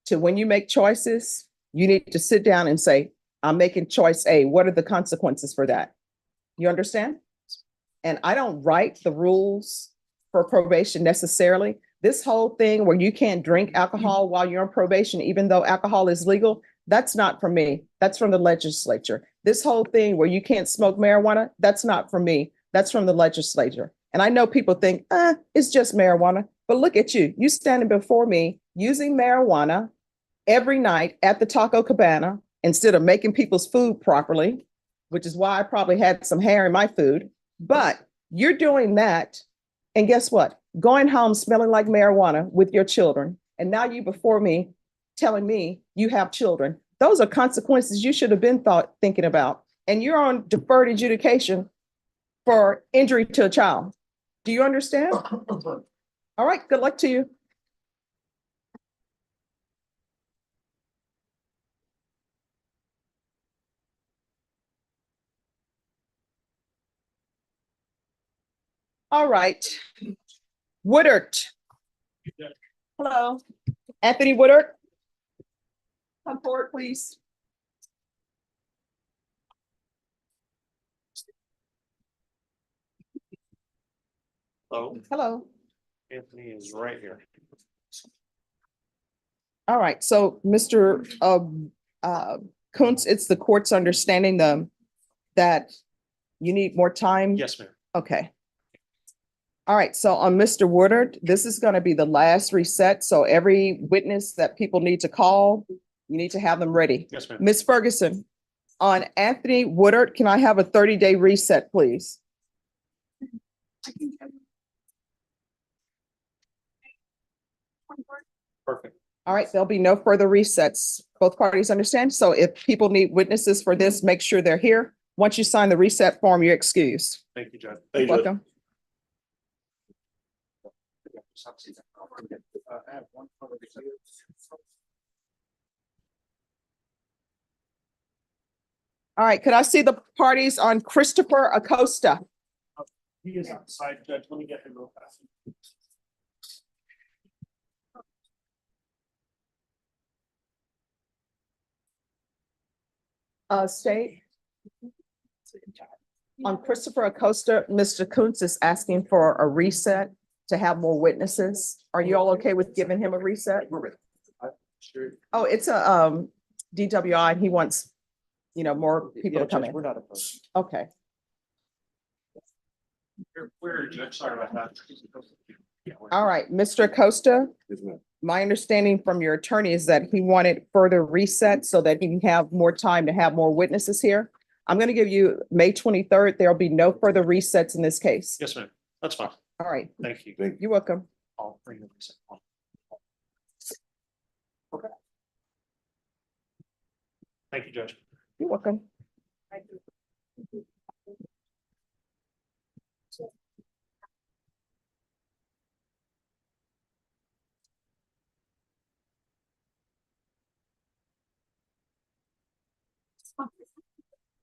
to, when you make choices, you need to sit down and say, I'm making choice A. What are the consequences for that? You understand? And I don't write the rules for probation necessarily. This whole thing where you can't drink alcohol while you're on probation, even though alcohol is legal, that's not from me. That's from the legislature. This whole thing where you can't smoke marijuana, that's not from me. That's from the legislature. And I know people think, it's just marijuana. But look at you. You standing before me using marijuana every night at the Taco Cabana instead of making people's food properly, which is why I probably had some hair in my food. But you're doing that. And guess what? Going home smelling like marijuana with your children. And now you before me telling me you have children. Those are consequences you should have been thinking about. And you're on deferred adjudication for injury to a child. Do you understand? All right, good luck to you. All right. Woodard. Hello. Anthony Woodard. Come forward, please. Hello. Hello. Anthony is right here. All right, so Mr. Kuntz, it's the court's understanding that You need more time? Yes, ma'am. Okay. All right, so on Mr. Woodard, this is gonna be the last reset, so every witness that people need to call, you need to have them ready. Yes, ma'am. Ms. Ferguson, on Anthony Woodard, can I have a 30-day reset, please? Perfect. All right, there'll be no further resets. Both parties understand? So if people need witnesses for this, make sure they're here. Once you sign the reset form, you're excused. Thank you, Judge. You're welcome. All right, could I see the parties on Christopher Acosta? He is outside, Judge. Let me get him real fast. State. On Christopher Acosta, Mr. Kuntz is asking for a reset to have more witnesses. Are you all okay with giving him a reset? Sure. Oh, it's a DWI, and he wants, more people to come in. We're not opposed. Okay. Where, Judge? Sorry about that. All right, Mr. Acosta, my understanding from your attorney is that he wanted further reset so that he can have more time to have more witnesses here. I'm going to give you May 23rd. There'll be no further resets in this case. Yes, ma'am. That's fine. All right, Thank you. you're welcome. I'll bring the reset on. Okay. Thank you, Judge. You're welcome.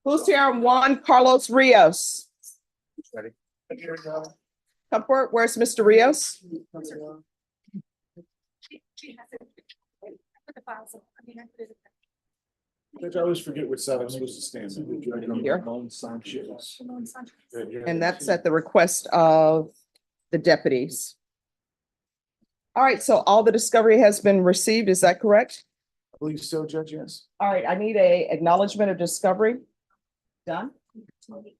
Who's here on Juan Carlos Rios? Ready? Come forward. Where's Mr. Rios? Judge, I always forget which side I'm supposed to stand. Here. Ramon Sanchez. And that's at the request of the deputies. All right, so all the discovery has been received. Is that correct? I believe so, Judge, yes. All right, I need a acknowledgement of discovery. Done.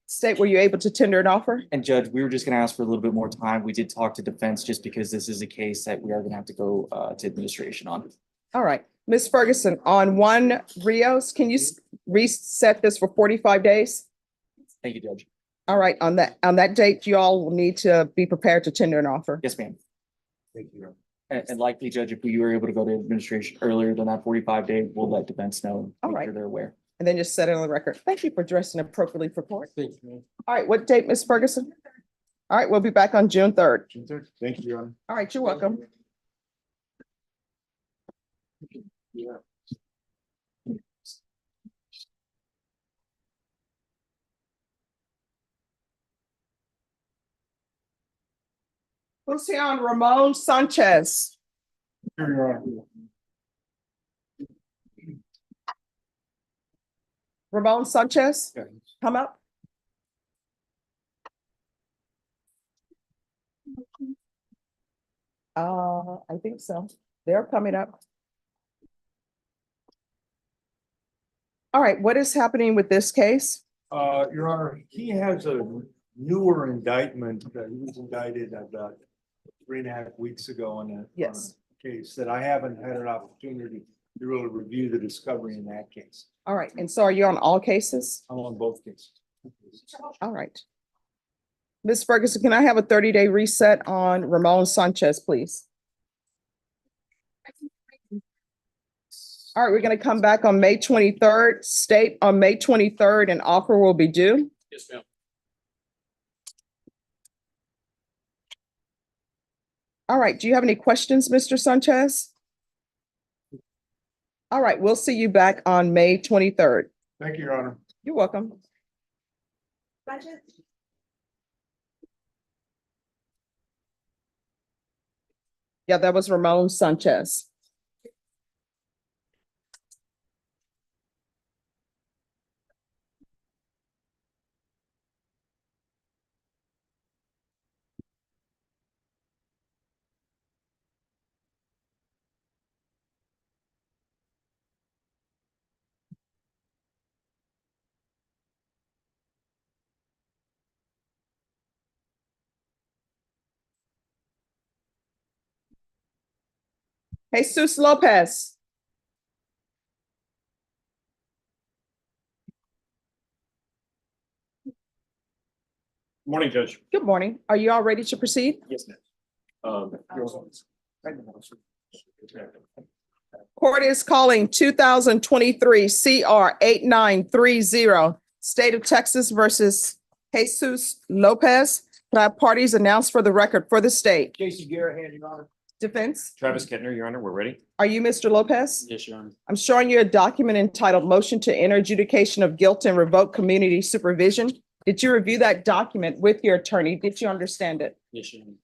State, were you able to tender an offer? And Judge, we were just gonna ask for a little bit more time. We did talk to defense just because this is a case that we are gonna have to go to administration on. All right, Ms. Ferguson, on one Rios, can you reset this for 45 days? Thank you, Judge. All right, on that date, you all will need to be prepared to tender an offer. Yes, ma'am. Thank you. And likely, Judge, if we were able to go to administration earlier than that 45-day, we'll let defense know. All make right. sure they're aware. And then just set it on the record. Thank you for dressing appropriately for court. Thank you. All right, what date, Ms. Ferguson? All right, we'll be back on June 3rd. June 3rd. Thank you, Your Honor. All right, you're welcome. Yeah. Who's here on Ramon Sanchez? Here, Your Honor. Ramon Sanchez, Yeah. come up. I think so. They're coming up. All right, what is happening with this case? Your Honor, he has a newer indictment that he was indicted about 3.5 weeks ago on a Yes. case that I haven't had an opportunity to really review the discovery in that case. All right, and so are you on all cases? I'm on both cases. All right. Ms. Ferguson, can I have a 30-day reset on Ramon Sanchez, please? All right, we're going to come back on May 23rd. State on May 23rd, an offer will be due. Yes, ma'am. All right, do you have any questions, Mr. Sanchez? All right, we'll see you back on May 23rd. Thank you, Your Honor. You're welcome. Yeah, that was Ramon Sanchez. Jesus Lopez. Morning, Judge. Good morning. Are you all ready to proceed? Yes, ma'am. Court is calling 2023 CR 8930, State of Texas versus Jesus Lopez. Can I have parties announced for the record for the state? Jason Garrett, Your Honor. Defense, Travis Kettner, Your Honor, we're ready. are you Mr. Lopez? Yes, Your Honor. I'm showing you a document entitled Motion to Enter Adjudication of Guilt and Revoke Community Supervision. Did you review that document with your attorney? Did you understand it? Yes, Your Honor.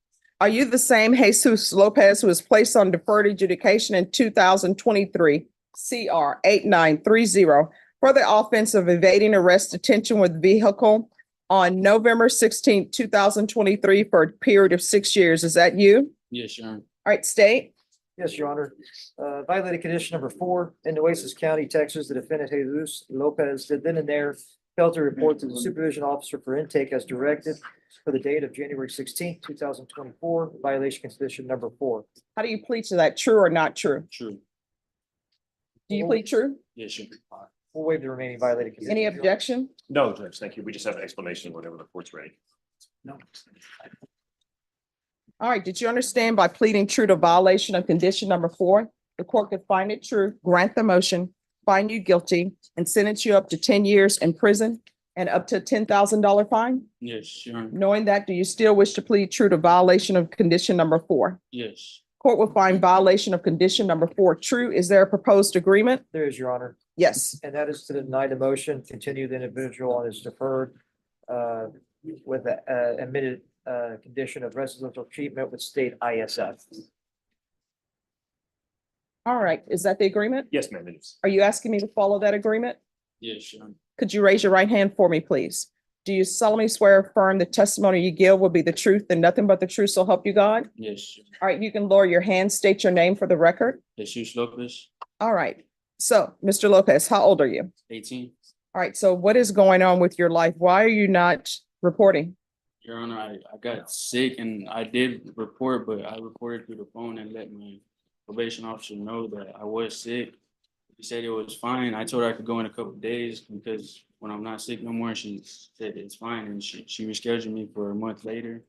Are you the same Jesus Lopez who was placed on deferred adjudication in 2023 CR 8930 for the offense of evading arrest, detention with vehicle on November 16, 2023 for a period of 6 years? Is that you? Yes, Your Honor. All right, state. Yes, Your Honor. Violated condition number 4 in Nueces County, Texas, the defendant Jesus Lopez did then and there failed to report to the supervision officer for intake as directed for the date of January 16, 2024, violation condition number 4. How do you plead to that? True or not true? True. Do you plead true? Yes, Your Honor. We'll waive the remaining violated conditions. Any objection? No, Judge, thank you. We just have an explanation whenever the court's ready. No. All right, did you understand by pleading true to violation of condition number 4, the court could find it true, grant the motion, find you guilty, and sentence you up to 10 years in prison and up to $10,000 fine? Yes, Your Honor. Knowing that, do you still wish to plead true to violation of condition number 4? Yes. Court will find violation of condition number 4 true. Is there a proposed agreement? There is, Your Honor. Yes. And that is to deny the motion, continue the individual on his deferred with the admitted condition of residential treatment with state ISF. All right, is that the agreement? Yes, ma'am, it is. Are you asking me to follow that agreement? Yes, Your Honor. Could you raise your right hand for me, please? Do you solemnly swear or affirm the testimony you give will be the truth and nothing but the truth, so help you God? Yes. Your Honor. All right, you can lower your hand, state your name for the record. Jesus Lopez, All right, so Mr. Lopez, how old are you? 18. All right, so what is going on with your life? Why are you not reporting? Your Honor, I got sick and I did report, but I reported through the phone and let my probation officer know that I was sick. He said it was fine. I told her I could go in a couple of days because when I'm not sick no more, she said it's fine. And she rescheduled me for a month later.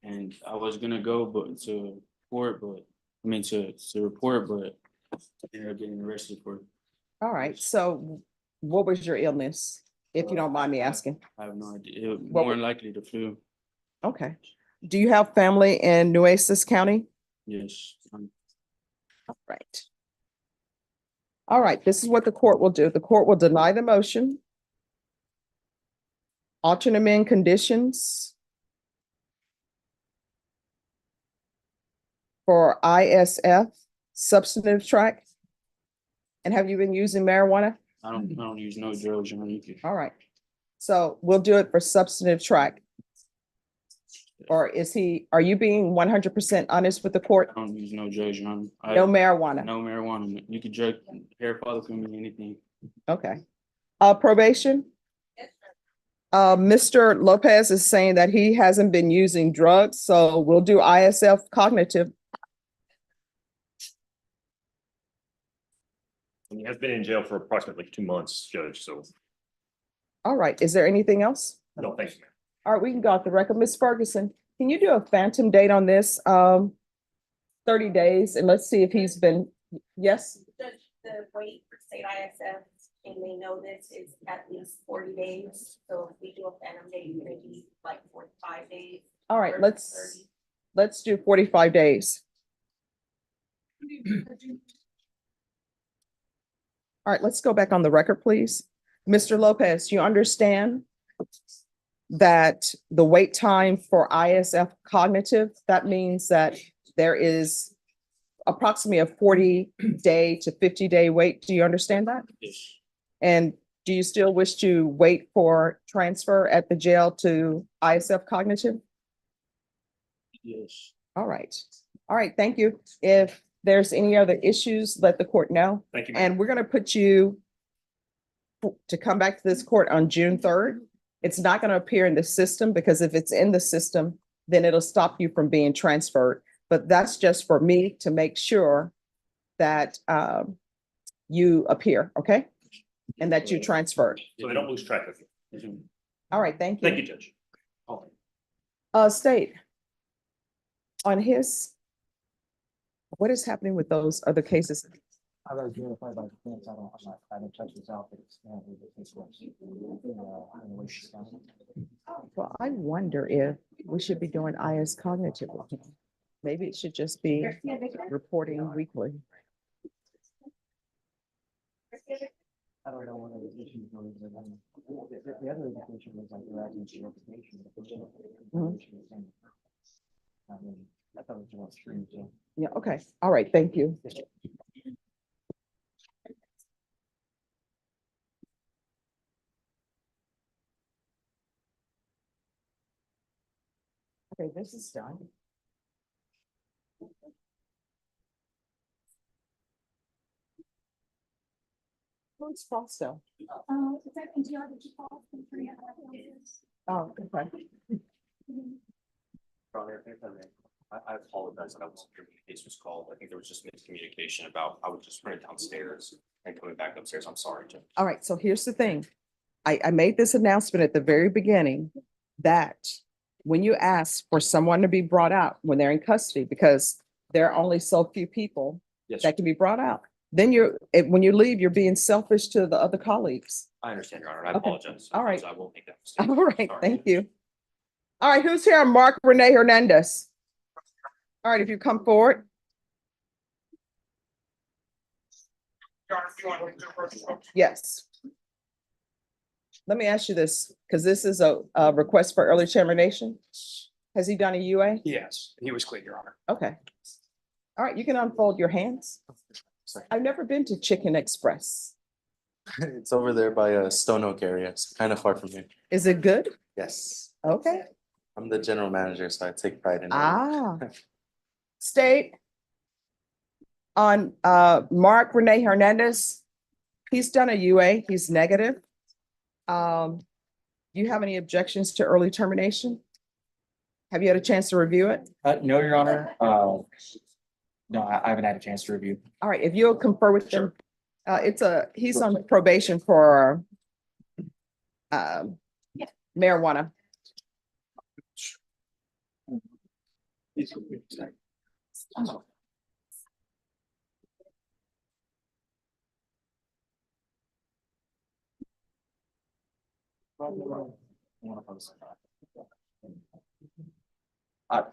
And I was gonna go to report, but I ended up getting arrested for it. All right, so what was your illness, if you don't mind me asking? I have no idea. More than likely the flu. Okay. Do you have family in Nueces County? Yes. Right. All right, this is what the court will do. The court will deny the motion. Alternate amend conditions for ISF substantive track. And have you been using marijuana? I don't use no drugs, Your Honor. All right. So we'll do it for substantive track. Or are you being 100% honest with the court? I don't use no drugs, Your Honor. No marijuana? No marijuana. You could drug hair follicle me, anything. Okay. Probation? Mr. Lopez is saying that he hasn't been using drugs, so we'll do ISF cognitive. And he has been in jail for approximately 2 months, Judge, so All right, is there anything else? no, thanks, ma'am. All right, we can go off the record. Ms. Ferguson, can you do a phantom date on this? 30 days, and let's see if he's been, yes? Judge, the wait for state ISF, and they know this is at least 40 days. So if we do a phantom date, it's gonna be like 45 days. All right, or let's do 45 days. All right, let's go back on the record, please. Mr. Lopez, you understand that the wait time for ISF cognitive, that means that there is approximately a 40-day to 50-day wait. Do you understand that? Yes. And do you still wish to wait for transfer at the jail to ISF cognitive? Yes. All right. All right, thank you. If there's any other issues, let the court know. Thank you. And we're going to put you to come back to this court on June 3rd. It's not going to appear in the system because if it's in the system, then it'll stop you from being transferred. But that's just for me to make sure that you appear, okay? And that you transferred. So they don't lose track of you. All right, thank you. Thank you, Judge. State. On his, what is happening with those other cases? I was notified by the defense. I haven't touched this out, but it's apparently the case was. Well, I wonder if we should be doing IS cognitive. with him. Maybe it should just be reporting weekly. I don't know what other issues were, but the other indication was like you're asking for revocation. I mean, I thought it was about strange. Yeah, okay. All right, thank you. Okay, this is done. Who's Fausto? Is that NTR that you called? Oh, okay. I apologize that I wasn't here when the case was called. I think there was just miscommunication about, I was just running downstairs and coming back upstairs. I'm sorry, Jim. All right, so here's the thing. I made this announcement at the very beginning that when you ask for someone to be brought out when they're in custody, because there are only so few people Yes, that can be brought out, then when you leave, you're being selfish to the other colleagues. I understand, Your Honor, and I Okay. apologize. All right. I won't make that mistake. All right, Sorry. thank you. All right, who's here? Mark Renee Hernandez. All right, if you come forward. Yes. Let me ask you this, because this is a request for early termination. Has he done a UA? Yes, he was clear, Your Honor. Okay. All right, you can unfold your hands. I've never been to Chicken Express. It's over there by Stone Oak area. It's kind of far from here. Is it good? Yes, Okay. I'm the general manager, so I take pride in it. Ah. State on Mark Renee Hernandez. He's done a UA. He's negative. Do you have any objections to early termination? Have you had a chance to review it? No, Your Honor. No, I haven't had a chance to review. All right, if you'll confer with them. He's on probation for marijuana.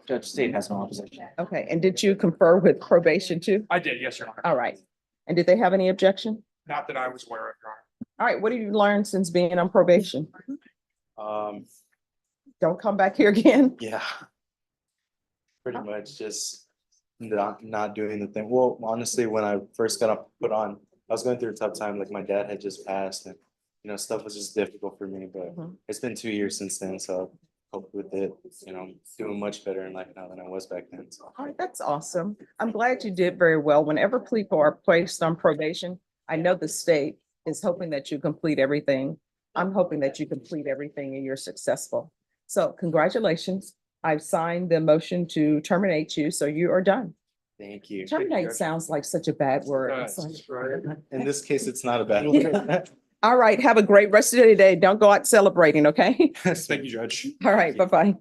Judge State has no opposition. Okay, and did you confer with probation too? I did, yes, Your Honor. All right, and did they have any objection? Not that I was aware of, Your Honor. All right, what have you learned since being on probation? Don't come back here again. Yeah. Pretty much just not doing the thing. Well, honestly, when I first got put on, I was going through a tough time. Like my dad had just passed and, stuff was just difficult for me, but it's been 2 years since then. So I coped with it, doing much better in life now than I was back then. So. All right, that's awesome. I'm glad you did very well. Whenever people are placed on probation, I know the state is hoping that you complete everything. I'm hoping that you complete everything and you're successful. So congratulations. I've signed the motion to terminate you, so you are done. Thank you. Terminate sounds like such a bad word. It's like- In this case, it's not a bad one. All right, have a great rest of the day. Don't go out celebrating, okay? Thank you, Judge. All right, bye-bye.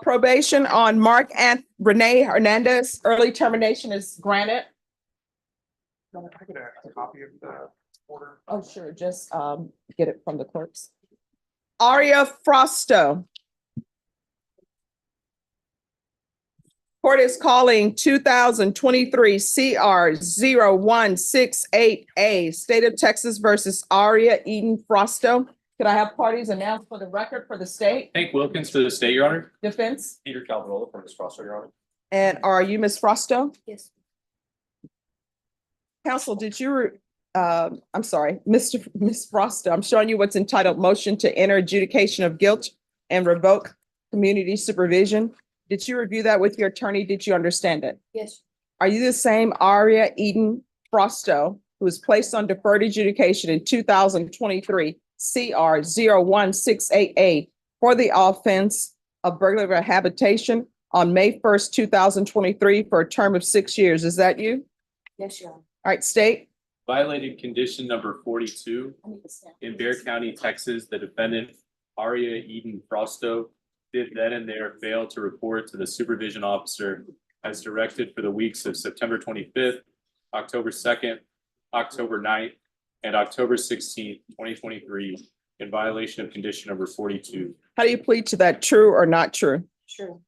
Probation on Mark and Renee Hernandez, early termination is granted. I could have a copy of the order. Oh, sure, just get it from the clerks. Aria Frosto. Court is calling 2023 CR 0168A, State of Texas versus Aria Eden Frosto. Could I have parties announced for the record for the state? Hank Wilkins for the state, Your Honor. Defense? Peter Calvarola from Ms. Frosto, Your Honor. And are you Ms. Frosto? Yes. Counsel, did you, I'm sorry, Ms. Frosto, I'm showing you what's entitled Motion to Enter Adjudication of Guilt and Revoke Community Supervision. Did you review that with your attorney? Did you understand it? Yes. Are you the same Aria Eden Frosto who was placed on deferred adjudication in 2023 CR 0168A for the offense of burglary habitation on May 1st, 2023 for a term of 6 years. Is that you? Yes, Your Honor. All right, state. Violated condition number 42 in Bear County, Texas, the defendant Aria Eden Frosto did then and there fail to report to the supervision officer as directed for the weeks of September 25th, October 2nd, October 9th, and October 16th, 2023, in violation of condition number 42. How do you plead to that, true or not true? True.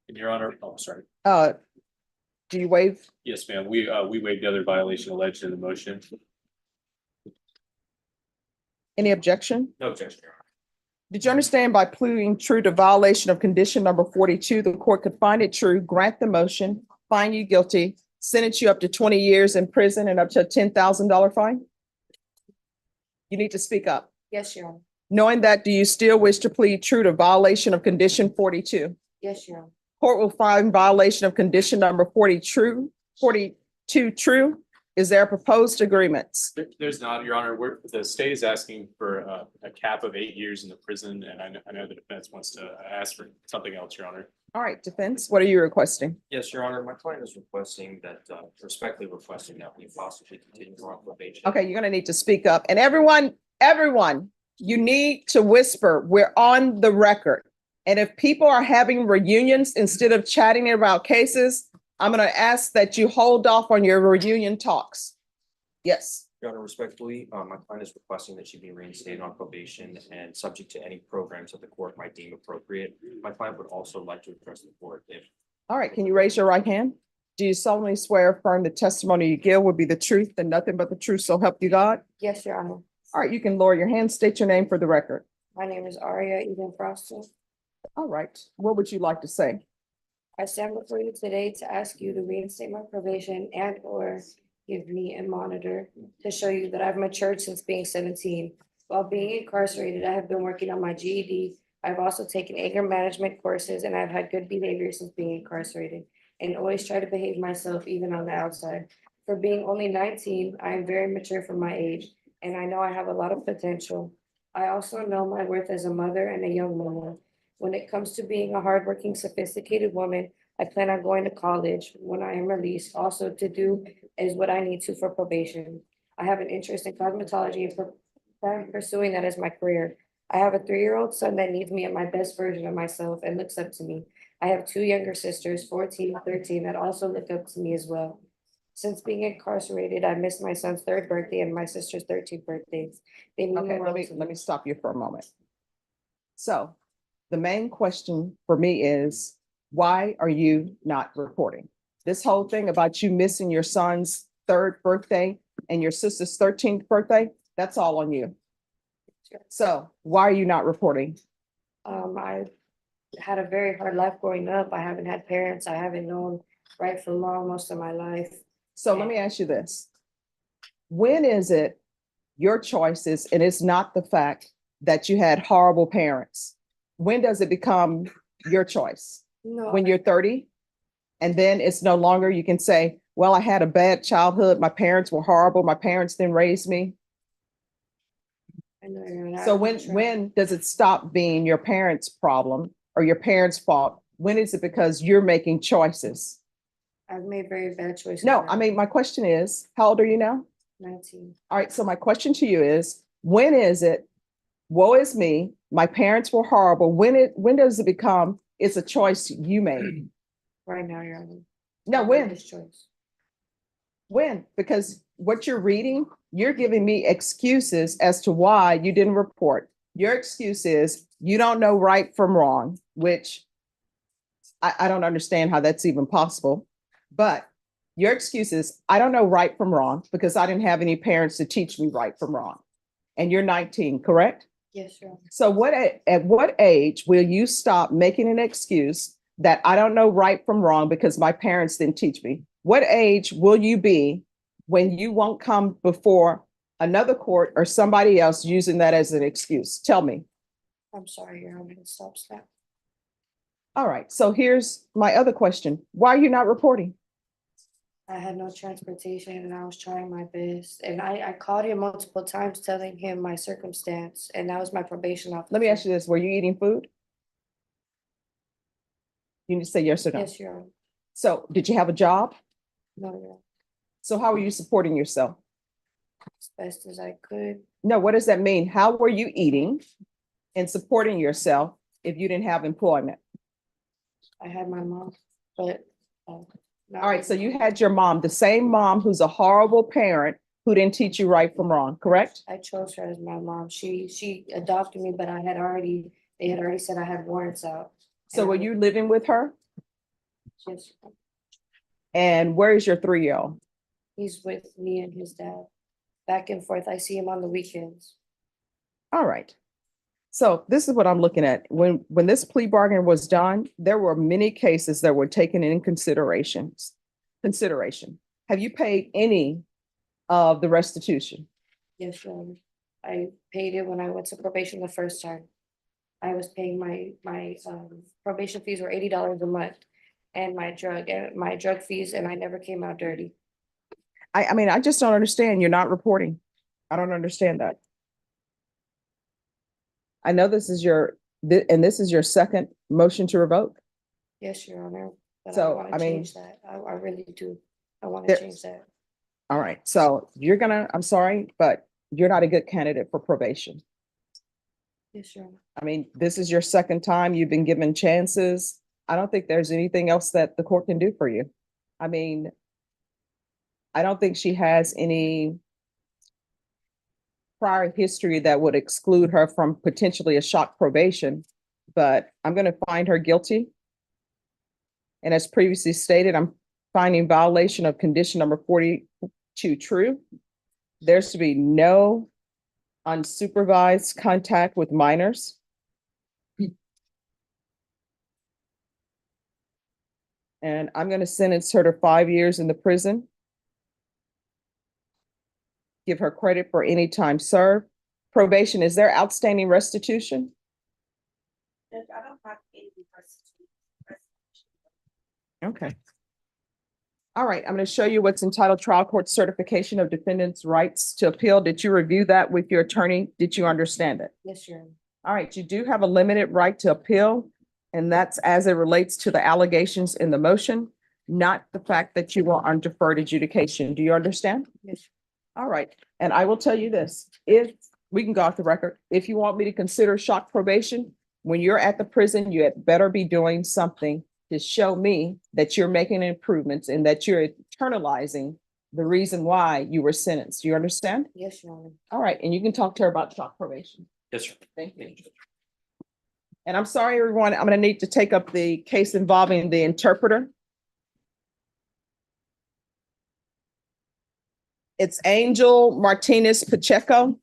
And Your Honor, oh, sorry. Do you waive? Yes, ma'am. We waived the other violation alleged in the motion. Any objection? No objection, Your Honor. Did you understand by pleading true to violation of condition number 42, the court could find it true, grant the motion, find you guilty, sentence you up to 20 years in prison and up to a $10,000 fine? You need to speak up. Yes, Your Honor. Knowing that, do you still wish to plead true to violation of condition 42? Yes, Your Honor. Court will find violation of condition number 42 true. Is there a proposed agreements? There's not, Your Honor. The state is asking for a cap of 8 years in the prison, and I know the defense wants to ask for something else, Your Honor. All right, defense, what are you requesting? Yes, Your Honor, my client is requesting that, respectfully requesting that we possibly continue on probation. Okay, you're gonna need to speak up. And everyone, you need to whisper. We're on the record. And if people are having reunions instead of chatting about cases, I'm gonna ask that you hold off on your reunion talks. Yes. Your Honor, respectfully, my client is requesting that she be reinstated on probation and subject to any programs that the court might deem appropriate. My client would also like to address the court if. All right, can you raise your right hand? Do you solemnly swear or affirm the testimony you give will be the truth and nothing but the truth, so help you God? Yes, Your Honor. All right, you can lower your hand, state your name for the record. My name is Aria Eden Frosto. All right, what would you like to say? I stand before you today to ask you to reinstate my probation and or give me a monitor to show you that I've matured since being 17. While being incarcerated, I have been working on my GED. I've also taken anger management courses and I've had good behavior since being incarcerated and always try to behave myself even on the outside. For being only 19, I am very mature for my age and I know I have a lot of potential. I also know my worth as a mother and a young woman. When it comes to being a hardworking, sophisticated woman, I plan on going to college when I am released, also to do is what I need to for probation. I have an interest in cosmetology and plan pursuing that as my career. I have a 3-year-old son that needs me at my best version of myself and looks up to me. I have 2 younger sisters, 14, 13, that also look up to me as well. Since being incarcerated, I missed my son's 3rd birthday and my sister's 13th birthdays. They mean the Okay, world let to me stop you for a moment. So the main question for me is, why are you not reporting? This whole thing about you missing your son's 3rd birthday and your sister's 13th birthday, that's all on you. So why are you not reporting? I had a very hard life growing up. I haven't had parents. I haven't known right from wrong most of my life. So let me ask you this. When is it your choices and it's not the fact that you had horrible parents? When does it become your choice? No. When you're 30? And then it's no longer, you can say, well, I had a bad childhood. My parents were horrible. My parents didn't raise me. I know you're not. So when does it stop being your parents' problem or your parents' fault? When is it because you're making choices? I've made very bad choices. No, I mean, my question is, how old are you now? 19. All right, so my question to you is, when is it, woe is me, my parents were horrible, when does it become, it's a choice you made? Right now, you're on. No, when? This choice. When? Because what you're reading, you're giving me excuses as to why you didn't report. Your excuse is you don't know right from wrong, which I don't understand how that's even possible. But your excuse is I don't know right from wrong because I didn't have any parents to teach me right from wrong. And you're 19, correct? Yes, sir. So at what age will you stop making an excuse that I don't know right from wrong because my parents didn't teach me? What age will you be when you won't come before another court or somebody else using that as an excuse? Tell me. I'm sorry, Your Honor. Stop that. All right. So here's my other question. Why are you not reporting? I had no transportation and I was trying my best. And I called him multiple times telling him my circumstance. And that was my probation officer. Let me ask you this. Were you eating food? You need to say yes or no. Yes, Your Honor. So did you have a job? No, Your Honor. So how were you supporting yourself? As best as I could. No, what does that mean? How were you eating and supporting yourself if you didn't have employment? I had my mom, but. All right, so you had your mom, the same mom who's a horrible parent who didn't teach you right from wrong, correct? I chose her as my mom. She adopted me, but they had already said I had warrants out. So were you living with her? Yes, And where is your 3-year-old? he's with me and his dad. Back and forth. I see him on the weekends. All right. So this is what I'm looking at. When this plea bargain was done, there were many cases that were taken in consideration. Have you paid any of the restitution? Yes, Your Honor. I paid it when I went to probation the first time. I was paying my probation fees were $80 a month and my drug fees, and I never came out dirty. I mean, I just don't understand. You're not reporting. I don't understand that. I know this is your second motion to revoke. Yes, Your Honor. But So, I want I to mean, change that. I really do. I want There- to change that. All right, so I'm sorry, but you're not a good candidate for probation. Yes, Your Honor. I mean, this is your second time. You've been given chances. I don't think there's anything else that the court can do for you. I mean, I don't think she has any prior history that would exclude her from potentially a shock probation, but I'm going to find her guilty. And as previously stated, I'm finding violation of condition number 42 true. There's to be no unsupervised contact with minors. And I'm going to sentence her to 5 years in the prison. Give her credit for any time served. Probation, is there outstanding restitution? I don't have any restitution. Okay. All right, I'm going to show you what's entitled Trial Court Certification of Defendant's Rights to Appeal. Did you review that with your attorney? Did you understand it? Yes, Your Honor. All right, you do have a limited right to appeal, and that's as it relates to the allegations in the motion, not the fact that you are on deferred adjudication. Do you understand? Yes. All right, and I will tell you this, if we can go off the record, if you want me to consider shock probation, when you're at the prison, you had better be doing something to show me that you're making improvements and that you're internalizing the reason why you were sentenced. Do you understand? Yes, Your Honor. All right, and you can talk to her about shock probation. Yes, sir. Thank you. And I'm sorry, everyone, I'm going to need to take up the case involving the interpreter. It's Angel Martinez Pacheco.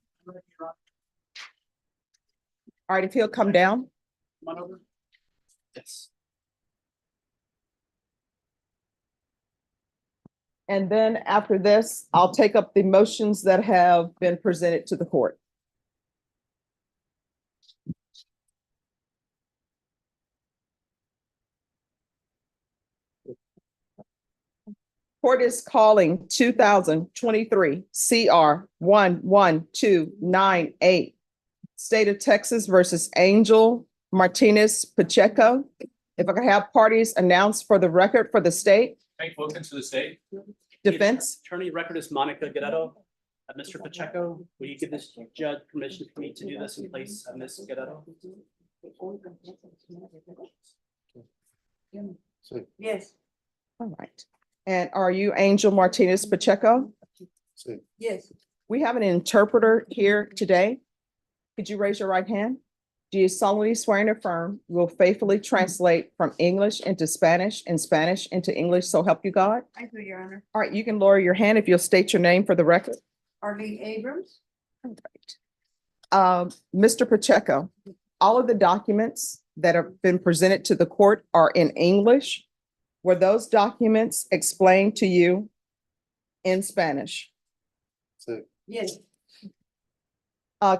All right, if he'll come down. Come on over. Yes. And then after this, I'll take up the motions that have been presented to the court. Court is calling 2023 CR 11298, State of Texas versus Angel Martinez Pacheco. If I could have parties announced for the record for the state. Thank you. Welcome to the state. Defense. Attorney record is Monica Guerrero. Mr. Pacheco, will you give this judge permission for me to do this in place of Ms. Guerrero? Yes, All right. And are you Angel Martinez Pacheco? yes. We have an interpreter here today. Could you raise your right hand? Do you solemnly swear and affirm you will faithfully translate from English into Spanish and Spanish into English, so help you God? I do, Your Honor. All right, you can lower your hand if you'll state your name for the record. Arlene Abrams? Mr. Pacheco, all of the documents that have been presented to the court are in English. Were those documents explained to you in Spanish? Yes.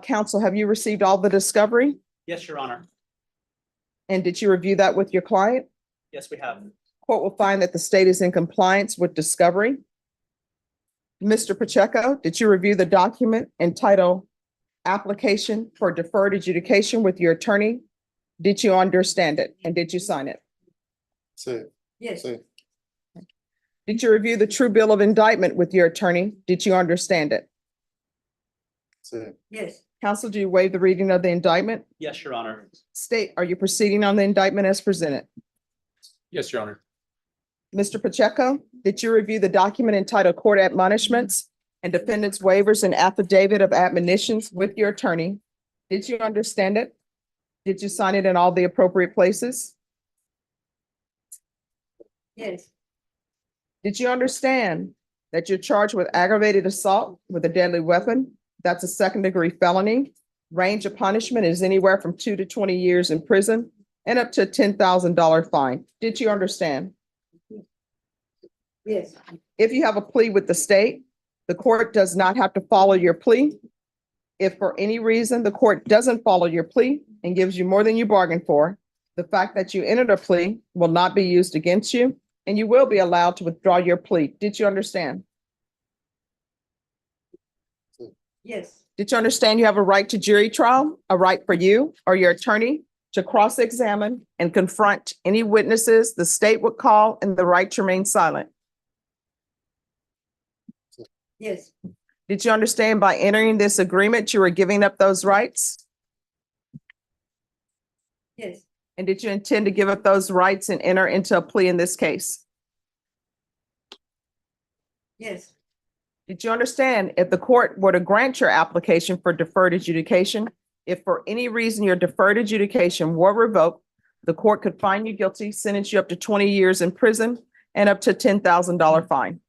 Counsel, have you received all the discovery? Yes, Your Honor. And did you review that with your client? Yes, we have. Court will find that the state is in compliance with discovery. Mr. Pacheco, did you review the document entitled Application for Deferred Adjudication with your attorney? Did you understand it and did you sign it? See. Yes. See. Did you review the true bill of indictment with your attorney? Did you understand it? See. Yes. Counsel, do you waive the reading of the indictment? Yes, Your Honor. State, are you proceeding on the indictment as presented? Yes, Your Honor. Mr. Pacheco, did you review the document entitled Court Admonishments and Defendant's Waivers and Affidavit of Admonitions with your attorney? Did you understand it? Did you sign it in all the appropriate places? Yes. Did you understand that you're charged with aggravated assault with a deadly weapon? That's a second-degree felony. Range of punishment is anywhere from 2 to 20 years in prison and up to a $10,000 fine. Did you understand? Yes. If you have a plea with the state, the court does not have to follow your plea. If for any reason the court doesn't follow your plea and gives you more than you bargained for, the fact that you entered a plea will not be used against you, and you will be allowed to withdraw your plea. Did you understand? Yes. Did you understand you have a right to jury trial, a right for you or your attorney to cross-examine and confront any witnesses the state would call, and the right to remain silent? Yes. Did you understand by entering this agreement, you were giving up those rights? Yes. And did you intend to give up those rights and enter into a plea in this case? Yes. Did you understand if the court were to grant your application for deferred adjudication, if for any reason your deferred adjudication were revoked, the court could find you guilty, sentence you up to 20 years in prison and up to $10,000 fine?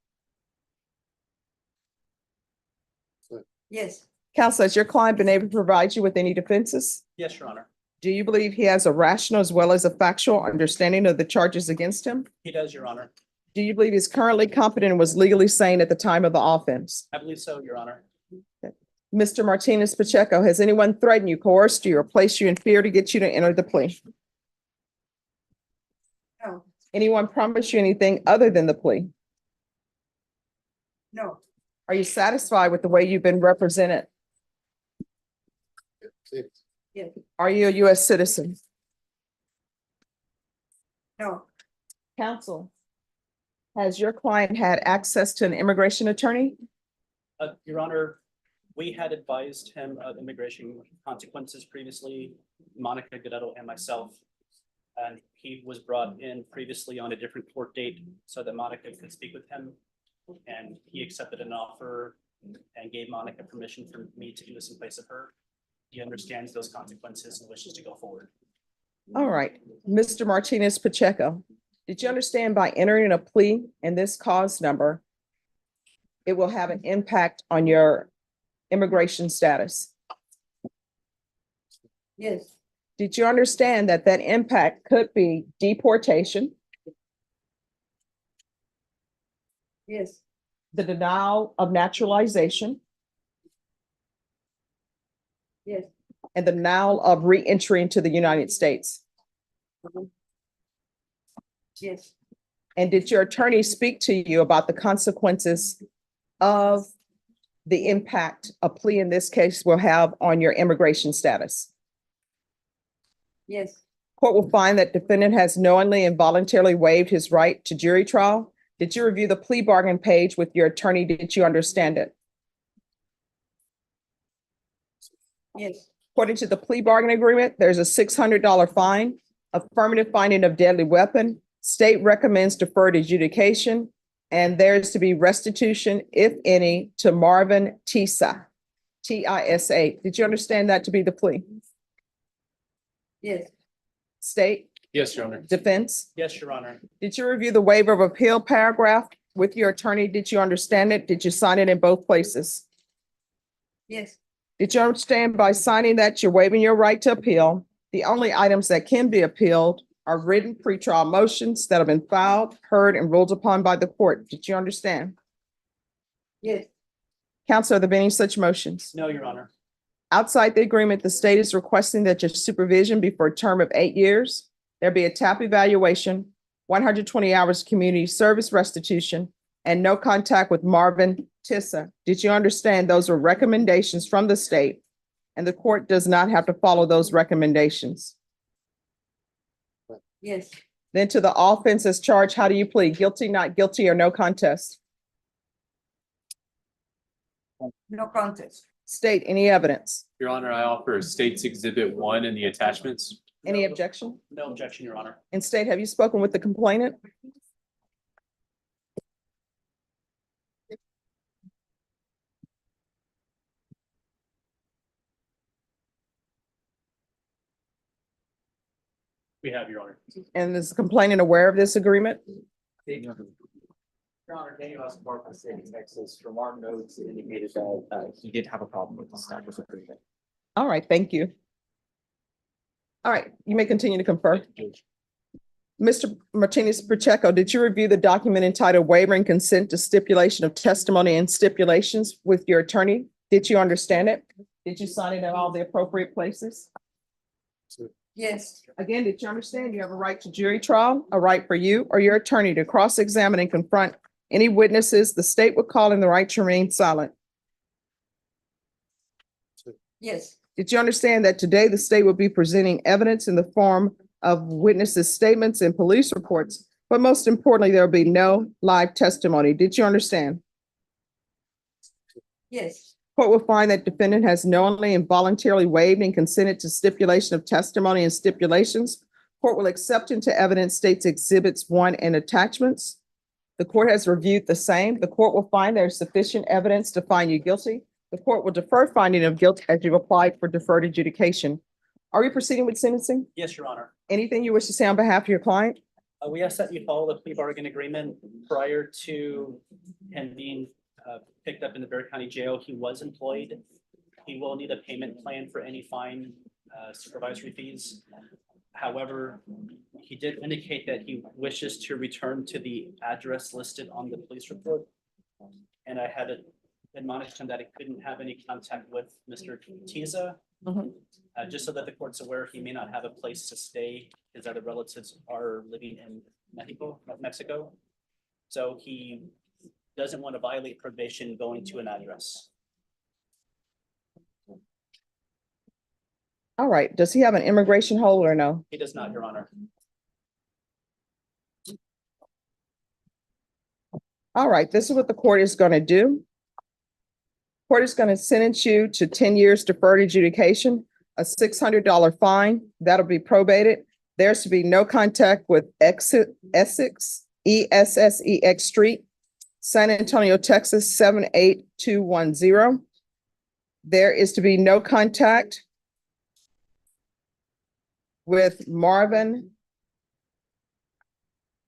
Yes. Counsel, has your client been able to provide you with any defenses? Yes, Your Honor. Do you believe he has a rational as well as a factual understanding of the charges against him? He does, Your Honor. Do you believe he's currently competent and was legally sane at the time of the offense? I believe so, Your Honor. Mr. Martinez Pacheco, has anyone threatened you, coerced you, or placed you in fear to get you to enter the plea? No. Anyone promised you anything other than the plea? No. Are you satisfied with the way you've been represented? See. Yes. Are you a U.S. citizen? No. Counsel, has your client had access to an immigration attorney? Your Honor, we had advised him of immigration consequences previously, Monica Godetto and myself. And he was brought in previously on a different court date so that Monica could speak with him. And he accepted an offer and gave Monica permission for me to do this in place of her. He understands those consequences and wishes to go forward. All right, Mr. Martinez Pacheco, did you understand by entering a plea in this cause number, it will have an impact on your immigration status? Yes. Did you understand that that impact could be deportation, Yes. the denial of naturalization, Yes. and the denial of re-entry into the United States? Yes. And did your attorney speak to you about the consequences of the impact a plea in this case will have on your immigration status? Yes. Court will find that defendant has knowingly and voluntarily waived his right to jury trial. Did you review the plea bargain page with your attorney? Did you understand it? Yes. According to the plea bargain agreement, there's a $600 fine, affirmative finding of deadly weapon. State recommends deferred adjudication, and there's to be restitution, if any, to Marvin Tisa, Tisa. Did you understand that to be the plea? Yes. State, Yes, Your Honor. defense? Yes, Your Honor. Did you review the waiver of appeal paragraph with your attorney? Did you understand it? Did you sign it in both places? Yes. Did you understand by signing that you're waiving your right to appeal? The only items that can be appealed are written pretrial motions that have been filed, heard, and ruled upon by the court. Did you understand? Yes. Counsel, are there any such motions? No, Your Honor. Outside the agreement, the state is requesting that your supervision be for a term of 8 years. There be a TAP evaluation, 120 hours community service restitution, and no contact with Marvin Tissa. Did you understand those were recommendations from the state, and the court does not have to follow those recommendations? Yes. Then to the offense as charged, how do you plead? Guilty, not guilty, or no contest? No contest. State any evidence. Your Honor, I offer State's Exhibit 1 and the attachments. Any objection? No objection, Your Honor. And state, have you spoken with the complainant? We have, Your Honor. And is the complainant aware of this agreement? Your Honor, Daniel Escobar from the state of Texas, from our notes indicated that he did have a problem with the status agreement. All right, thank you. All right, you may continue to confer. Mr. Martinez Pacheco, did you review the document entitled Waiver and Consent to Stipulation of Testimony and Stipulations with your attorney? Did you understand it? Did you sign it at all the appropriate places? Yes. Again, did you understand you have a right to jury trial, a right for you or your attorney to cross-examine and confront any witnesses the state would call in the right to remain silent? Yes. Did you understand that today the state will be presenting evidence in the form of witnesses' statements and police reports, but most importantly, there will be no live testimony? Did you understand? Yes. Court will find that defendant has knowingly and voluntarily waived and consented to stipulation of testimony and stipulations. Court will accept into evidence states exhibits 1 and attachments. The court has reviewed the same. The court will find there is sufficient evidence to find you guilty. The court will defer finding of guilt as you've applied for deferred adjudication. Are we proceeding with sentencing? Yes, Your Honor. Anything you wish to say on behalf of your client? We ask that you follow the plea bargain agreement prior to him being picked up in the Bexar County Jail. He was employed. He will need a payment plan for any fine, supervisory fees. However, he did indicate that he wishes to return to the address listed on the police report. And I had admonished him that he couldn't have any contact with Mr. Tiza. Just so that the court's aware, he may not have a place to stay. His other relatives are living in Mexico. So he doesn't want to violate probation going to an address. All right. Does he have an immigration hold or no? He does not, Your Honor. All right. This is what the court is going to do. Court is going to sentence you to 10 years deferred adjudication, a $600 fine. That'll be probated. There's to be no contact with Essex, ESSEX Street, San Antonio, Texas, 78210. There is to be no contact with Marvin.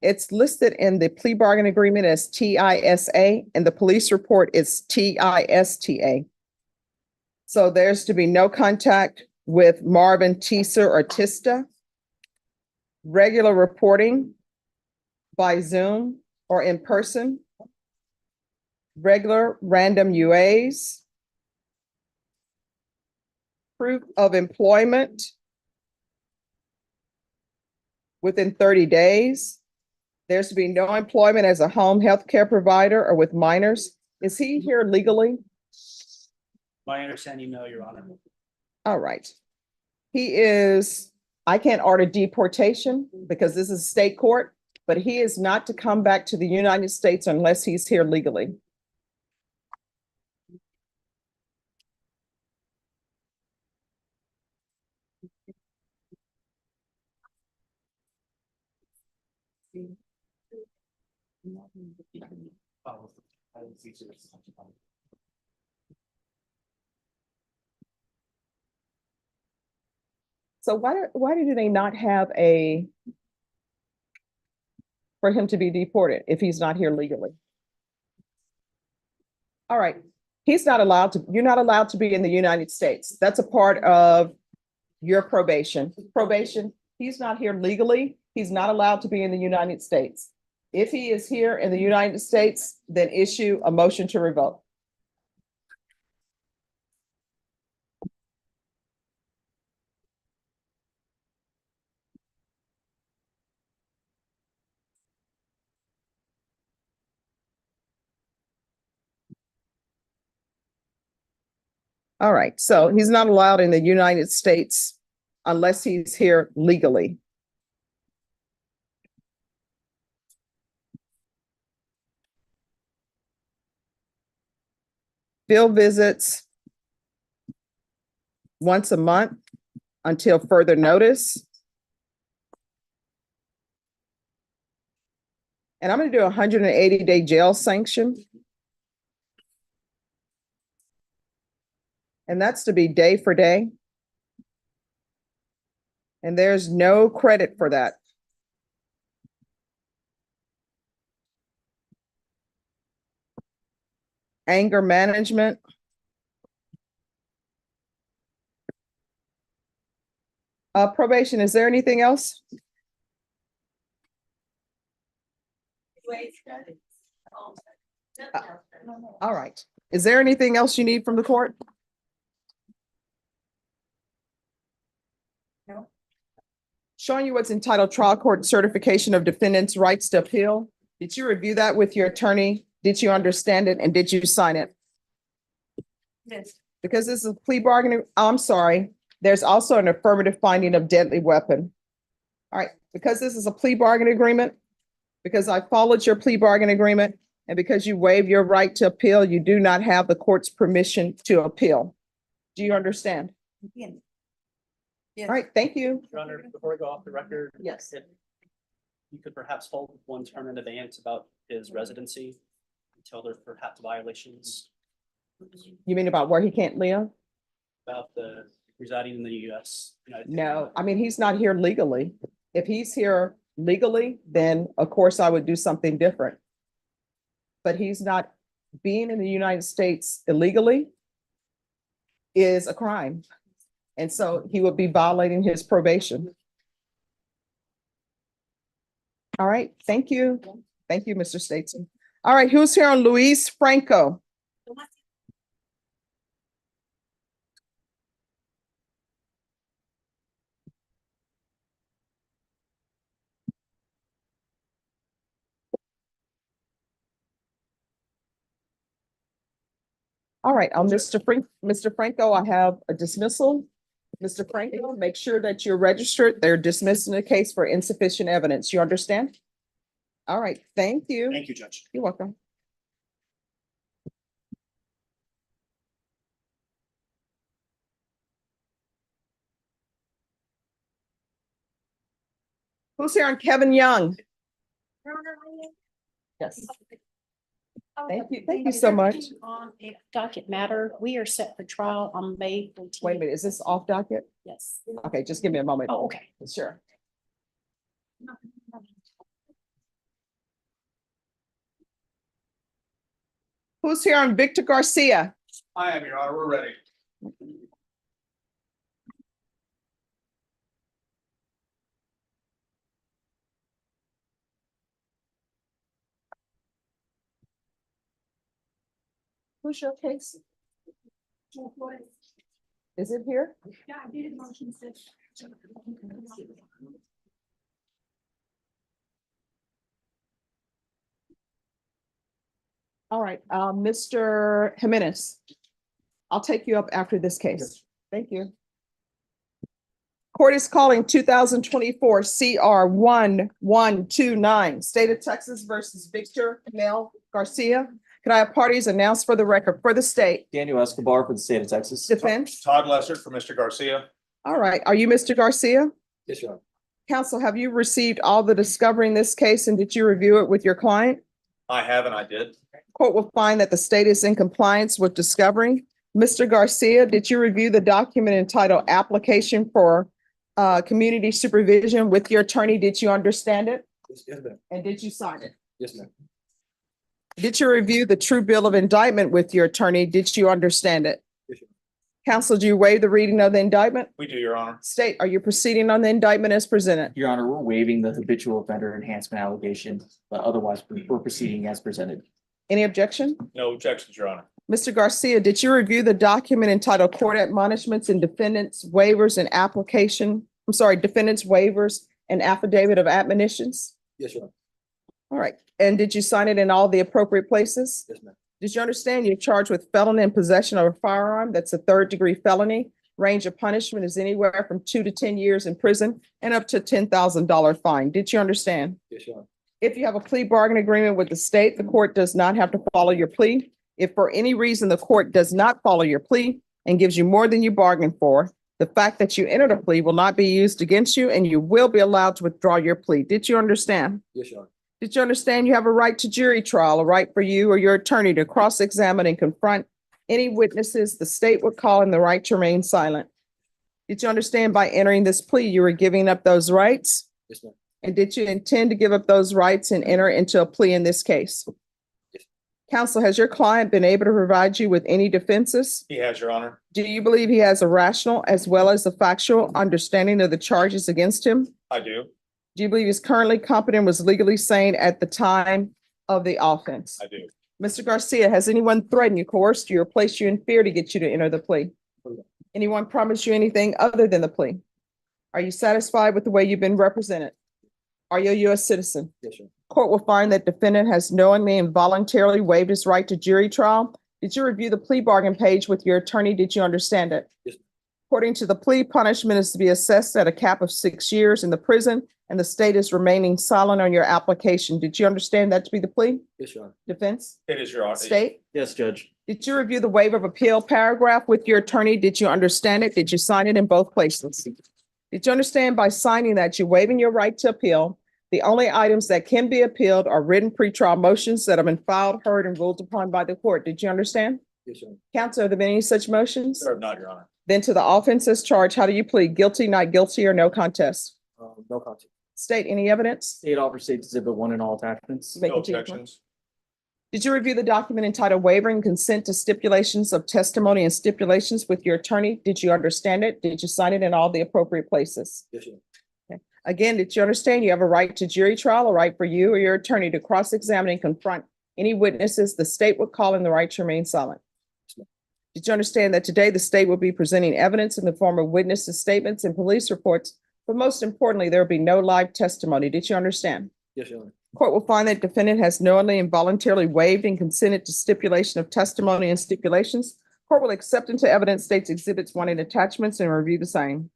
It's listed in the plea bargain agreement as TISA, and the police report is TISTA. So there's to be no contact with Marvin Tisa or Tista. Regular reporting by Zoom or in person. Regular random UAs. Proof of employment within 30 days. There's to be no employment as a home health care provider or with minors. Is he here legally? My understanding, no, Your Honor. All right. He is, I can't order deportation because this is state court, but he is not to come back to the United States unless he's here legally. So why do they not have for him to be deported if he's not here legally? All right, you're not allowed to be in the United States. That's a part of your probation. He's not here legally. He's not allowed to be in the United States. If he is here in the United States, then issue a motion to revoke. All right, so he's not allowed in the United States unless he's here legally. field visits once a month until further notice. And I'm gonna do a 180-day jail sanction. And that's to be day for day. And there's no credit for that. Anger management. Probation, is there anything else? All right. Is there anything else you need from the court? No. Showing you what's entitled Trial Court Certification of Defendant's Rights to Appeal. Did you review that with your attorney? Did you understand it and did you sign it? Yes. Because this is a plea bargaining, I'm sorry, there's also an affirmative finding of deadly weapon. All right, because this is a plea bargaining agreement, because I followed your plea bargaining agreement, and because you waive your right to appeal, you do not have the court's permission to appeal. Do you understand? Yes. All right, thank you. Your Honor, before we go off the record. Yes. if You could perhaps hold one term in advance about his residency until there's perhaps violations You mean about where he can't live? about the residing in the US. No, I mean, he's not here legally. If he's here legally, then of course I would do something different. But he's not, being in the United States illegally is a crime. And so he would be violating his probation. All right, thank you. Thank you, Mr. Statesman. All right, who's here on Luis Franco? All right, Mr. Franco, I have a dismissal. Mr. Franco, make sure that you're registered. They're dismissing the case for insufficient evidence. You understand? All right, thank you. Thank you, Judge. You're welcome. Who's here on Kevin Young? Yes. Thank you so much. On a docket matter, we are set for trial on May 14th. Wait a minute, is this off docket? Yes. Okay, just give me a moment. Oh, okay. Sure. Who's here on Victor Garcia? I am, Your Honor, we're ready. Who's your case? Is it here? Yeah, I did motion six. All right, Mr. Jimenez. I'll take you up after this case. Thank you. Court is calling 2024 CR 1129, State of Texas versus Victor Mel Garcia. Can I have parties announced for the record for the state? Daniel Escobar for the state of Texas. Defense? Todd Lesser for Mr. Garcia. All right, are you Mr. Garcia? Yes, Your Honor. Counsel, have you received all the discovery in this case and did you review it with your client? I have and I did. Court will find that the state is in compliance with discovery. Mr. Garcia, did you review the document entitled Application for Community Supervision with your attorney? Did you understand it? Yes, ma'am. And did you sign it? Yes, ma'am. Did you review the true bill of indictment with your attorney? Did you understand it? Yes, Your Counsel, do you waive the reading of the indictment? We do, Your Honor. State, are you proceeding on the indictment as presented? Your Honor, we're waiving the habitual offender enhancement allegation, but otherwise we're proceeding as presented. Any objection? No objections, Your Honor. Mr. Garcia, did you review the document entitled Court Admonishments and Defendants Waivers and Application? I'm sorry, Defendants Waivers and Affidavit of Admonitions? Yes, Your Honor. All right. And did you sign it in all the appropriate places? Yes, ma'am. Did you understand you're charged with felon in possession of a firearm? That's a third-degree felony. Range of punishment is anywhere from 2 to 10 years in prison and up to $10,000 fine. Did you understand? Yes, Your Honor. If you have a plea bargain agreement with the state, the court does not have to follow your plea. If for any reason the court does not follow your plea and gives you more than you bargained for, the fact that you entered a plea will not be used against you and you will be allowed to withdraw your plea. Did you understand? Yes, Your Honor. Did you understand you have a right to jury trial, a right for you or your attorney to cross-examine and confront any witnesses the state would call and the right to remain silent? Did you understand by entering this plea, you were giving up those rights? Yes, ma'am. And did you intend to give up those rights and enter into a plea in this case? Counsel, has your client been able to provide you with any defenses? He has, Your Honor. Do you believe he has a rational as well as a factual understanding of the charges against him? I do. Do you believe he's currently competent, was legally sane at the time of the offense? I do. Mr. Garcia, has anyone threatened you, coerced you, or placed you in fear to get you to enter the plea? Anyone promised you anything other than the plea? Are you satisfied with the way you've been represented? Are you a U.S. citizen? Yes, sir. Court will find that defendant has knowingly and voluntarily waived his right to jury trial. Did you review the plea bargain page with your attorney? Did you understand it? Yes. According to the plea, punishment is to be assessed at a cap of 6 years in the prison, and the state is remaining silent on your application. Did you understand that to be the plea? Yes, Your Honor. Defense? It is, Your Honor. State? Yes, Judge. Did you review the waiver of appeal paragraph with your attorney? Did you understand it? Did you sign it in both places? Did you understand by signing that you're waiving your right to appeal? The only items that can be appealed are written pretrial motions that have been filed, heard, and ruled upon by the court. Did you understand? Yes, Your Honor. Counsel, are there been any such motions? Sir, not, Your Honor. Then to the offenses charged, how do you plead? Guilty, not guilty, or no contest? No contest. State, any evidence? State offer states exhibit 1 in all attachments. Make it to your point. Did you review the document entitled Waiving Consent to Stipulations of Testimony and Stipulations with your attorney? Did you understand it? Did you sign it in all the appropriate places? Yes, Your Honor. Again, did you understand you have a right to jury trial, a right for you or your attorney to cross-examine and confront any witnesses the state would call and the right to remain silent? Did you understand that today the state will be presenting evidence in the form of witnesses' statements and police reports, but most importantly, there will be no live testimony? Did you understand? Yes, Your Honor. Court will find that defendant has knowingly and voluntarily waived and consented to stipulation of testimony and stipulations. Court will accept into evidence states exhibits 1 in attachments and review the same.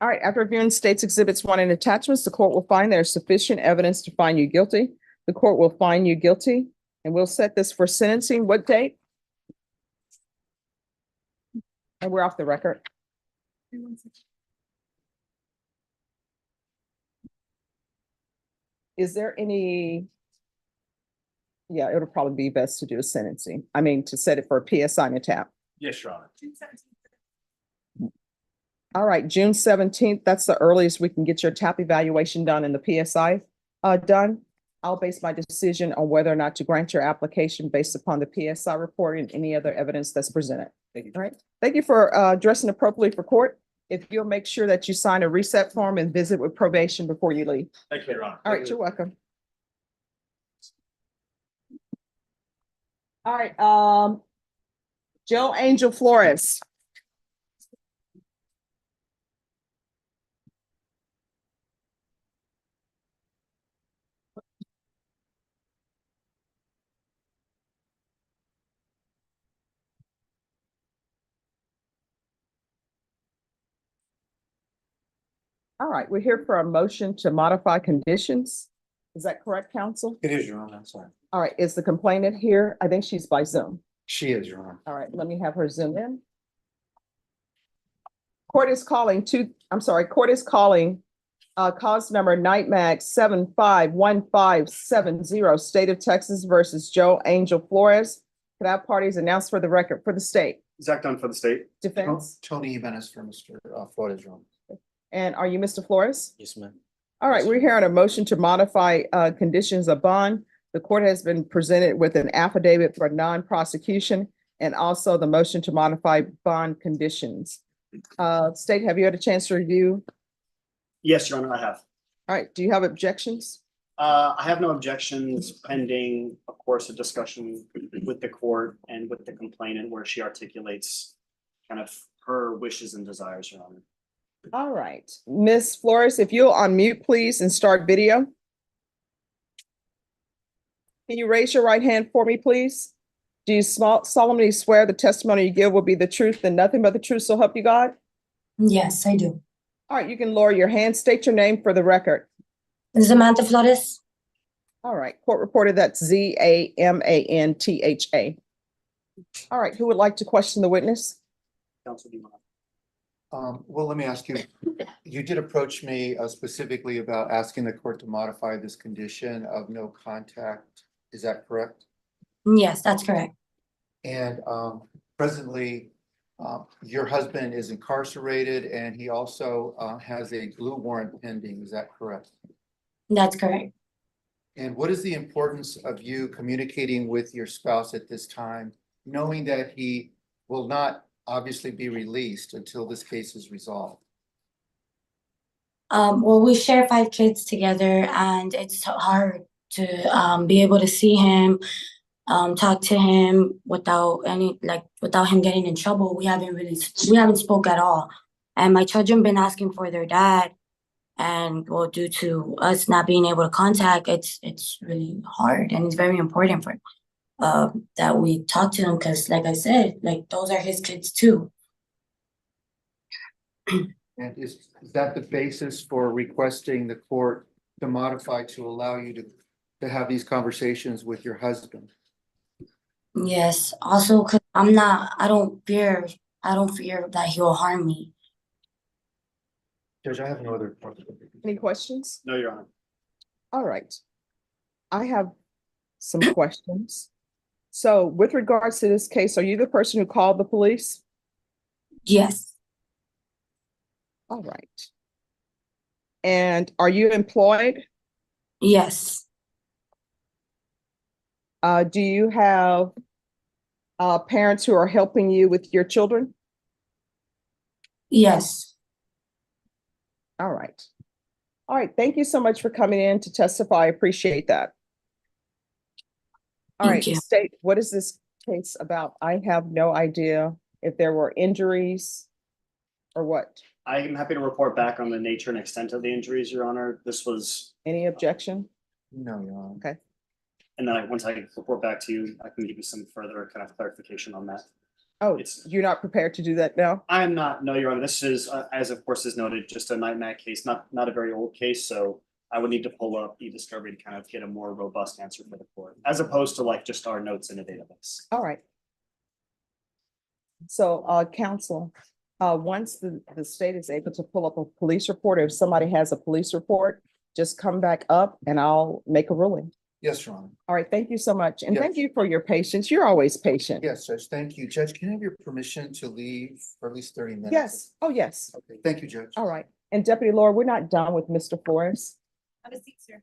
All right, after reviewing states exhibits 1 in attachments, the court will find there is sufficient evidence to find you guilty. The court will find you guilty, and we'll set this for sentencing. What date? And we're off the record. Is there any? Yeah, it'll probably be best to do a sentencing. I mean, to set it for a PSI and a TAP. Yes, Your Honor. All right, June 17th, that's the earliest we can get your TAP evaluation done and the PSI done. I'll base my decision on whether or not to grant your application based upon the PSI report and any other evidence that's presented. Thank you. All right, thank you for dressing appropriately for court. If you'll make sure that you sign a reset form and visit with probation before you leave. Thank you, Your Honor. All right, you're welcome. All right, Joe Angel Flores. All right, we're here for a motion to modify conditions. Is that correct, counsel? It is, Your Honor. I'm sorry. All right, is the complainant here? I think she's by Zoom. She is, Your Honor. All right, let me have her zoom in. Court is calling cause number NIGHTMAG 751570, State of Texas versus Joe Angel Flores. Could I have parties announced for the record for the state? Zach Dunn for the state. Defense? Tony Ibanez for Mr. Flores, Your Honor. And are you Mr. Flores? Yes, ma'am. All right, we're here on a motion to modify conditions of bond. The court has been presented with an affidavit for non-prosecution and also the motion to modify bond conditions. State, have you had a chance to review? Yes, Your Honor, I have. All right, do you have objections? I have no objections pending, of course, a discussion with the court and with the complainant where she articulates kind of her wishes and desires, Your Honor. All right, Ms. Flores, if you'll unmute, please, and start video. Can you raise your right hand for me, please? Do you solemnly swear the testimony you give will be the truth and nothing but the truth, so help you God? Yes, I do. All right, you can lower your hand. State your name for the record. Samantha Flores. All right, court reported that's Zamantha. All right, who would like to question the witness? Counsel, do you want? Well, let me ask you, you did approach me specifically about asking the court to modify this condition of no contact. Is that correct? Yes, that's correct. And presently, your husband is incarcerated and he also has a glue warrant pending. Is that correct? That's correct. And what is the importance of you communicating with your spouse at this time, knowing that he will not obviously be released until this case is resolved? Well, we share 5 kids together, and it's hard to be able to see him, talk to him without him getting in trouble. We haven't spoke at all. And my children been asking for their dad, and well, due to us not being able to contact, it's really hard, and it's very important for that we talk to him, because like I said, like those are his kids too. And is that the basis for requesting the court to modify to allow you to have these conversations with your husband? Yes, also because I don't fear that he'll harm me. Judge, I have no other. Any questions? No, Your Honor. All right. I have some questions. So with regards to this case, are you the person who called the police? Yes. All right. And are you employed? Yes. Do you have parents who are helping you with your children? Yes. All right. All right. Thank you so much for coming in to testify. I appreciate that. All right, state, what is this case about? I have no idea if there were injuries or what. I am happy to report back on the nature and extent of the injuries, Your Honor. This was. Any objection? No, Your Honor. Okay. And then once I report back to you, I can give you some further kind of clarification on that. Oh, you're not prepared to do that now? I am not, no, Your Honor. This is, as of course is noted, just a night case, not a very old case. So I would need to pull up e-discovery to kind of get a more robust answer for the court, as opposed to like just our notes in a database. All right. So, counsel, once the state is able to pull up a police report, or if somebody has a police report, just come back up and I'll make a ruling. Yes, Your Honor. All right, thank you so much. And Yes. thank you for your patience. You're always patient. Yes, Judge, thank you. Judge, can I have your permission to leave for at least 30 minutes? Yes. Oh, yes. Okay, thank you, Judge. All right. And Deputy Laura, we're not done with Mr. Flores. Have a seat, sir.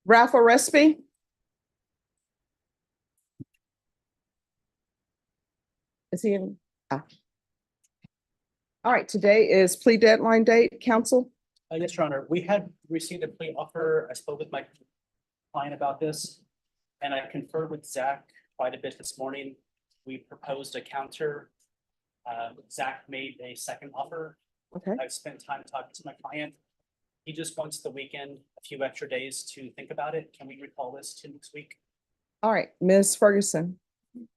Ralph Orespi? Is he in? Ah. All right, today is plea deadline date, counsel? Yes, Your Honor, we had received a plea offer. I spoke with my client about this, and I conferred with Zach quite a bit this morning. We proposed a counter. Zach made a second offer. Okay. I've spent time talking to my client. He just wants the weekend, a few extra days to think about it. Can we recall this to next week? All right, Ms. Ferguson,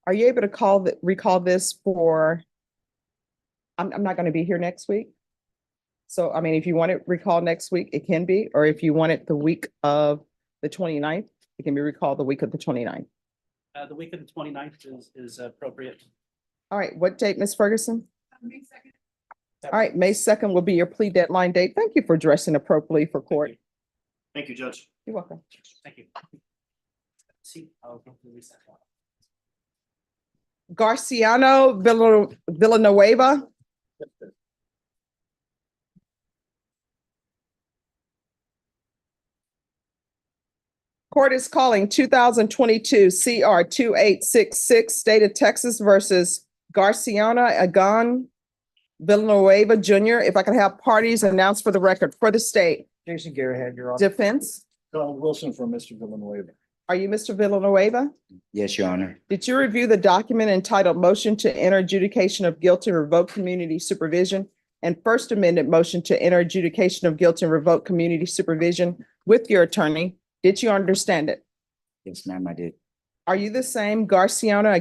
are you able to recall this for, I'm not going to be here next week. So, I mean, if you want it recalled next week, it can be, or if you want it the week of the 29th, it can be recalled the week of the 29th. The week of the 29th is appropriate. All right, what date, Ms. Ferguson? May 2nd. All right, May 2nd will be your plea deadline date. Thank you for dressing appropriately for court. Thank you, Judge. You're welcome. Thank you. See, I'll go through this. Garciano Villanueva. Court is calling 2022 CR 2866, State of Texas versus Garciana Agon Villanueva Jr. If I could have parties announced for the record for the state. Jason Garahan, Your Honor. Defense, Donald Wilson for Mr. Villanueva. are you Mr. Villanueva? Yes, Your Honor. Did you review the document entitled Motion to Enter Adjudication of Guilt and Revoke Community Supervision and First Amendment Motion to Enter Adjudication of Guilt and Revoke Community Supervision with your attorney? Did you understand it? Yes, ma'am, I did. Are you the same Garciana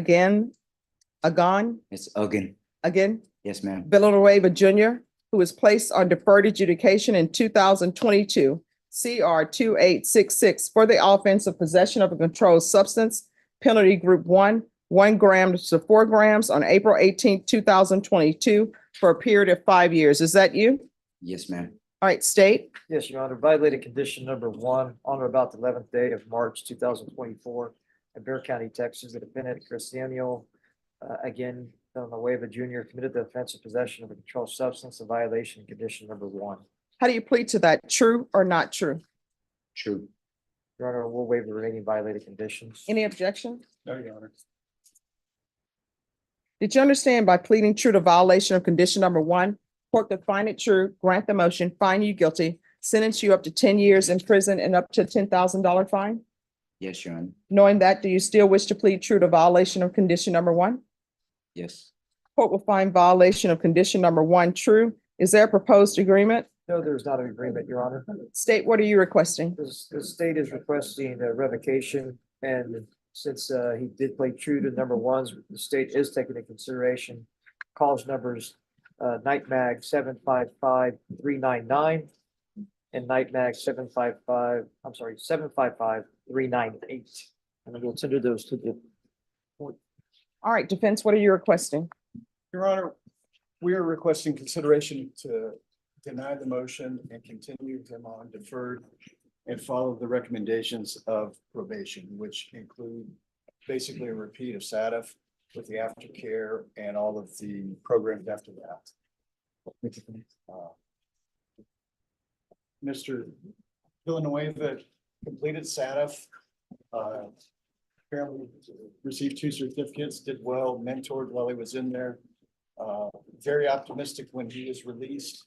Agon It's again. Yes, ma'am. Villanueva Jr., who was placed on deferred adjudication in 2022, CR 2866, for the offense of possession of a controlled substance, penalty group 1 gram to 4 grams on April 18, 2022, for a period of 5 years. Is that you? Yes, ma'am. All right, state. Yes, Your Honor. Violated condition number 1 on or about the 11th day of March 2024 in Bexar County, Texas. The defendant, Cristiano, again, Villanueva Jr., committed the offense of possession of a controlled substance, a violation of condition number 1. How do you plead to that? True or not true? True. Your Honor, we'll waive the remaining violated conditions. Any objection? No, Your Honor. Did you understand by pleading true to violation of condition number 1, court could find it true, grant the motion, find you guilty, sentence you up to 10 years in prison and up to a $10,000 fine? Yes, Your Honor. Knowing that, do you still wish to plead true to violation of condition number 1? Yes. Court will find violation of condition number 1 true. Is there a proposed agreement? No, there's not an agreement, Your Honor. State, what are you requesting? The state is requesting a revocation, and since he did play true to number 1, the state is taking into consideration cause numbers Night Mag 755-399 and Night Mag 755-398. And then we'll tender those to the court. All right, defense, what are you requesting? Your Honor, we are requesting consideration to deny the motion and continue him on deferred and follow the recommendations of probation, which include basically a repeat of SATF with the aftercare and all of the programs after that. Mr. Villanueva completed SATF. Apparently received 2 certificates, did well, mentored while he was in there. Very optimistic when he was released.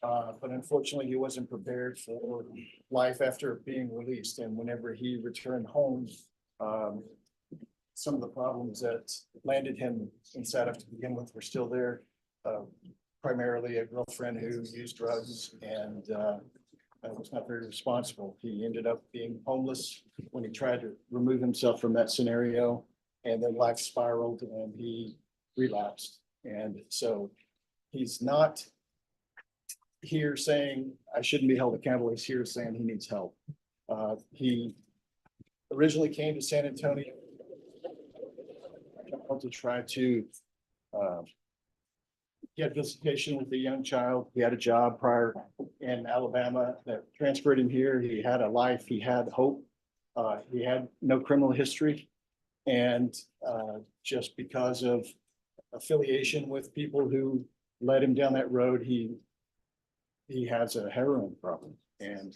But unfortunately, he wasn't prepared for life after being released. And whenever he returned home, some of the problems that landed him in SATF to begin with were still there. Primarily a girlfriend who used drugs and was not very responsible. He ended up being homeless when he tried to remove himself from that scenario, and then life spiraled and he relapsed. And so he's not here saying I shouldn't be held accountable. He's here saying he needs help. He originally came to San Antonio to try to get visitation with a young child. He had a job prior in Alabama that transferred him here. He had a life, he had hope. He had no criminal history. And just because of affiliation with people who led him down that road, he has a heroin problem, and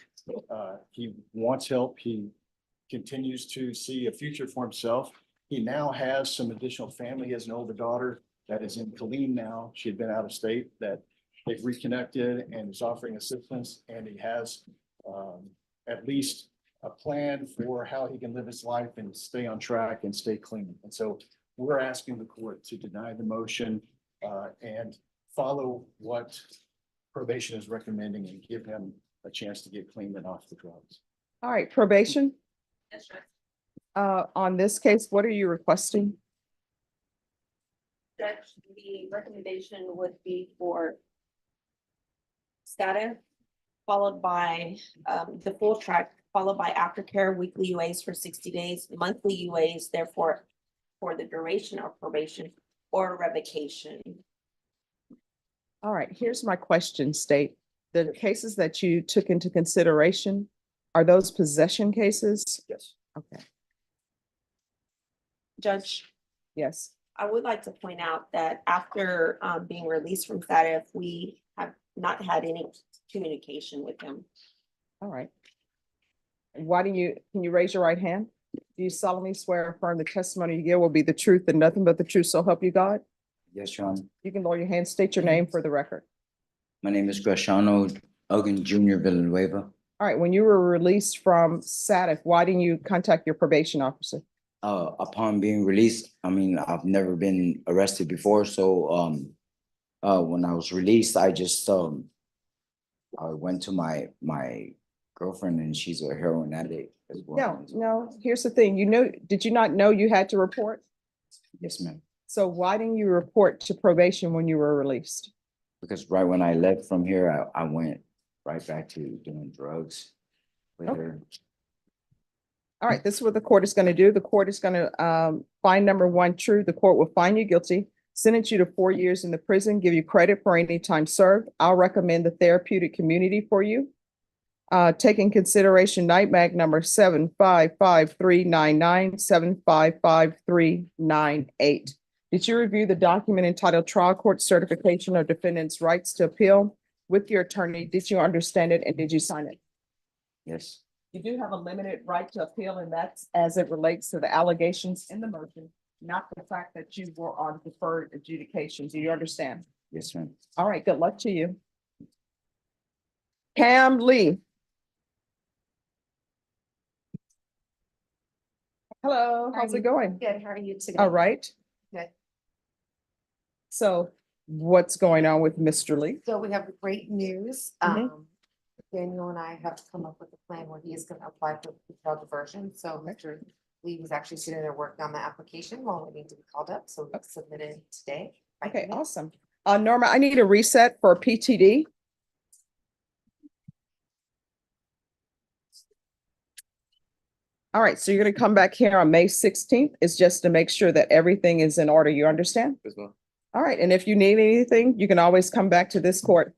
he wants help. He continues to see a future for himself. He now has some additional family. He has an older daughter that is in Killeen now. She had been out of state, that they've reconnected and is offering assistance. And he has at least a plan for how he can live his life and stay on track and stay clean. And so we're asking the court to deny the motion and follow what probation is recommending and give him a chance to get clean and off the drugs. All right, probation. Yes, sir. On this case, what are you requesting? Judge, the recommendation would be for status, followed by the full track, followed by aftercare, weekly UAs for 60 days, monthly UAs, therefore for the duration of probation or revocation. All right, here's my question, State. The cases that you took into consideration, are those possession cases? Yes. Okay. Judge, Yes. I would like to point out that after being released from SATF, we have not had any communication with him. All right. Can you raise your right hand? Do you solemnly swear or affirm the testimony you give will be the truth and nothing but the truth, so help you God? Yes, Your Honor. You can lower your hand, state your name for the record. My name is Graciano Elgin Junior Villanueva. All right, when you were released from SATIC, why didn't you contact your probation officer? Upon being released, I mean, I've never been arrested before, so when I was released, I just I went to my girlfriend, and she's a heroin addict as well. No, here's the thing, did you not know you had to report? Yes, ma'am. So why didn't you report to probation when you were released? Because right when I left from here, I went right back to doing drugs with her. All right, this is what the court is going to do. The court is going to find number one true. The court will find you guilty, sentence you to 4 years in the prison, give you credit for any time served. I'll recommend the therapeutic community for you. Take in consideration NIGHTMAG number 7555399, 7555398. Did you review the document entitled Trial Court Certification of Defendant's Rights to Appeal with your attorney? Did you understand it and did you sign it? Yes. You do have a limited right to appeal, and that's as it relates to the allegations in the motion, not the fact that you were on deferred adjudication. Do you understand? Yes, ma'am. All right, good luck to you. Cam Lee. Hello, how's it going? Good, how are you today? All right. Good. So what's going on with Mr. Lee? So we have great news. Mhm. Daniel and I have come up with a plan where he is gonna apply for child diversion. So Mr. Lee was actually sitting there working on the application while waiting to be called up, so we submitted today. Okay, awesome. Norma, I need a reset for PTD. All right, so you're gonna come back here on May 16th. It's just to make sure that everything is in order. You understand? Yes, ma'am. All right, and if you need anything, you can always come back to this court.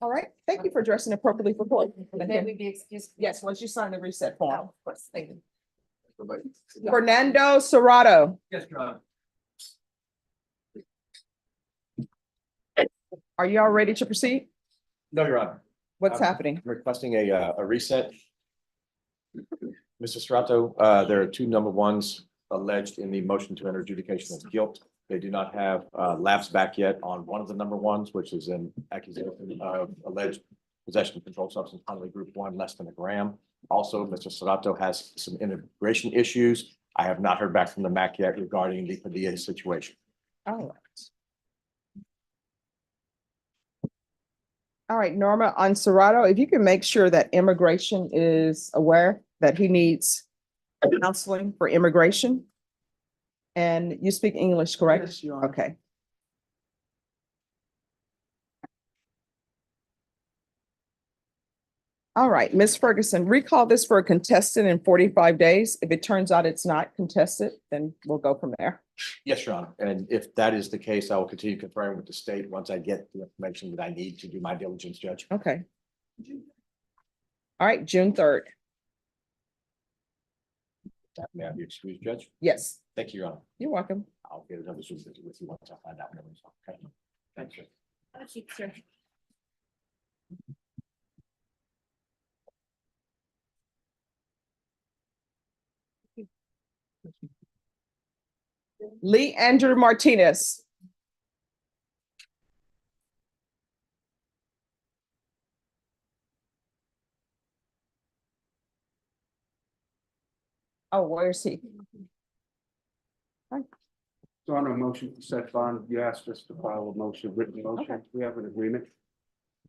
All right, thank you for dressing appropriately for court. May we be excused? Yes, once you sign the reset form. Of course, thank you. Fernando Serrato. Yes, Your Honor. Are you all ready to proceed? No, Your Honor. What's I'm happening? Requesting a reset. Mr. Strato, there are two number ones alleged in the motion to enter adjudication of guilt. They do not have lapse back yet on one of the number ones, which is an accusation of alleged possession of controlled substance, penalty group 1, less than a gram. Also, Mr. Strato has some immigration issues. I have not heard back from the MAC yet regarding the Padilla situation. All right. All right, Norma, on Serrato, if you can make sure that immigration is aware that he needs counseling for immigration. And you speak English, correct? Yes, Your Honor. Okay. All right, Ms. Ferguson, recall this for a contestant in 45 days. If it turns out it's not contested, then we'll go from there. Yes, Your Honor. And if that is the case, I will continue conferring with the state once I get the information that I need to do my diligence, Judge. Okay. All right, June 3rd. May I be excused, Judge? Yes, Thank you, Your Honor. you're welcome. I'll get another Zoom visit with you once I find out. Okay. Thank you. Lee Andrew Martinez. Oh, where is he? So on a motion to set bond, you asked us to file a motion, written motion. We have an agreement.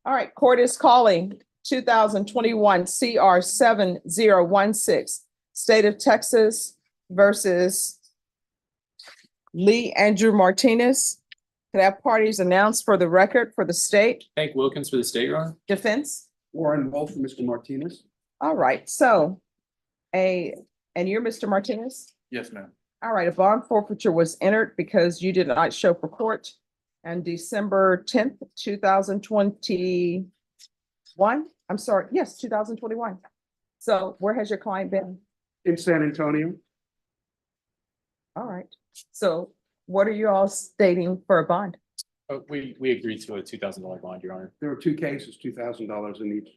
All right, court is calling 2021 CR 7016, State of Texas versus Lee Andrew Martinez. Could I have parties announced for the record for the state? Hank Wilkins for the state, Your Honor. Defense? Warren Wolf and Mr. Martinez. All right, so and you're Mr. Martinez? Yes, ma'am. All right, a bond forfeiture was entered because you did not show for court on December 10th, 2021. I'm sorry, yes, 2021. So where has your client been? In San Antonio. All right, so what are you all stating for a bond? We agreed to a $2,000 bond, Your Honor. There were two cases, $2,000 in each.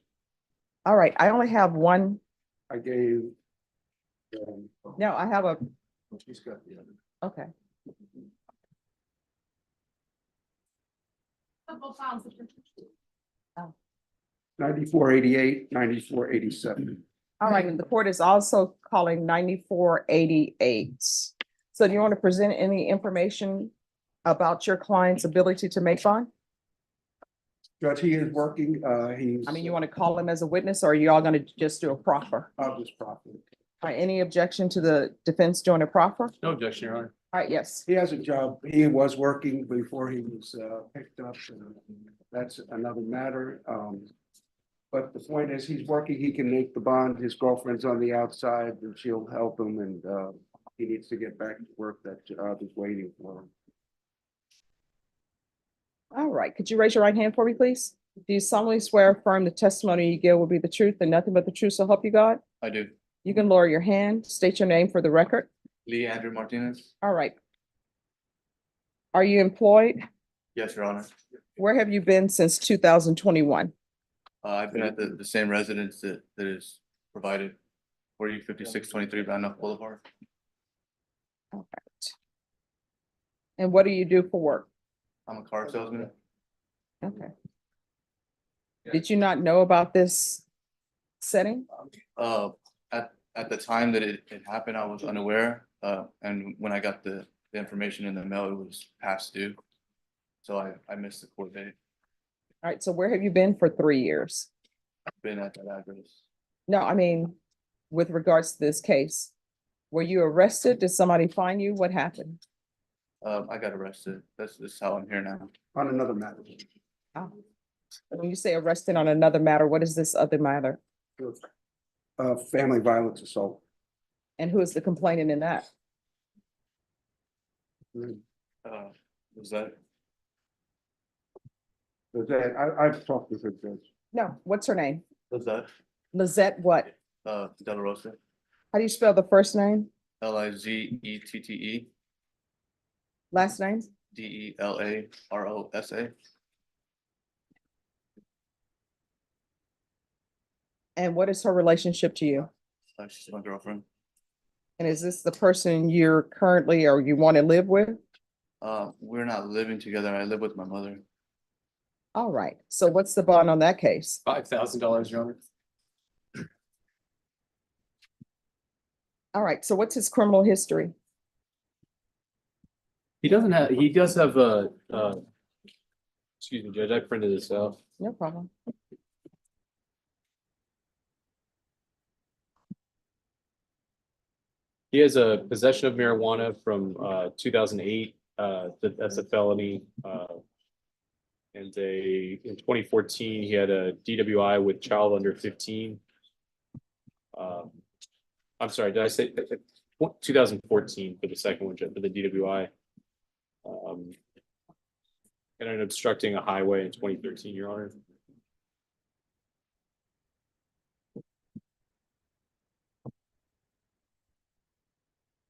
All right, I only have one. I gave. No, I have a, She's got the other. okay. 9488, 9487. All right, and the court is also calling 9488. So do you want to present any information about your client's ability to make bond? Judge, he is working, he's. I mean, you want to call him as a witness, or are you all going to just do a proffer? I'll just proffer. All right, any objection to the defense doing a proffer? No objection, Your Honor. All right, yes. He has a job. He was working before he was picked up. That's another matter. But the point is, he's working, he can make the bond. His girlfriend's on the outside and she'll help him, and he needs to get back to work. That job is waiting for him. All right, could you raise your right hand for me, please? Do you solemnly swear or affirm the testimony you give will be the truth and nothing but the truth, so help you God? I do. You can lower your hand, state your name for the record. Lee Andrew Martinez? All right. Are you employed? Yes, Your Honor. Where have you been since 2021? I've been at the same residence that is provided, 405623 Van Nuys Boulevard. All right. And what do you do for work? I'm a car salesman. Okay. Did you not know about this setting? At the time that it happened, I was unaware. And when I got the information in the mail, it was past due. So I missed the court date. All right, so where have you been for 3 years? I've been at that address. No, I mean, with regards to this case, were you arrested? Did somebody find you? What happened? I got arrested. That's how I'm here now. On another matter. Oh. When you say arrested on another matter, what is this other matter? Family violence assault. And who is the complainant in that? Was that? I've talked with her, Judge. No, what's her name? Was that? Lizette what? De La Rosa. How do you spell the first name? Lizeette. Last name? Delarosa. And what is her relationship to you? She's my girlfriend. And is this the person you're currently or you want to live with? We're not living together. I live with my mother. All right. So what's the bond on that case? $5,000, Your Honor. All right. So what's his criminal history? He does have a, excuse me, Judge, I printed this out. No problem. He has a possession of marijuana from 2008. That's a felony. And in 2014, he had a DWI with child under 15. I'm sorry, did I say 2014 for the second one, for the DWI? And an obstructing a highway in 2013, Your Honor.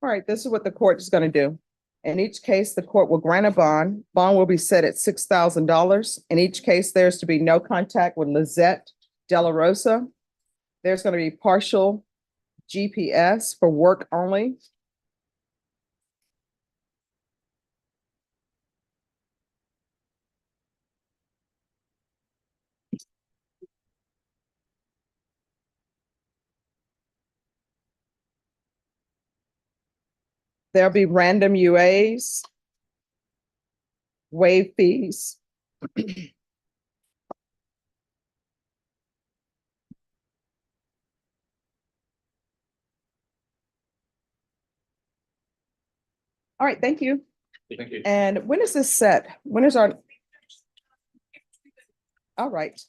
All right, this is what the court is going to do. In each case, the court will grant a bond. Bond will be set at $6,000. In each case, there's to be no contact with Lizette De La Rosa. There's going to be partial GPS for work only. There'll be random UAs, waive fees. All right, thank you. Thank you. And when is this set? When is our? All right.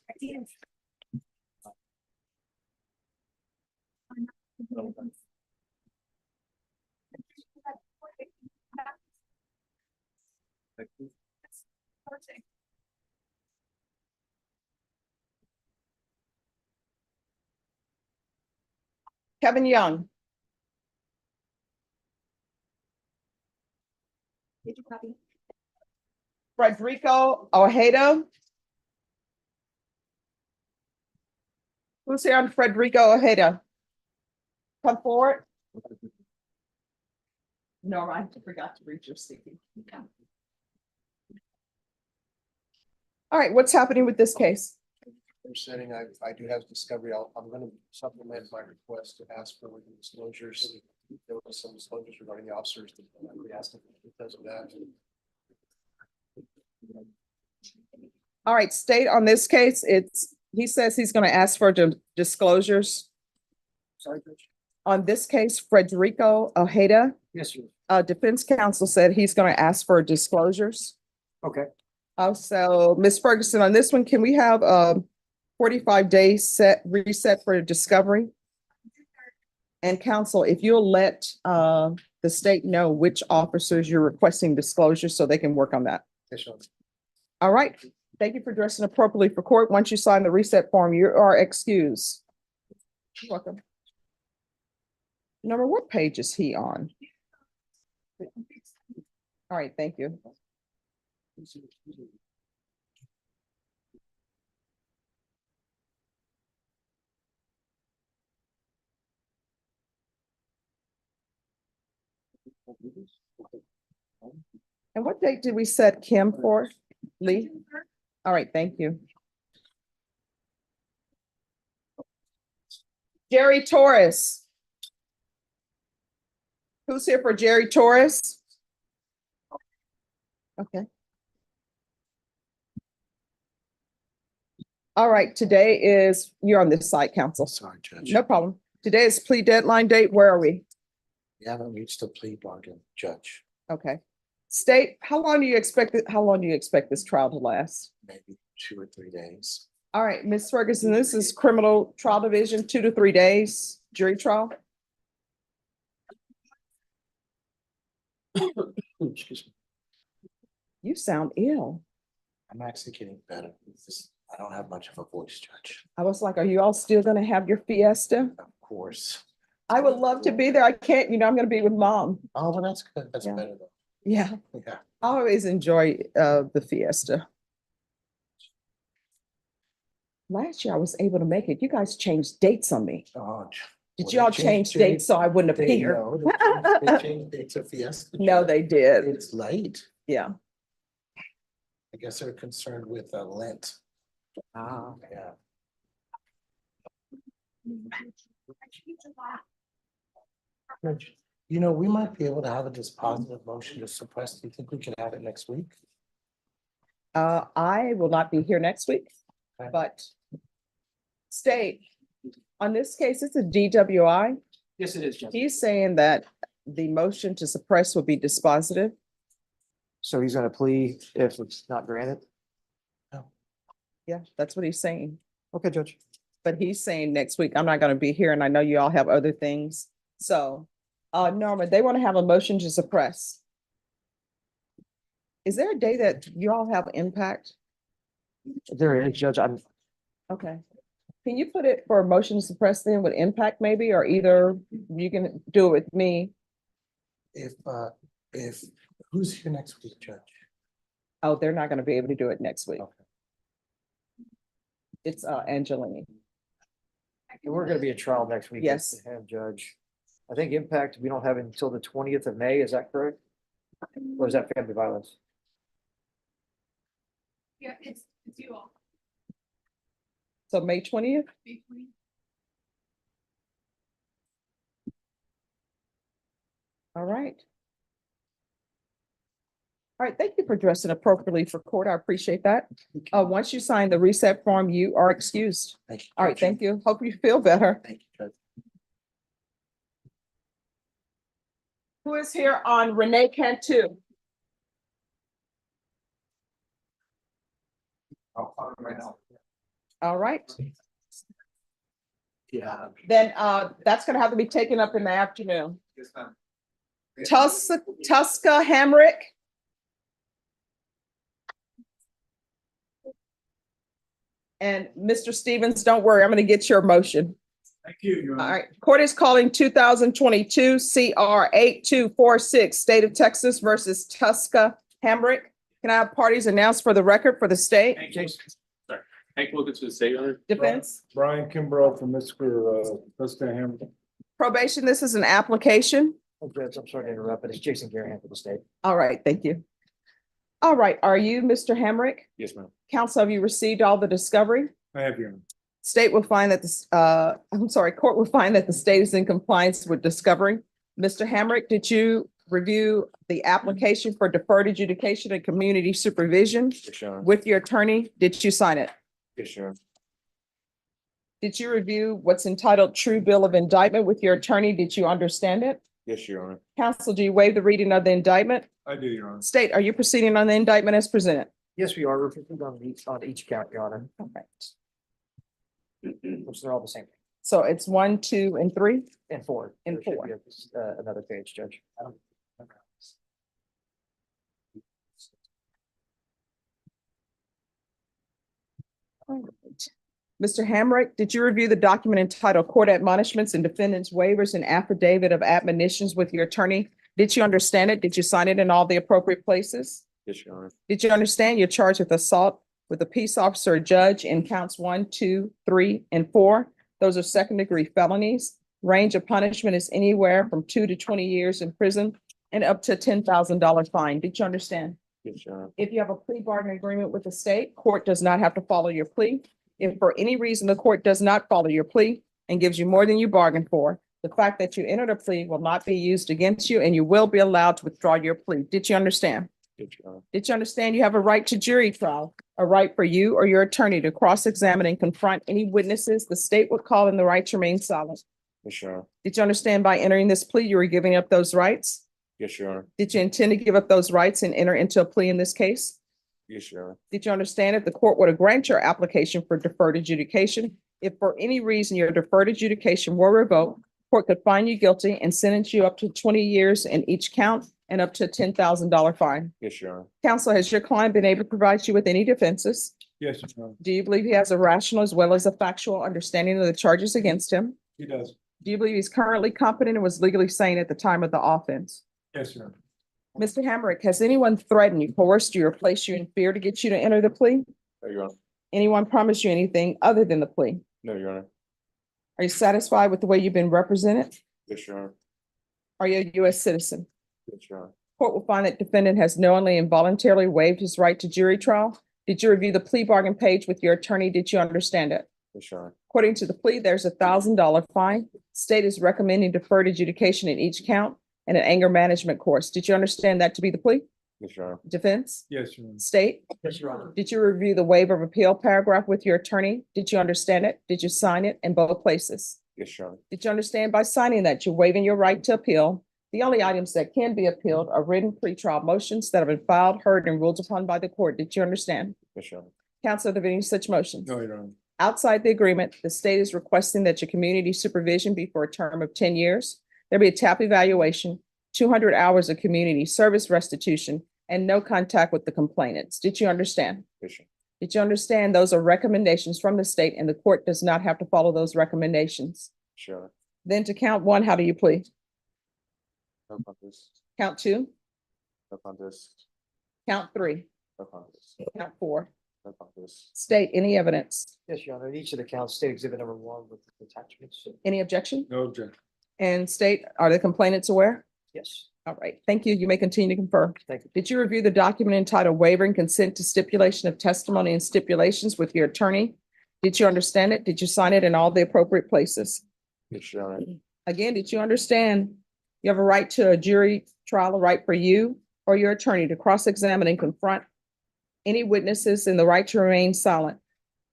Kevin Young. Did you copy? Frederico Ojeda. Who's here on Frederico Ojeda? Come forward. No, I forgot to read your sticky. All right, what's happening with this case? First setting, I do have discovery. I'm gonna supplement my request to ask for disclosures. There was some disclosures regarding the officers that we asked because of that. All right, state on this case, he says he's gonna ask for disclosures. Sorry, Judge. On this case, Frederico Ojeda, Yes, sir. defense counsel said he's gonna ask for disclosures. Okay. Also, Ms. Ferguson, on this one, can we have 45 days reset for discovery? And counsel, if you'll let the state know which officers you're requesting disclosure so they can work on that. Yes, sir. All right, thank you for dressing appropriately for court. Once you sign the reset form, you are excused. You're welcome. Number, what page is he on? All right, thank you. And what date did we set Kim for, Lee? All right, thank you. Jerry Torres. Who's here for Jerry Torres? Okay. All right, today is, you're on this side, counsel. Sorry, Judge. No problem. Today is plea deadline date. Where are we? We haven't reached the plea bargain, Judge. Okay. State, how long do you expect this trial to last? Maybe 2 or 3 days. All right, Ms. Ferguson, this is criminal trial division, 2 to 3 days, jury trial. Excuse me. You sound ill. I'm actually getting better. I don't have much of a voice, Judge. I was like, are you all still gonna have your fiesta? Of course. I would love to be there. I can't, I'm gonna be with mom. Oh, well, that's good. That's Yeah. better though. Yeah, Yeah. I always enjoy the fiesta. Last year I was able to make it. You guys changed dates on me. Oh, Did well, y'all they change changed dates so I wouldn't They appear? know, they changed dates of Fiesta. No, they did. It's late. Yeah. I guess they're concerned with Lent. Ah. Yeah. Judge, we might be able to have a dispositive motion to suppress. Do you think we can have it next week? I will not be here next week, Okay. but state, on this case, it's a DWI. Yes, it is, Judge. He's saying that the motion to suppress will be dispositive. So he's gonna plea if it's not granted? Yeah, that's what he's saying. Okay, Judge. But he's saying next week, I'm not gonna be here and I know you all have other things. So, Norma, they want to have a motion to suppress. Is there a day that you all have impact? There is, Judge. Okay. Can you put it for a motion to suppress then with impact maybe, or either you can do it with me? If who's here next week, Judge? Oh, they're not gonna be able to do it next week. Okay. It's Angelini. We're gonna be in trial next week. Yes. with the head judge. I think impact, we don't have it until the 20th of May, is that correct? Or is that family violence? Yeah, it's you all. So May 20th? All right. All right, thank you for dressing appropriately for court. I appreciate that. Once you sign the reset form, you are excused. Thank you. All right, Judge. thank you. Hope you feel better. Thank you, Judge. Who is here on Renee Cantu? I'll call him right now. All right, Yeah. then that's gonna have to be taken up in the afternoon. Yes, ma'am. Tuska Hamrick. And Mr. Stevens, don't worry, I'm gonna get your motion. Thank you, Your All right, court is calling 2022 CR 8246, State of Texas versus Tuska Hamrick. Can I have parties announced for the record for the state? Sorry. Hank, welcome to the state, Your Honor. Defense, Brian Kimbrough from Mr. Ham. probation, this is an application. Oh, Judge, I'm sorry to interrupt, but it's Jason Garahan for the state. All right, thank you. All right, are you Mr. Hamrick? Yes, ma'am. Counsel, have you received all the discovery? I have your. State will find that this, court will find that the state is in compliance with discovery. Mr. Hamrick, did you review the application for deferred adjudication and community supervision Yes, Your Honor. with your attorney? Did you sign it? Yes, Your Honor. Did you review what's entitled true bill of indictment with your attorney? Did you understand it? Yes, Your Honor. Counsel, do you waive the reading of the indictment? I do, Your Honor. State, are you proceeding on the indictment as presented? Yes, we are. We're proceeding on each count, Your Honor, Okay. which they're all the same. So it's 1, 2, and 3? And 4. And There should 4. be another page, Judge. All right. Mr. Hamrick, did you review the document entitled Court Admonishments and Defendant's Waivers and Affidavit of Admonitions with your attorney? Did you understand it? Did you sign it in all the appropriate places? Yes, Your Honor. Did you understand you're charged with assault with a peace officer or judge in counts 1, 2, 3, and 4? Those are second-degree felonies. Range of punishment is anywhere from 2 to 20 years in prison and up to a $10,000 fine. Did you understand? Yes, Your Honor. If you have a plea bargaining agreement with the state, court does not have to follow your plea. If for any reason the court does not follow your plea and gives you more than you bargained for, the fact that you entered a plea will not be used against you and you will be allowed to withdraw your plea. Did you understand? Yes, Your Honor. Did you understand you have a right to jury trial, a right for you or your attorney to cross-examine and confront any witnesses the state would call in the right to remain silent? Yes, Your Honor. Did you understand by entering this plea, you were giving up those rights? Yes, Your Honor. Did you intend to give up those rights and enter into a plea in this case? Yes, Your Honor. Did you understand if the court were to grant your application for deferred adjudication? If for any reason your deferred adjudication were revoked, court could find you guilty and sentence you up to 20 years in each count and up to a $10,000 fine. Yes, Your Honor. Counsel, has your client been able to provide you with any defenses? Yes, Your Honor. Do you believe he has a rational as well as a factual understanding of the charges against him? He does. Do you believe he's currently competent and was legally sane at the time of the offense? Yes, Your Honor. Mr. Hamrick, has anyone threatened you, coerced you, or placed you in fear to get you to enter the plea? No, Your Honor. Anyone promised you anything other than the plea? No, Your Honor. Are you satisfied with the way you've been represented? Yes, Your Honor. Are you a U.S. citizen? Yes, Your Honor. Court will find that defendant has knowingly and voluntarily waived his right to jury trial. Did you review the plea bargain page with your attorney? Did you understand it? Yes, Your Honor. According to the plea, there's a $1,000 fine. State is recommending deferred adjudication in each count and an anger management course. Did you understand that to be the plea? Yes, Your Honor. Defense? Yes, Your Honor. State? Yes, Your Honor. Did you review the waiver of appeal paragraph with your attorney? Did you understand it? Did you sign it in both places? Yes, Your Honor. Did you understand by signing that you're waiving your right to appeal? The only items that can be appealed are written pretrial motions that have been filed, heard, and ruled upon by the court. Did you understand? Yes, Your Honor. Counsel, are there any such motions? No, Your Honor. Outside the agreement, the state is requesting that your community supervision be for a term of 10 years. There be a TAP evaluation, 200 hours of community service restitution, and no contact with the complainants. Did you understand? Yes, Your Honor. Did you understand those are recommendations from the state and the court does not have to follow those recommendations? Sure. Then to count 1, how do you plead? No contest. Count 2, No contest. count 3, No contest. count 4. No contest. State any evidence. Yes, Your Honor. In each of the counts, state exhibit number 1 with the attachments. Any objection? No objection. And state, are the complainants aware? Yes, All right, thank you. You may continue to confer. thank you. Did you review the document entitled Waiver and Consent to Stipulation of Testimony and Stipulations with your attorney? Did you understand it? Did you sign it in all the appropriate places? Yes, Your Honor. Again, did you understand you have a right to a jury trial, a right for you or your attorney to cross-examine and confront any witnesses and the right to remain silent?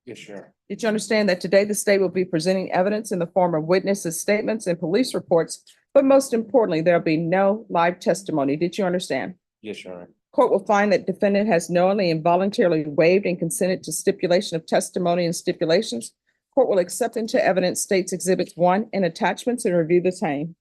Yes, Your Honor. Did you understand that today the state will be presenting evidence in the form of witnesses' statements and police reports, but most importantly, there'll be no live testimony? Did you understand? Yes, Your Honor. Court will find that defendant has knowingly and voluntarily waived and consented to stipulation of testimony and stipulations. Court will accept into evidence states exhibits 1 and attachments and review the same.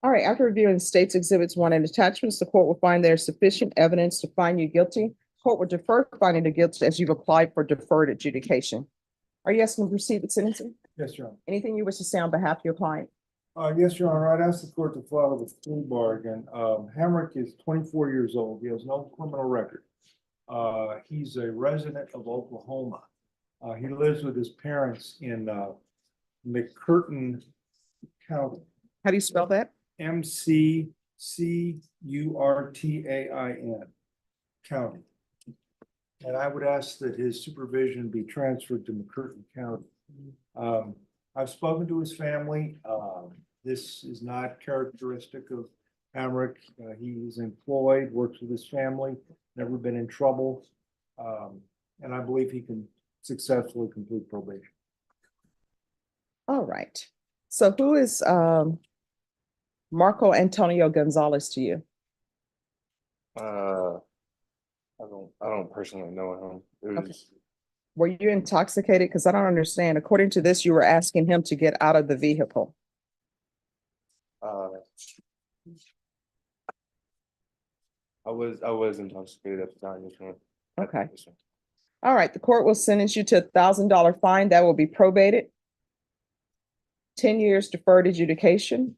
All right, after reviewing the state's exhibits 1 and attachments, the court will find there is sufficient evidence to find you guilty. Court will defer finding the guilty as you've applied for deferred adjudication. Are you asking to proceed with sentencing? Yes, Your Honor. Anything you wish to say on behalf of your client? Yes, Your Honor, I'd ask the court to follow the plea bargain. Hamrick is 24 years old. He has no criminal record. He's a resident of Oklahoma. He lives with his parents in McCurtain County. How do you spell that? McCurtain County. And I would ask that his supervision be transferred to McCurtain County. I've spoken to his family. This is not characteristic of Hamrick. He's employed, works with his family, never been in trouble. And I believe he can successfully complete probation. All right. So who is Marco Antonio Gonzalez to you? I don't personally know him. It was, Were you intoxicated? Because I don't understand. According to this, you were asking him to get out of the vehicle. I was intoxicated at the time. Yes, ma'am. Okay. All right. The court will sentence you to $1,000 fine. That will be probated. 10 years deferred adjudication.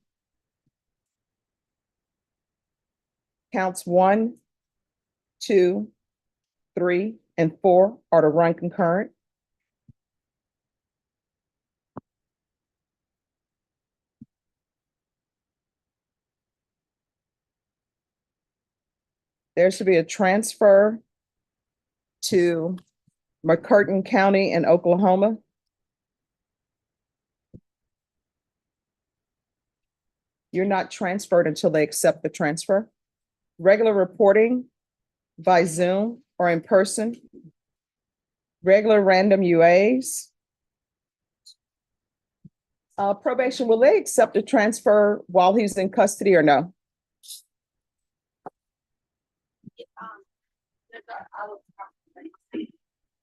Counts 1, 2, 3, and 4 are to run concurrent. There should be a transfer to McCurtain County in Oklahoma. You're not transferred until they accept the transfer. Regular reporting by Zoom or in person. Regular random UAs. Probation, will they accept a transfer while he's in custody or no?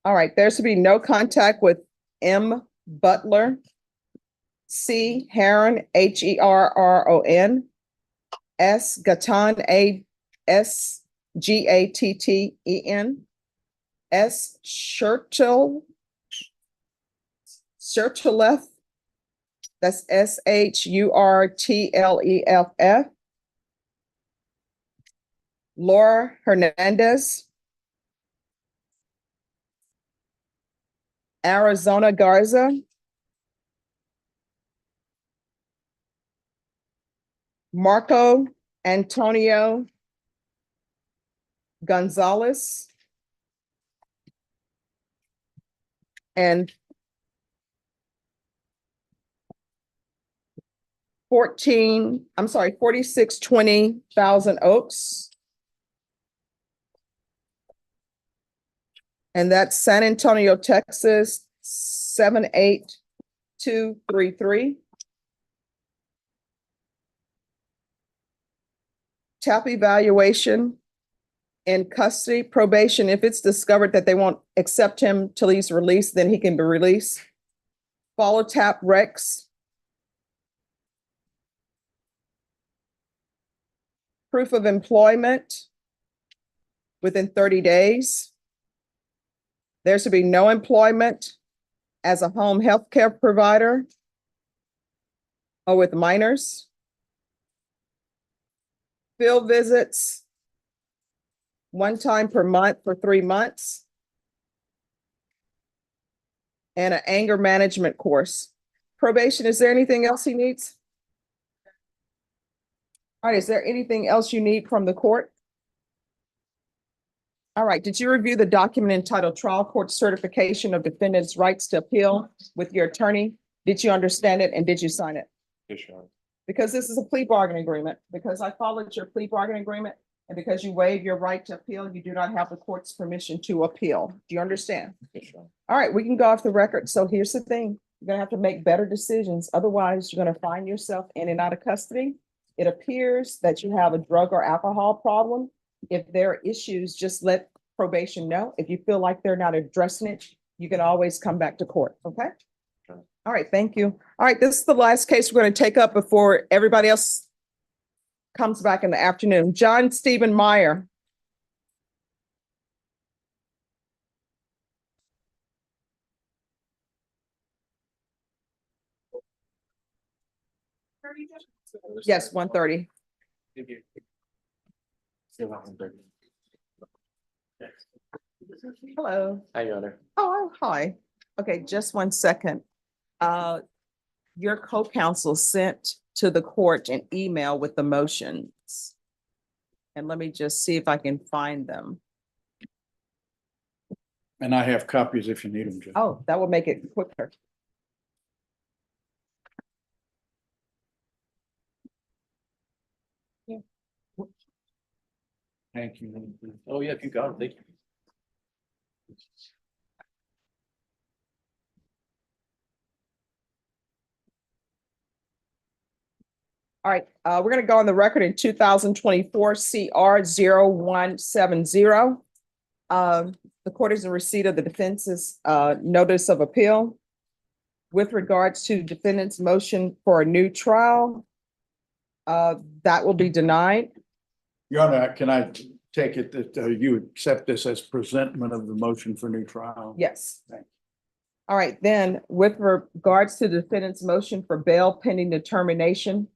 All right, there should be no contact with M. Butler, C. Heron, Herron, S. Gatan, Sgatten, S. Shurtleff, that's Shurtleff, Laura Hernandez, Arizona Garza, Marco Antonio Gonzalez, and 4620 Thousand Oaks. And that's San Antonio, Texas, 78233. TAP evaluation in custody, probation. If it's discovered that they won't accept him till he's released, then he can be released. Follow TAP Rex. Proof of employment within 30 days. There should be no employment as a home health care provider or with minors. Field visits, 1 time per month for 3 months. And an anger management course. Probation, is there anything else he needs? All right, is there anything else you need from the court? All right, did you review the document entitled Trial Court Certification of Defendant's Rights to Appeal with your attorney? Did you understand it and did you sign it? Yes, Your Honor. Because this is a plea bargain agreement, because I followed your plea bargain agreement, and because you waive your right to appeal, you do not have the court's permission to appeal. Do you understand? Yes, Your Honor. All right, we can go off the record. So here's the thing. You're gonna have to make better decisions. Otherwise, you're gonna find yourself in and out of custody. It appears that you have a drug or alcohol problem. If there are issues, just let probation know. If you feel like they're not addressing it, you can always come back to court, okay? Sure. All right, thank you. All right, this is the last case we're going to take up before everybody else comes back in the afternoon. John Stephen Meyer. Yes, 1:30. Hello. Hi, Your Honor. Oh, hi. Okay, just 1 second. Your co-counsel sent to the court an email with the motions. And let me just see if I can find them. And I have copies if you need them, Judge. Oh, that will make it quicker. Thank you. Oh, yeah, if you got it, thank you. All right, we're gonna go on the record in 2024 CR 0170. The court is in receipt of the defense's notice of appeal with regards to defendant's motion for a new trial. That will be denied. Your Honor, can I take it that you accept this as presentment of the motion for new trial? Yes. Thank you. All right, then with regards to the defendant's motion for bail pending determination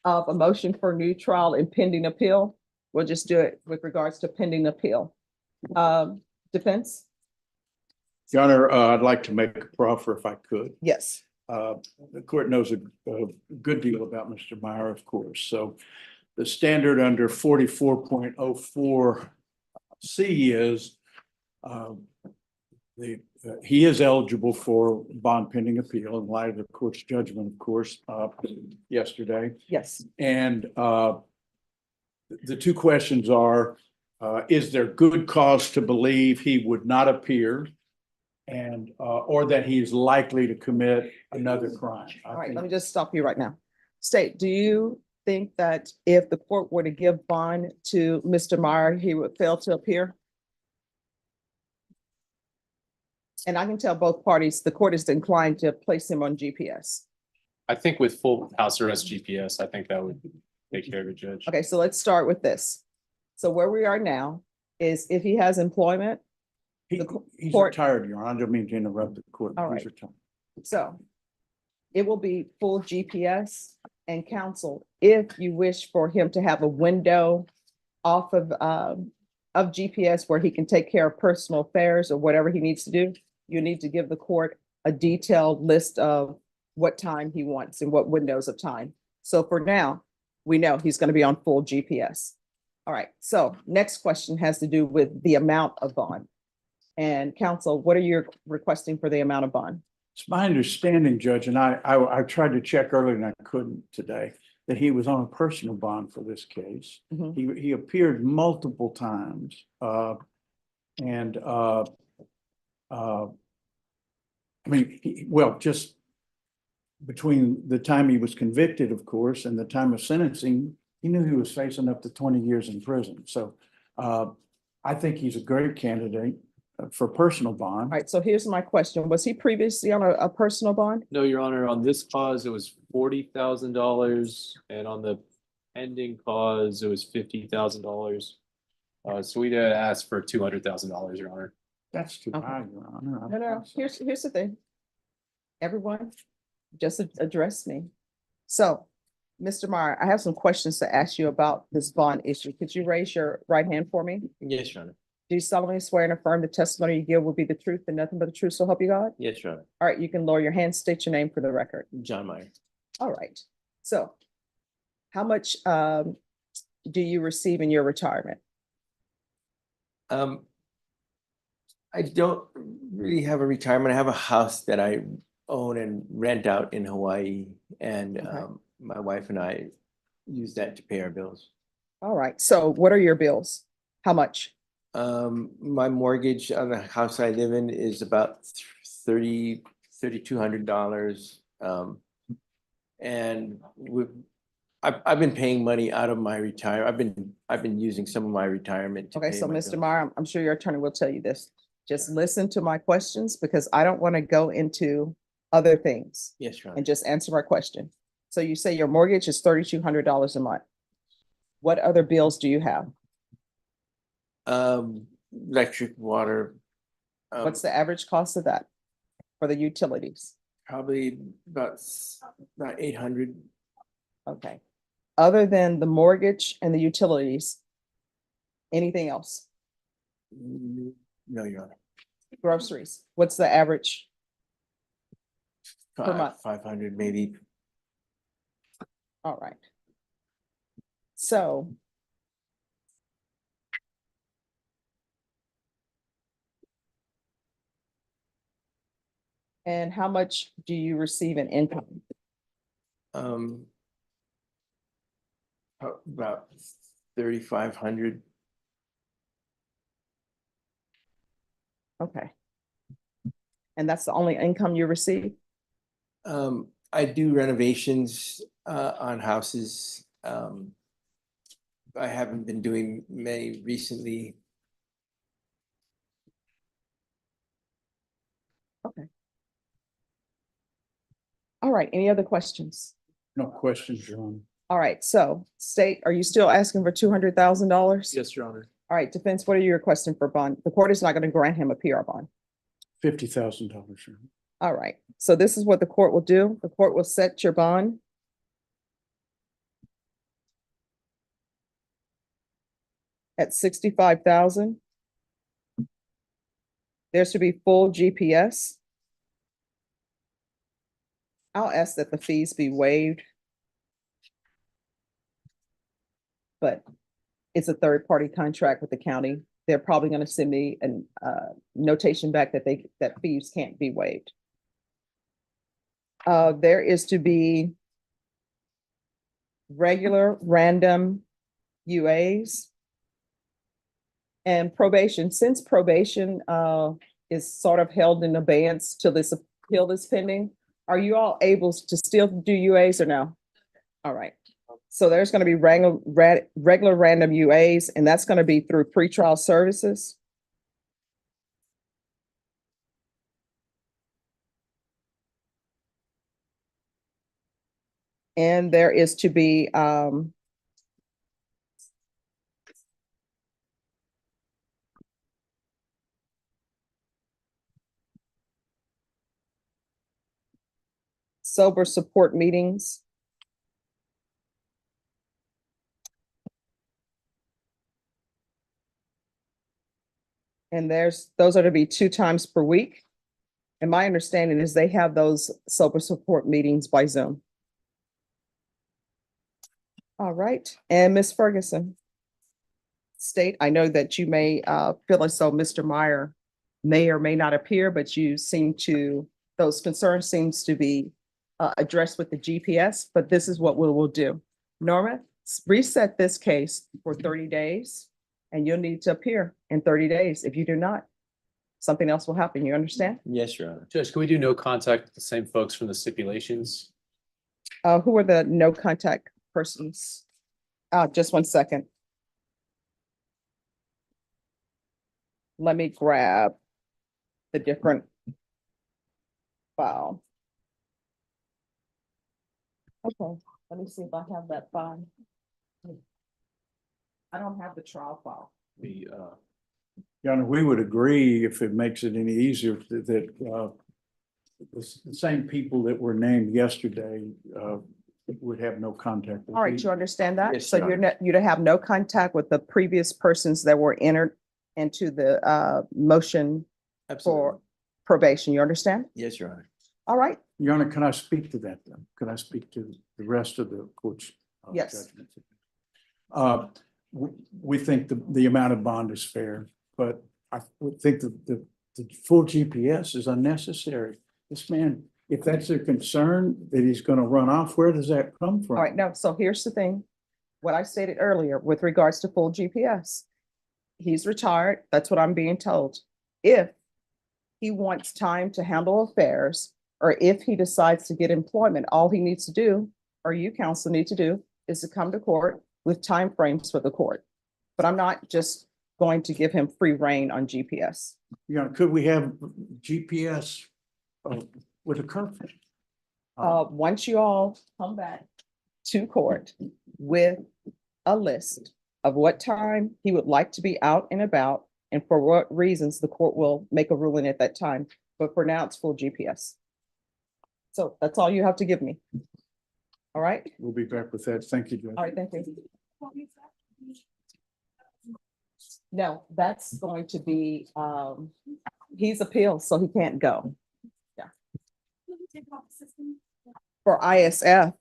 of a motion for new trial and pending appeal, we'll just do it with regards to pending appeal. Defense? Your Honor, I'd like to make a proffer if I could. Yes. The court knows a good deal about Mr. Meyer, of course. So the standard under 44.04 C is he is eligible for bond pending appeal in light of the court's judgment, of course, yesterday. Yes. And the two questions are, is there good cause to believe he would not appear? And or that he is likely to commit another crime. All right, let me just stop you right now. State, do you think that if the court were to give bond to Mr. Meyer, he would fail to appear? And I can tell both parties, the court is inclined to place him on GPS. I think with full house arrest GPS, I think that would take care of it, Judge. Okay, so let's start with this. So where we are now is if he has employment. He's court- retired, Your Honor. I don't mean to interrupt the court. All He's right. retired. So it will be full GPS and counsel if you wish for him to have a window off of GPS where he can take care of personal affairs or whatever he needs to do. You need to give the court a detailed list of what time he wants and what windows of time. So for now, we know he's going to be on full GPS. All right. So next question has to do with the amount of bond. And counsel, what are you requesting for the amount of bond? It's my understanding, Judge, and I tried to check earlier and I couldn't today, that he was on a personal bond for this case. Mhm. He appeared multiple times. I mean, well, just between the time he was convicted, of course, and the time of sentencing, he knew he was facing up to 20 years in prison. So I think he's a great candidate for personal bond. All right, so here's my question. Was he previously on a personal bond? No, Your Honor, on this cause, it was $40,000, and on the pending cause, it was $50,000. So we'd asked for $200,000, Your Honor. That's too high, Your Honor. No, here's the thing. Everyone, just address me. So, Mr. Meyer, I have some questions to ask you about this bond issue. Could you raise your right hand for me? Yes, Your Honor. Do you solemnly swear and affirm the testimony you give will be the truth and nothing but the truth, so help you God? Yes, Your Honor. All right, you can lower your hand, state your name for the record. John Meyer. All right, so how much do you receive in your retirement? I don't really have a retirement. I have a house that I own and rent out in Hawaii, and my wife and I use that to pay our bills. All right, so what are your bills? How much? My mortgage on the house I live in is about $3,200. And I've been paying money out of my retirement. I've been using some of my retirement to Okay, pay so my Mr. bills. Meyer, I'm sure your attorney will tell you this. Just listen to my questions because I don't want to go into other things. Yes, Your Honor. And just answer my question. So you say your mortgage is $3,200 a month. What other bills do you have? Electric, water. What's the average cost of that for the utilities? Probably about 800. Okay. Other than the mortgage and the utilities, anything else? No, Your Honor. Groceries, what's the average? Per month. 500 maybe. All right. So. And how much do you receive in income? About 3,500. Okay. And that's the only income you receive? I do renovations on houses. I haven't been doing many recently. Okay. All right, any other questions? No questions, Your Honor. All right, so state, are you still asking for $200,000? Yes, Your Honor. All right, defense, what are you requesting for bond? The court is not going to grant him a PR bond. $50,000. All right, so this is what the court will do. The court will set your bond. At 65,000. There's to be full GPS. I'll ask that the fees be waived. But it's a third-party contract with the county. They're probably going to send me a notation back that that fees can't be waived. There is to be regular random UAs and probation. Since probation is sort of held in abeyance till this appeal is pending, are you all able to still do UAs or no? All right. So there's going to be regular random UAs, and that's going to be through pretrial services. And there is to be sober support meetings. And those are to be 2 times per week. And my understanding is they have those sober support meetings by Zoom. All right, and Ms. Ferguson. State, I know that you may feel as though Mr. Meyer may or may not appear, but you seem to, those concerns seems to be addressed with the GPS, but this is what we will do. Norma, reset this case for 30 days. And you'll need to appear in 30 days. If you do not, something else will happen. You understand? Yes, Your Honor. Judge, can we do no contact with the same folks from the stipulations? Who are the no contact persons? Just 1 second. Let me grab the different file. Okay, let me see if I have that file. I don't have the trial file. Your Honor, we would agree if it makes it any easier that the same people that were named yesterday would have no contact. All right, you understand that? Yes, So Your you're not, you don't have no contact with the previous persons that were entered into the motion for probation. You understand? Yes, Your Honor. All right. Your Honor, can I speak to that then? Can I speak to the rest of the court's Yes. judgments? We think the amount of bond is fair, but I would think that the full GPS is unnecessary. This man, if that's a concern that he's going to run off, where does that come from? All right, now, so here's the thing. What I stated earlier with regards to full GPS. He's retired. That's what I'm being told. If he wants time to handle affairs, or if he decides to get employment, all he needs to do, or you counsel need to do, is to come to court with timeframes for the court. But I'm not just going to give him free reign on GPS. You know, could we have GPS with a curfew? Once you all come back to court with a list of what time he would like to be out and about and for what reasons the court will make a ruling at that time. But for now, it's full GPS. So that's all you have to give me. All right? We'll be back with that. Thank you, Judge. All right, thank you. No, that's going to be, he's appealed, so he can't go. Yeah. For ISF.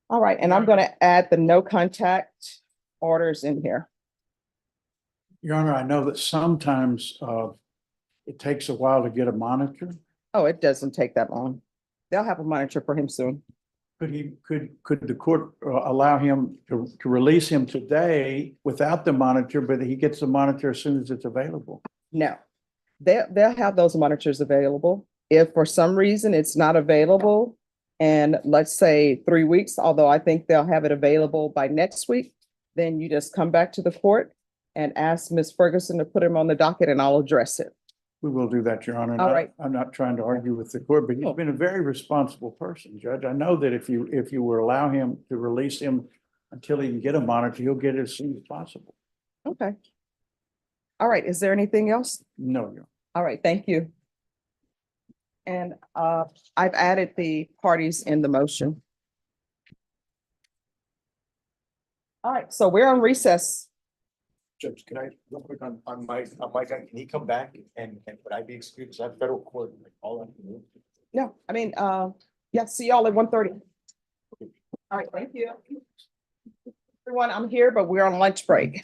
All right, and I'm gonna add the no contact orders in here. Your Honor, I know that sometimes it takes a while to get a monitor. Oh, it doesn't take that long. They'll have a monitor for him soon. Could the court allow him to release him today without the monitor, but he gets the monitor as soon as it's available? No, they'll have those monitors available. If for some reason it's not available, and let's say 3 weeks, although I think they'll have it available by next week, then you just come back to the court and ask Ms. Ferguson to put him on the docket and I'll address it. We will do that, Your Honor. All right. I'm not trying to argue with the court, but he's been a very responsible person, Judge. I know that if you were allow him to release him until he can get a monitor, he'll get it as soon as possible. Okay. All right, is there anything else? No, Your Honor. All right, thank you. And I've added the parties in the motion. All right, so we're on recess. Judge, can I, real quick on my guy, can he come back and would I be excused? I have federal court like all afternoon. No, I mean, yeah, see y'all at 1:30. All right, thank you. Everyone, I'm here, but we're on lunch break.